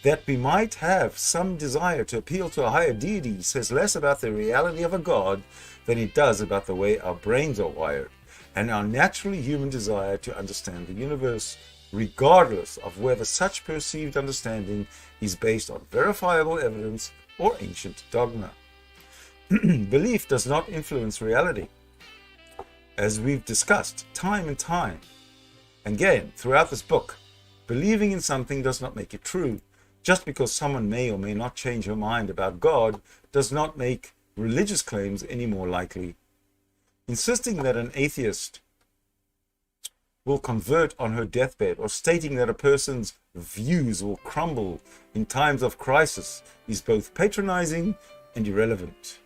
That we might have some desire to appeal to a higher deity says less about the reality of a god than it does about the way our brains are wired, and our naturally human desire to understand the universe, regardless of whether such perceived understanding is based on verifiable evidence or ancient dogma. Belief does not influence reality. As we've discussed time and time again throughout this book, believing in something does not make it true. Just because someone may or may not change her mind about God does not make religious claims any more likely. Insisting that an atheist will convert on her deathbed, or stating that a person's views will crumble in times of crisis, is both patronizing and irrelevant.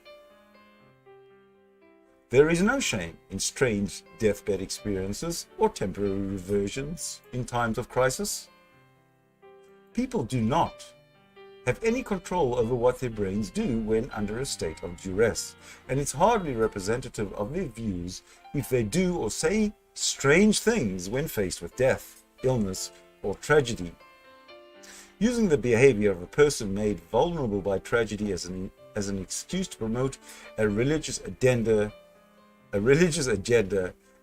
There is no shame in strange deathbed experiences or temporary reversions in times of crisis. People do not have any control over what their brains do when under a state of duress, and it's hardly representative of their views if they do or say strange things when faced with death, illness, or tragedy. Using the behavior of a person made vulnerable by tragedy as an excuse to promote a religious agenda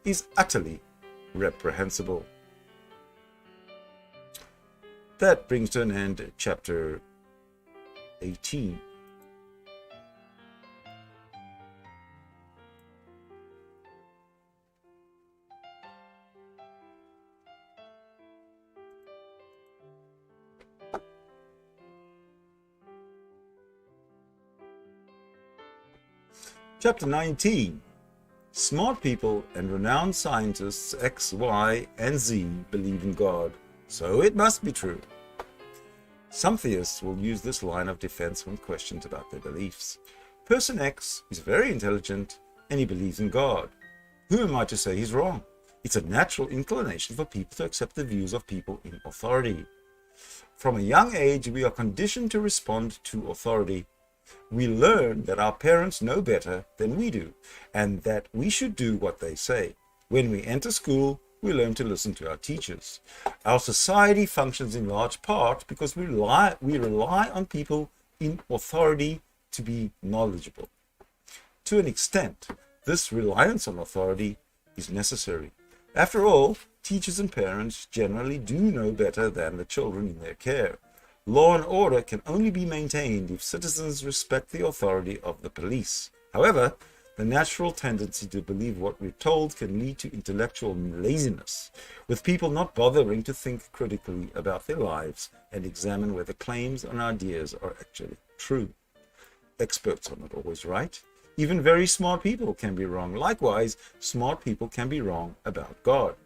is utterly reprehensible. That brings to an end chapter 18. Chapter 19. Smart people and renowned scientists X, Y, and Z believe in God, so it must be true. Some theists will use this line of defense when questioned about their beliefs. Person X is very intelligent and he believes in God. Who am I to say he's wrong? It's a natural inclination for people to accept the views of people in authority. From a young age, we are conditioned to respond to authority. We learn that our parents know better than we do, and that we should do what they say. When we enter school, we learn to listen to our teachers. Our society functions in large part because we rely on people in authority to be knowledgeable. To an extent, this reliance on authority is necessary. After all, teachers and parents generally do know better than the children in their care. Law and order can only be maintained if citizens respect the authority of the police. However, the natural tendency to believe what we're told can lead to intellectual laziness, with people not bothering to think critically about their lives and examine whether claims and ideas are actually true. Experts are not always right. Even very smart people can be wrong. Likewise, smart people can be wrong about God.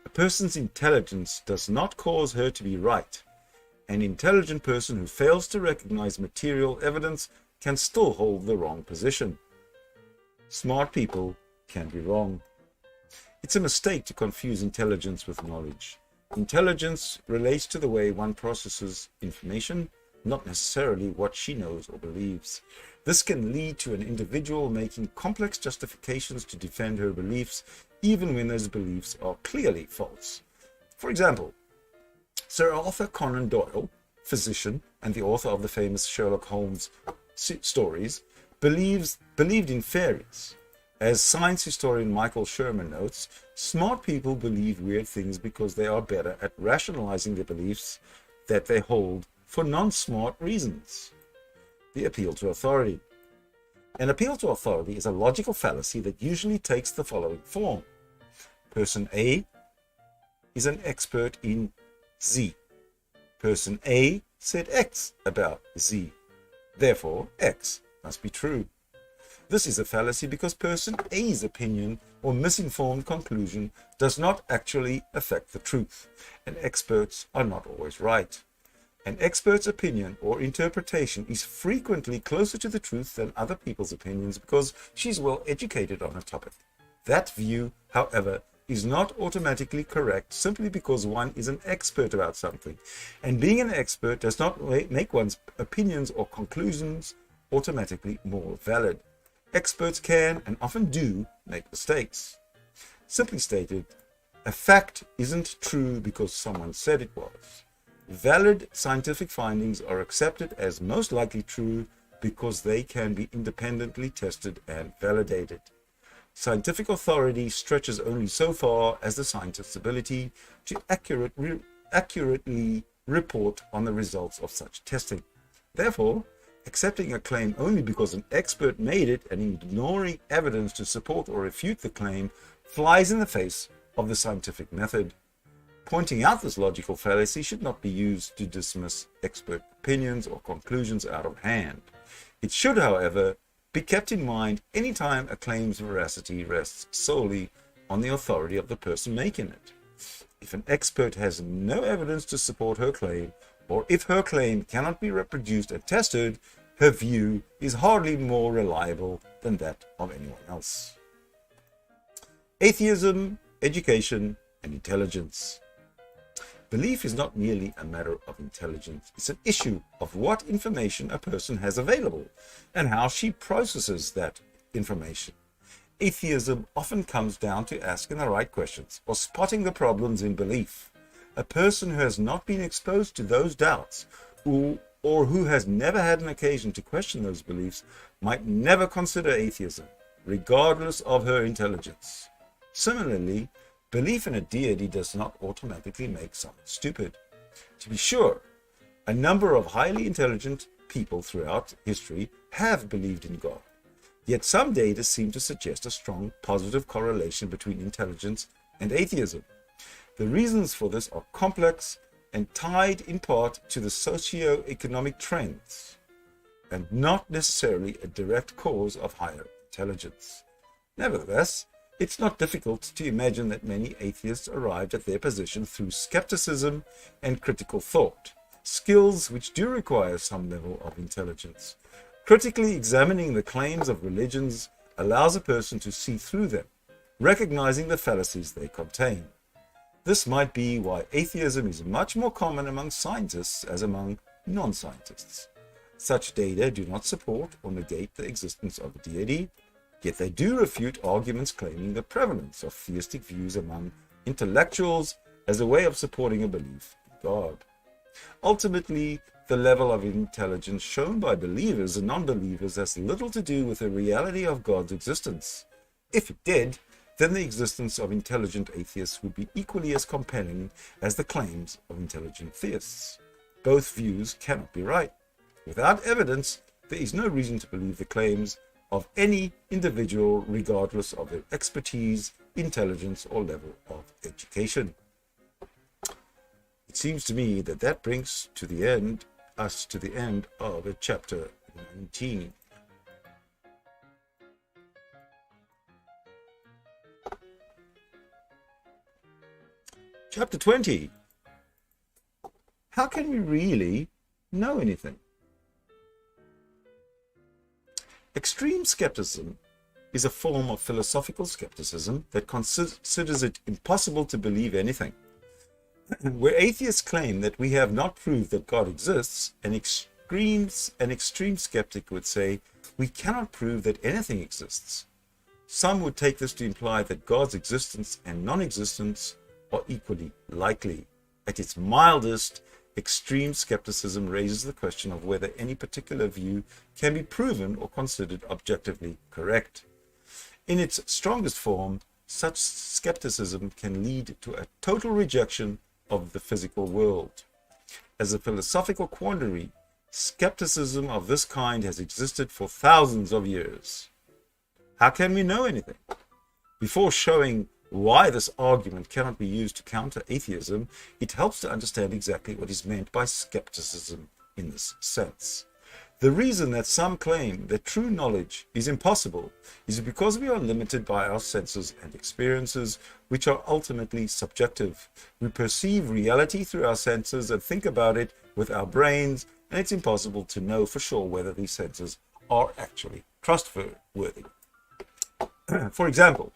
A person's intelligence does not cause her to be right. An intelligent person who fails to recognize material evidence can still hold the wrong position. Smart people can be wrong. It's a mistake to confuse intelligence with knowledge. Intelligence relates to the way one processes information, not necessarily what she knows or believes. This can lead to an individual making complex justifications to defend her beliefs, even when those beliefs are clearly false. For example, Sir Arthur Conan Doyle, physician and the author of the famous Sherlock Holmes stories, believed in fairies. As science historian Michael Sherman notes, smart people believe weird things because they are better at rationalizing their beliefs that they hold for non-smart reasons. The appeal to authority. An appeal to authority is a logical fallacy that usually takes the following form. Person A is an expert in Z. Person A said X about Z. Therefore, X must be true. This is a fallacy because person A's opinion or misinformed conclusion does not actually affect the truth, and experts are not always right. An expert's opinion or interpretation is frequently closer to the truth than other people's opinions because she's well educated on a topic. That view, however, is not automatically correct simply because one is an expert about something. And being an expert does not make one's opinions or conclusions automatically more valid. Experts can, and often do, make mistakes. Simply stated, a fact isn't true because someone said it was. Valid scientific findings are accepted as most likely true because they can be independently tested and validated. Scientific authority stretches only so far as the scientist's ability to accurately report on the results of such testing. Therefore, accepting a claim only because an expert made it and ignoring evidence to support or refute the claim flies in the face of the scientific method. Pointing out this logical fallacy should not be used to dismiss expert opinions or conclusions out of hand. It should, however, be kept in mind any time a claim's veracity rests solely on the authority of the person making it. If an expert has no evidence to support her claim, or if her claim cannot be reproduced and tested, her view is hardly more reliable than that of anyone else. Atheism, education, and intelligence. Belief is not merely a matter of intelligence. It's an issue of what information a person has available and how she processes that information. Atheism often comes down to asking the right questions or spotting the problems in belief. A person who has not been exposed to those doubts or who has never had an occasion to question those beliefs might never consider atheism, regardless of her intelligence. Similarly, belief in a deity does not automatically make someone stupid. To be sure, a number of highly intelligent people throughout history have believed in God. Yet some data seem to suggest a strong positive correlation between intelligence and atheism. The reasons for this are complex and tied in part to the socio-economic trends, and not necessarily a direct cause of higher intelligence. Nevertheless, it's not difficult to imagine that many atheists arrived at their position through skepticism and critical thought, skills which do require some level of intelligence. Critically examining the claims of religions allows a person to see through them, recognizing the fallacies they contain. This might be why atheism is much more common among scientists as among non-scientists. Such data do not support or negate the existence of a deity, yet they do refute arguments claiming the prevalence of theistic views among intellectuals as a way of supporting a belief in God. Ultimately, the level of intelligence shown by believers and non-believers has little to do with the reality of God's existence. If it did, then the existence of intelligent atheists would be equally as compelling as the claims of intelligent theists. Both views cannot be right. Without evidence, there is no reason to believe the claims of any individual regardless of their expertise, intelligence, or level of education. It seems to me that that brings us to the end of chapter 19. Chapter 20. How can we really know anything? Extreme skepticism is a form of philosophical skepticism that considers it impossible to believe anything. Where atheists claim that we have not proved that God exists, an extreme skeptic would say we cannot prove that anything exists. Some would take this to imply that God's existence and non-existence are equally likely. At its mildest, extreme skepticism raises the question of whether any particular view can be proven or considered objectively correct. In its strongest form, such skepticism can lead to a total rejection of the physical world. As a philosophical quandary, skepticism of this kind has existed for thousands of years. How can we know anything? Before showing why this argument cannot be used to counter atheism, it helps to understand exactly what is meant by skepticism in this sense. The reason that some claim that true knowledge is impossible is because we are limited by our senses and experiences, which are ultimately subjective. We perceive reality through our senses and think about it with our brains, and it's impossible to know for sure whether these senses are actually trustworthy. For example,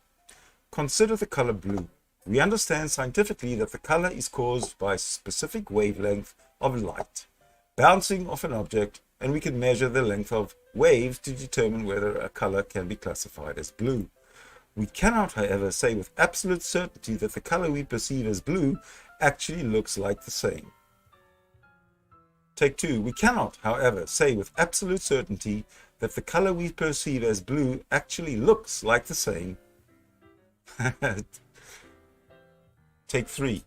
consider the color blue. We understand scientifically that the color is caused by a specific wavelength of light bouncing off an object, and we can measure the length of waves to determine whether a color can be classified as blue. We cannot, however, say with absolute certainty that the color we perceive as blue actually looks like the same. Take two. We cannot, however, say with absolute certainty that the color we perceive as blue actually looks like the same. Take three.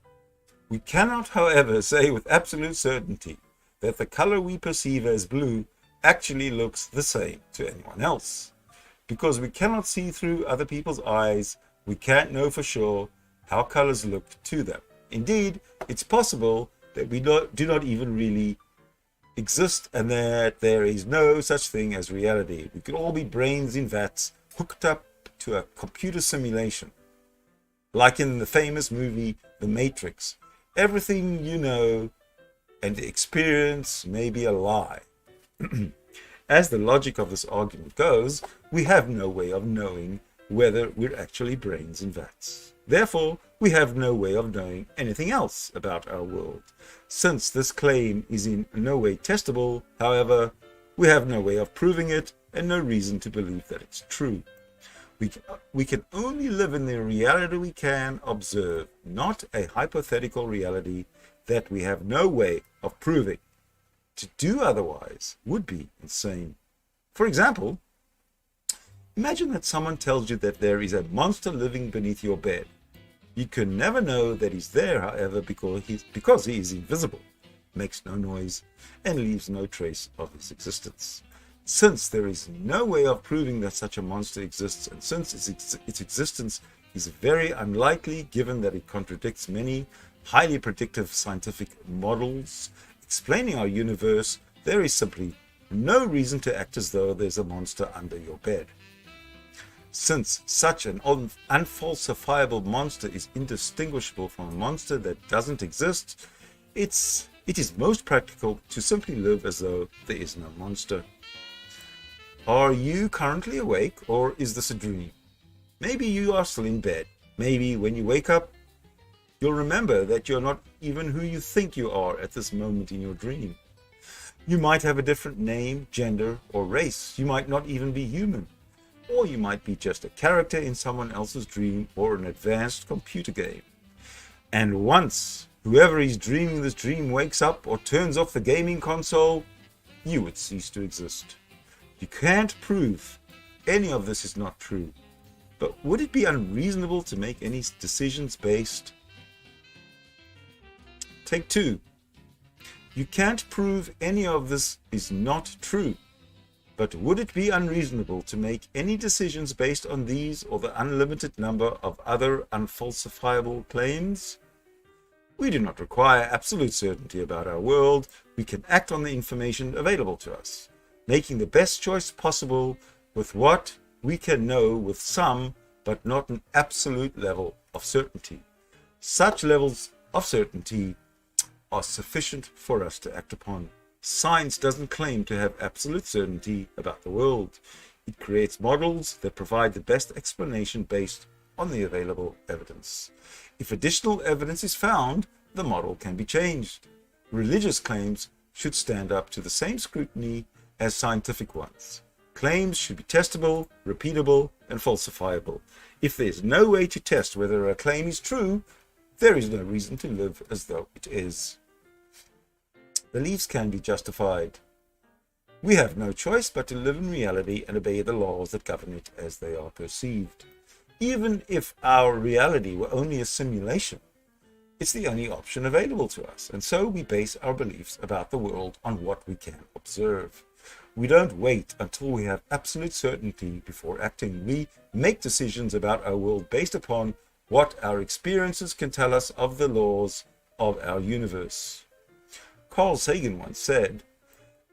We cannot, however, say with absolute certainty that the color we perceive as blue actually looks the same to anyone else. Because we cannot see through other people's eyes, we can't know for sure how colors look to them. Indeed, it's possible that we do not even really exist and that there is no such thing as reality. We could all be brains in vats hooked up to a computer simulation. Like in the famous movie The Matrix, everything you know and experience may be a lie. As the logic of this argument goes, we have no way of knowing whether we're actually brains in vats. Therefore, we have no way of knowing anything else about our world. Since this claim is in no way testable, however, we have no way of proving it and no reason to believe that it's true. We can only live in the reality we can observe, not a hypothetical reality that we have no way of proving. To do otherwise would be insane. For example, imagine that someone tells you that there is a monster living beneath your bed. You can never know that he's there, however, because he is invisible, makes no noise, and leaves no trace of his existence. Since there is no way of proving that such a monster exists, and since its existence is very unlikely given that it contradicts many highly predictive scientific models explaining our universe, there is simply no reason to act as though there's a monster under your bed. Since such an unfalsifiable monster is indistinguishable from a monster that doesn't exist, it is most practical to simply live as though there is no monster. Are you currently awake, or is this a dream? Maybe you are still in bed. Maybe when you wake up, you'll remember that you're not even who you think you are at this moment in your dream. You might have a different name, gender, or race. You might not even be human. Or you might be just a character in someone else's dream or an advanced computer game. And once whoever is dreaming this dream wakes up or turns off the gaming console, you would cease to exist. You can't prove any of this is not true. But would it be unreasonable to make any decisions based? Take two. You can't prove any of this is not true. But would it be unreasonable to make any decisions based on these or the unlimited number of other unfalsifiable claims? We do not require absolute certainty about our world. We can act on the information available to us, making the best choice possible with what we can know with some, but not an absolute level of certainty. Such levels of certainty are sufficient for us to act upon. Science doesn't claim to have absolute certainty about the world. It creates models that provide the best explanation based on the available evidence. If additional evidence is found, the model can be changed. Religious claims should stand up to the same scrutiny as scientific ones. Claims should be testable, repeatable, and falsifiable. If there is no way to test whether a claim is true, there is no reason to live as though it is. Beliefs can be justified. We have no choice but to live in reality and obey the laws that govern it as they are perceived. Even if our reality were only a simulation, it's the only option available to us, and so we base our beliefs about the world on what we can observe. We don't wait until we have absolute certainty before acting. We make decisions about our world based upon what our experiences can tell us of the laws of our universe. Carl Sagan once said,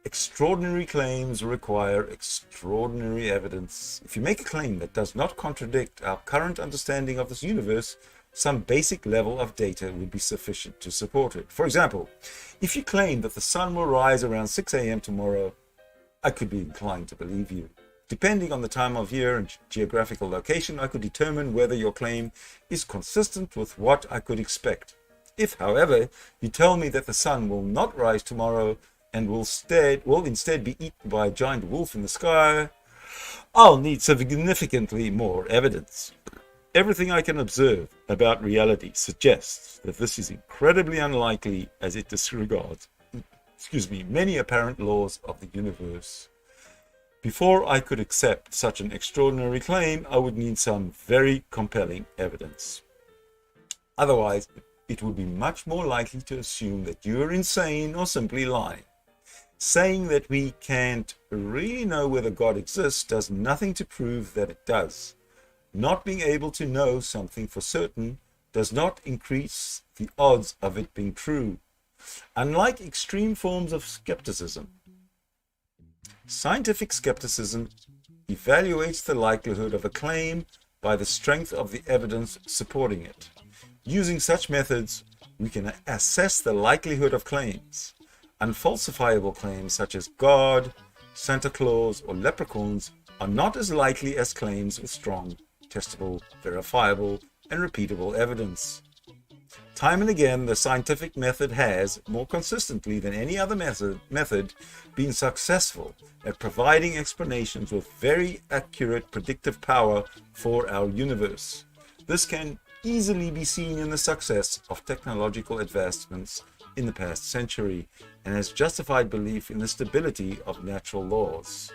"Extraordinary claims require extraordinary evidence." If you make a claim that does not contradict our current understanding of this universe, some basic level of data would be sufficient to support it. For example, if you claim that the sun will rise around 6 a.m. tomorrow, I could be inclined to believe you. Depending on the time of year and geographical location, I could determine whether your claim is consistent with what I could expect. If, however, you tell me that the sun will not rise tomorrow and will instead be eaten by a giant wolf in the sky, I'll need significantly more evidence. Everything I can observe about reality suggests that this is incredibly unlikely, as it disregards, many apparent laws of the universe. Before I could accept such an extraordinary claim, I would need some very compelling evidence. Otherwise, it would be much more likely to assume that you are insane or simply lying. Saying that we can't really know whether God exists does nothing to prove that it does. Not being able to know something for certain does not increase the odds of it being true. Unlike extreme forms of skepticism, scientific skepticism evaluates the likelihood of a claim by the strength of the evidence supporting it. Using such methods, we can assess the likelihood of claims. Unfalsifiable claims such as God, Santa Claus, or leprechauns are not as likely as claims with strong, testable, verifiable, and repeatable evidence. Time and again, the scientific method has, more consistently than any other method, been successful at providing explanations with very accurate predictive power for our universe. This can easily be seen in the success of technological advancements in the past century, and has justified belief in the stability of natural laws.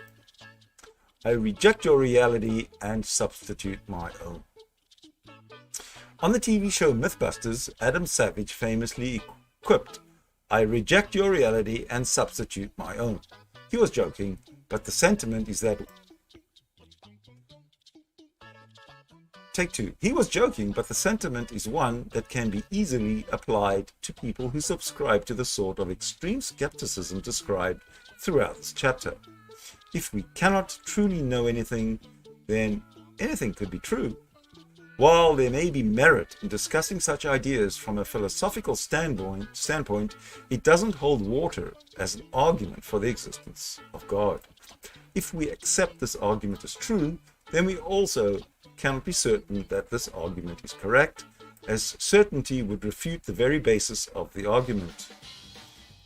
I reject your reality and substitute my own. On the TV show Mythbusters, Adam Savage famously quipped, "I reject your reality and substitute my own." He was joking, but the sentiment is that Take two. He was joking, but the sentiment is one that can be easily applied to people who subscribe to the sort of extreme skepticism described throughout this chapter. If we cannot truly know anything, then anything could be true. While there may be merit in discussing such ideas from a philosophical standpoint, it doesn't hold water as an argument for the existence of God. If we accept this argument as true, then we also cannot be certain that this argument is correct, as certainty would refute the very basis of the argument.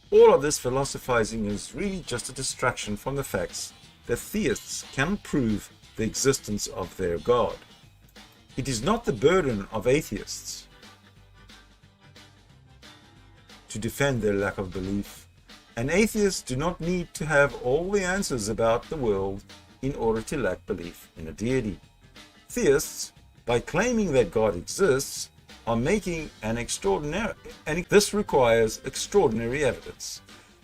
All of this philosophizing is really just a distraction from the facts that theists cannot prove the existence of their God. It is not the burden of atheists to defend their lack of belief, and atheists do not need to have all the answers about the world in order to lack belief in a deity. Theists, by claiming that God exists, are making an extraordinary, and this requires extraordinary evidence.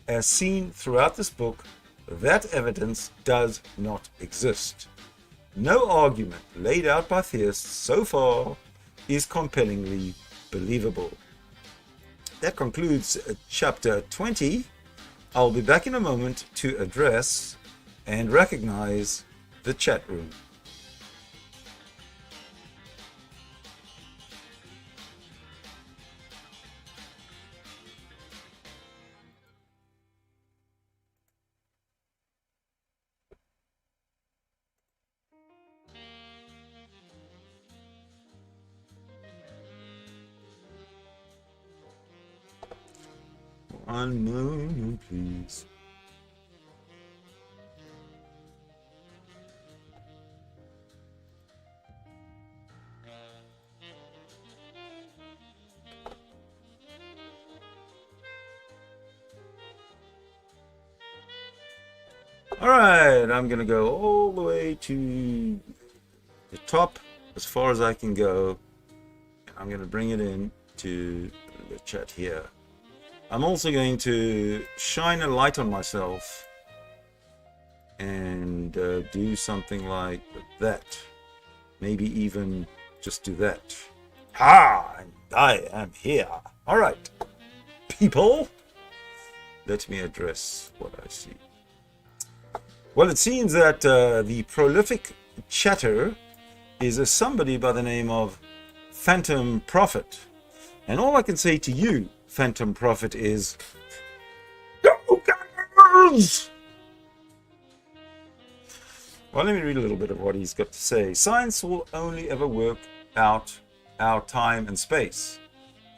As seen throughout this book, that evidence does not exist. No argument laid out by theists so far is compellingly believable. That concludes chapter 20. I'll be back in a moment to address and recognize the chat room. One moment, please. All right, I'm going to go all the way to the top as far as I can go. I'm going to bring it in to the chat here. I'm also going to shine a light on myself and do something like that. Maybe even just do that. And I am here. All right, people, let me address what I see. Well, it seems that the prolific chatter is a somebody by the name of Phantom Prophet. And all I can say to you, Phantom Prophet, is go Gunners! Well, let me read a little bit of what he's got to say. Science will only ever work out our time and space,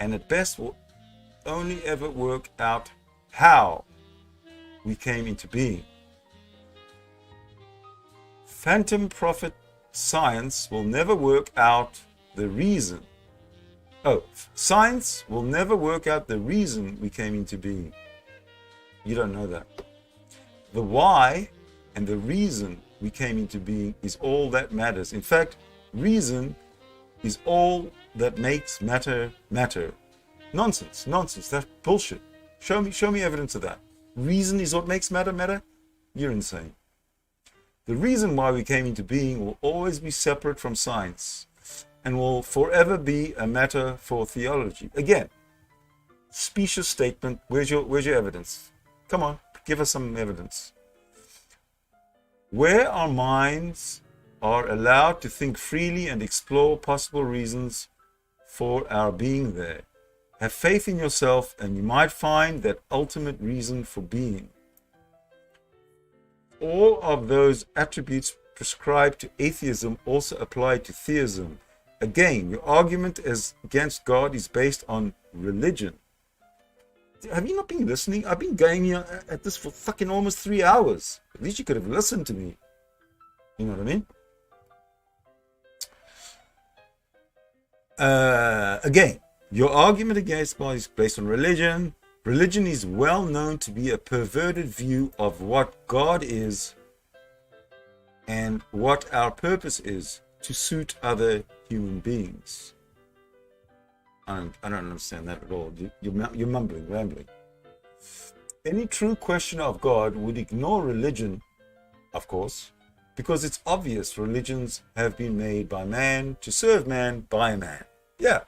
and at best will only ever work out how we came into being. Phantom prophet science will never work out the reason. Science will never work out the reason we came into being. You don't know that. The why and the reason we came into being is all that matters. In fact, reason is all that makes matter matter. Nonsense. That's bullshit. Show me evidence of that. Reason is what makes matter matter? You're insane. The reason why we came into being will always be separate from science and will forever be a matter for theology. Again, specious statement. Where's your evidence? Come on, give us some evidence. Where our minds are allowed to think freely and explore possible reasons for our being there. Have faith in yourself and you might find that ultimate reason for being. All of those attributes prescribed to atheism also apply to theism. Again, your argument against God is based on religion. Have you not been listening? I've been going here at this for fucking almost 3 hours. At least you could have listened to me. You know what I mean? Again, your argument against God is based on religion. Religion is well known to be a perverted view of what God is and what our purpose is to suit other human beings. I don't understand that at all. You're mumbling, rambling. Any true questioner of God would ignore religion, of course, because it's obvious religions have been made by man to serve man by man. Yeah,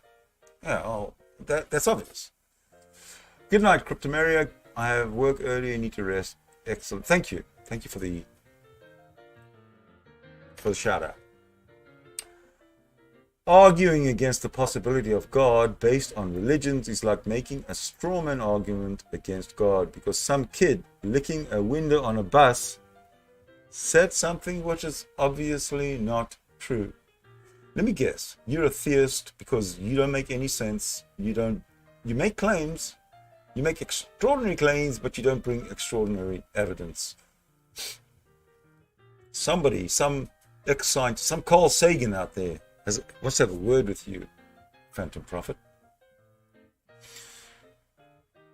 well, that's obvious. Good night, Cryptomaria. I have work early and need to rest. Excellent. Thank you for the shout out. Arguing against the possibility of God based on religions is like making a strawman argument against God because some kid licking a window on a bus said something which is obviously not true. Let me guess, you're a theist because you don't make any sense. You make claims, you make extraordinary claims, but you don't bring extraordinary evidence. Somebody, some ex-scientist, some Carl Sagan out there wants to have a word with you, Phantom Prophet.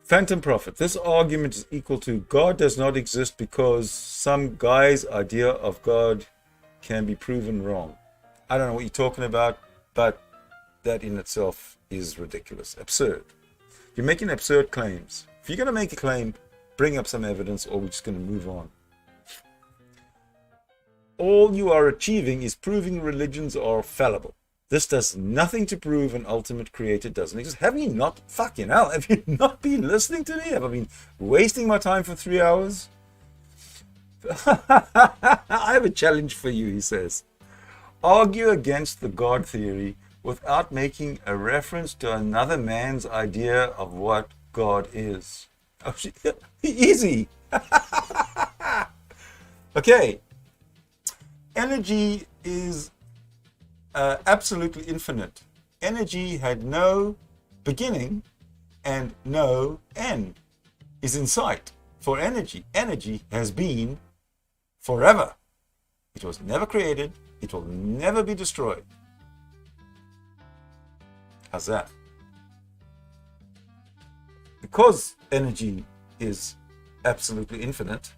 Phantom Prophet, this argument is equal to God does not exist because some guy's idea of God can be proven wrong. I don't know what you're talking about, but that in itself is ridiculous, absurd. You're making absurd claims. If you're going to make a claim, bring up some evidence or we're just going to move on. All you are achieving is proving religions are fallible. This does nothing to prove an ultimate creator doesn't exist. Have you not, fucking hell, have you not been listening to me? Have I been wasting my time for 3 hours? I have a challenge for you, he says. Argue against the God theory without making a reference to another man's idea of what God is. Oh, easy. Okay. Energy is absolutely infinite. Energy had no beginning and no end is in sight. For energy has been forever. It was never created. It will never be destroyed. How's that? Because energy is absolutely infinite,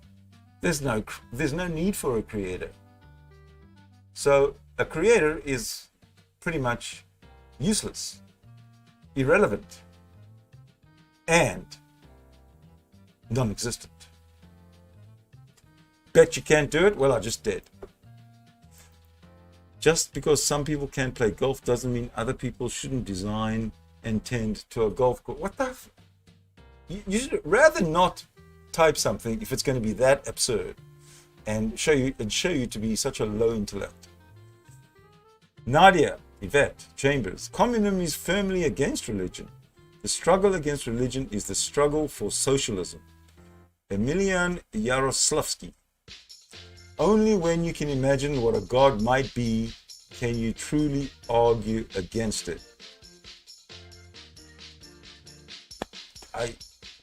there's no need for a creator. So a creator is pretty much useless, irrelevant, and non-existent. Bet you can't do it? Well, I just did. Just because some people can't play golf doesn't mean other people shouldn't design and tend to a golf course. What the you should rather not type something if it's going to be that absurd and show you to be such a low intellect. Nadia, Yvette, Chambers, communism is firmly against religion. The struggle against religion is the struggle for socialism. Emilian Yaroslavsky. Only when you can imagine what a God might be can you truly argue against it. I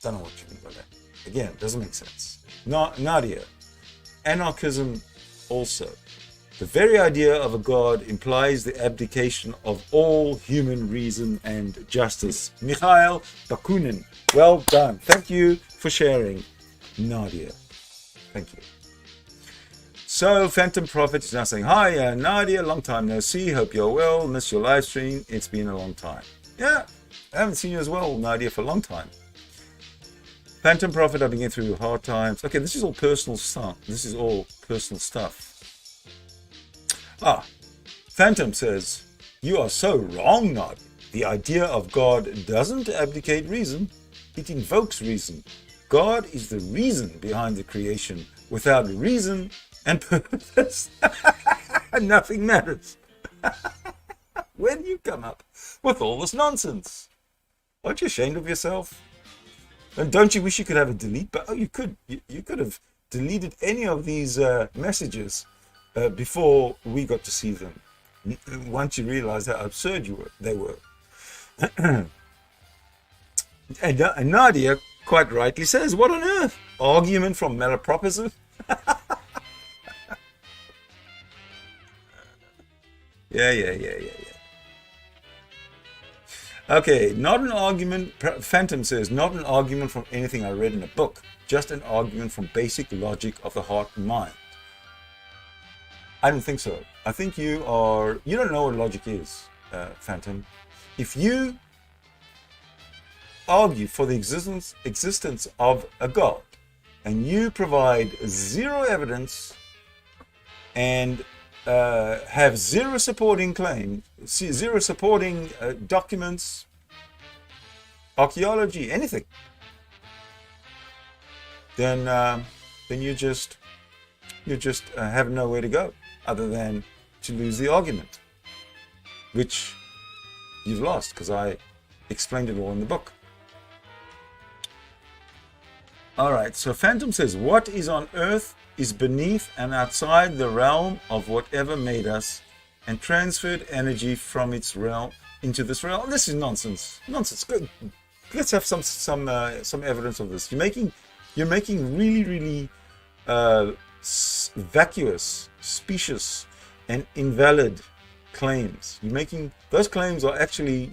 don't know what you mean by that. Again, it doesn't make sense. Nadia, anarchism also. The very idea of a God implies the abdication of all human reason and justice. Mikhail Bakunin, well done. Thank you for sharing, Nadia. Thank you. So, Phantom Prophet is now saying, hi, Nadia, long time no see. Hope you're well. Miss your live stream. It's been a long time. Yeah, I haven't seen you as well, Nadia, for a long time. Phantom Prophet, I've been going through hard times. Okay, this is all personal stuff. This is all personal stuff. Phantom says, you are so wrong, Nadia. The idea of God doesn't abdicate reason. It invokes reason. God is the reason behind the creation. Without reason and purpose, nothing matters. Where do you come up with all this nonsense? Aren't you ashamed of yourself? And don't you wish you could have a delete? But you could. You could have deleted any of these messages before we got to see them. Once you realize how absurd they were. And Nadia quite rightly says, what on earth? Argument from malapropism? Yeah. Okay, not an argument, Phantom says, not an argument from anything I read in a book, just an argument from basic logic of the heart and mind. I don't think so. I think you don't know what logic is, Phantom. If you argue for the existence of a God, and you provide zero evidence and have zero supporting claim, zero supporting documents, archaeology, anything, then you just have nowhere to go other than to lose the argument, which you've lost because I explained it all in the book. All right, so Phantom says, what is on earth is beneath and outside the realm of whatever made us and transferred energy from its realm into this realm. This is nonsense. Good. Let's have some evidence of this. You're making really vacuous, specious, and invalid claims. You're making those claims are actually,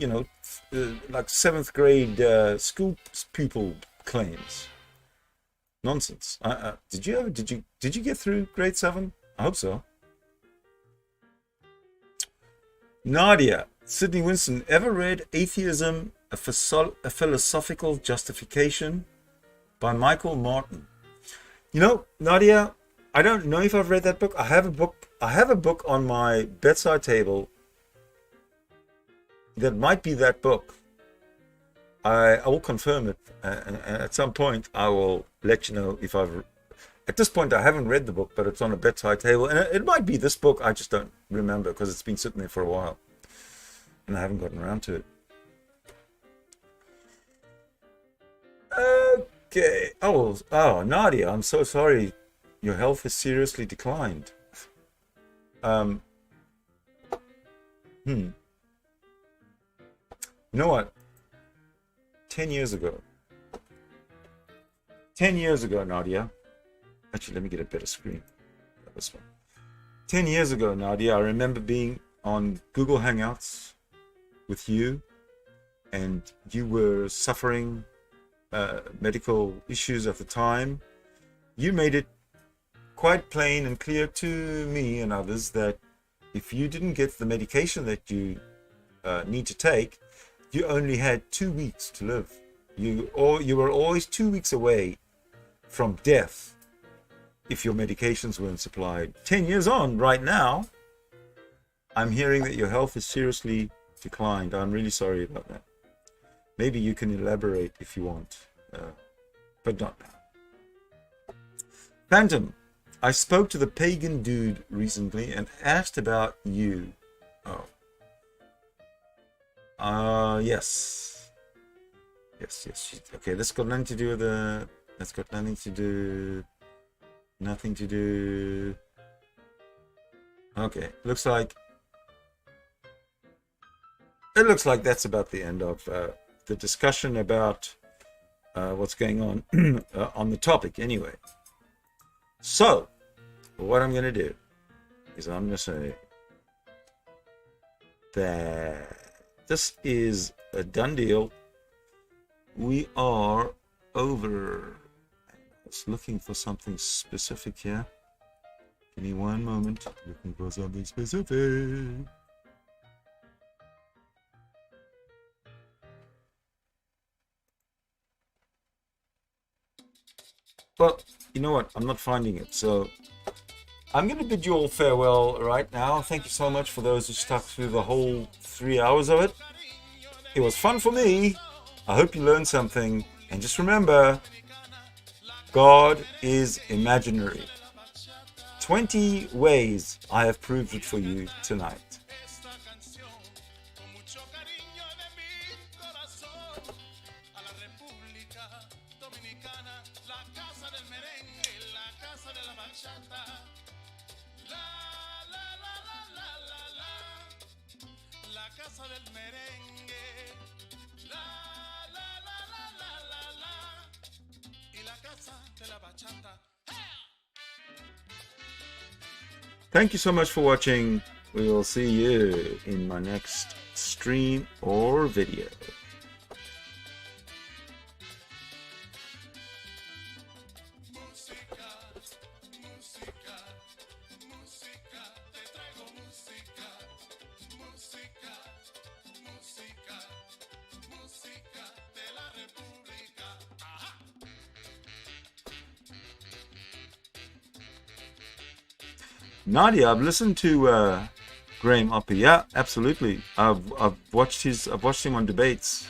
like 7th grade school pupil claims. Nonsense. Did you get through grade 7? I hope so. Nadia, Sydney Winston, ever read Atheism, a Philosophical Justification by Michael Martin? Nadia, I don't know if I've read that book. I have a book on my bedside table that might be that book. I will confirm it, and at some point I will let you know if I've. At this point, I haven't read the book, but it's on a bedside table, and it might be this book. I just don't remember because it's been sitting there for a while, and I haven't gotten around to it. Okay. Oh, Nadia, I'm so sorry. Your health has seriously declined. You know what? 10 years ago, Nadia. Actually, let me get a better screen. This one. 10 years ago, Nadia, I remember being on Google Hangouts with you, and you were suffering medical issues at the time. You made it quite plain and clear to me and others that if you didn't get the medication that you need to take, you only had 2 weeks to live. You were always 2 weeks away from death if your medications weren't supplied. 10 years on, right now, I'm hearing that your health is seriously declined. I'm really sorry about that. Maybe you can elaborate if you want, but not now. Phantom, I spoke to the pagan dude recently and asked about you. Yes. Okay, that's got nothing to do with nothing to do. Okay, it looks like that's about the end of the discussion about what's going on the topic anyway. So what I'm going to do is I'm going to say that this is a done deal. We are over. I was looking for something specific here. Give me one moment. Looking for something specific. Well, you know what? I'm not finding it. So I'm going to bid you all farewell right now. Thank you so much for those who stuck through the whole 3 hours of it. It was fun for me. I hope you learned something. And just remember, God is imaginary. 20 ways I have proved it for you tonight. Thank you so much for watching. We will see you in my next stream or video. Nadia, I've listened to Graham Oppy. Yeah, absolutely. I've watched him on debates.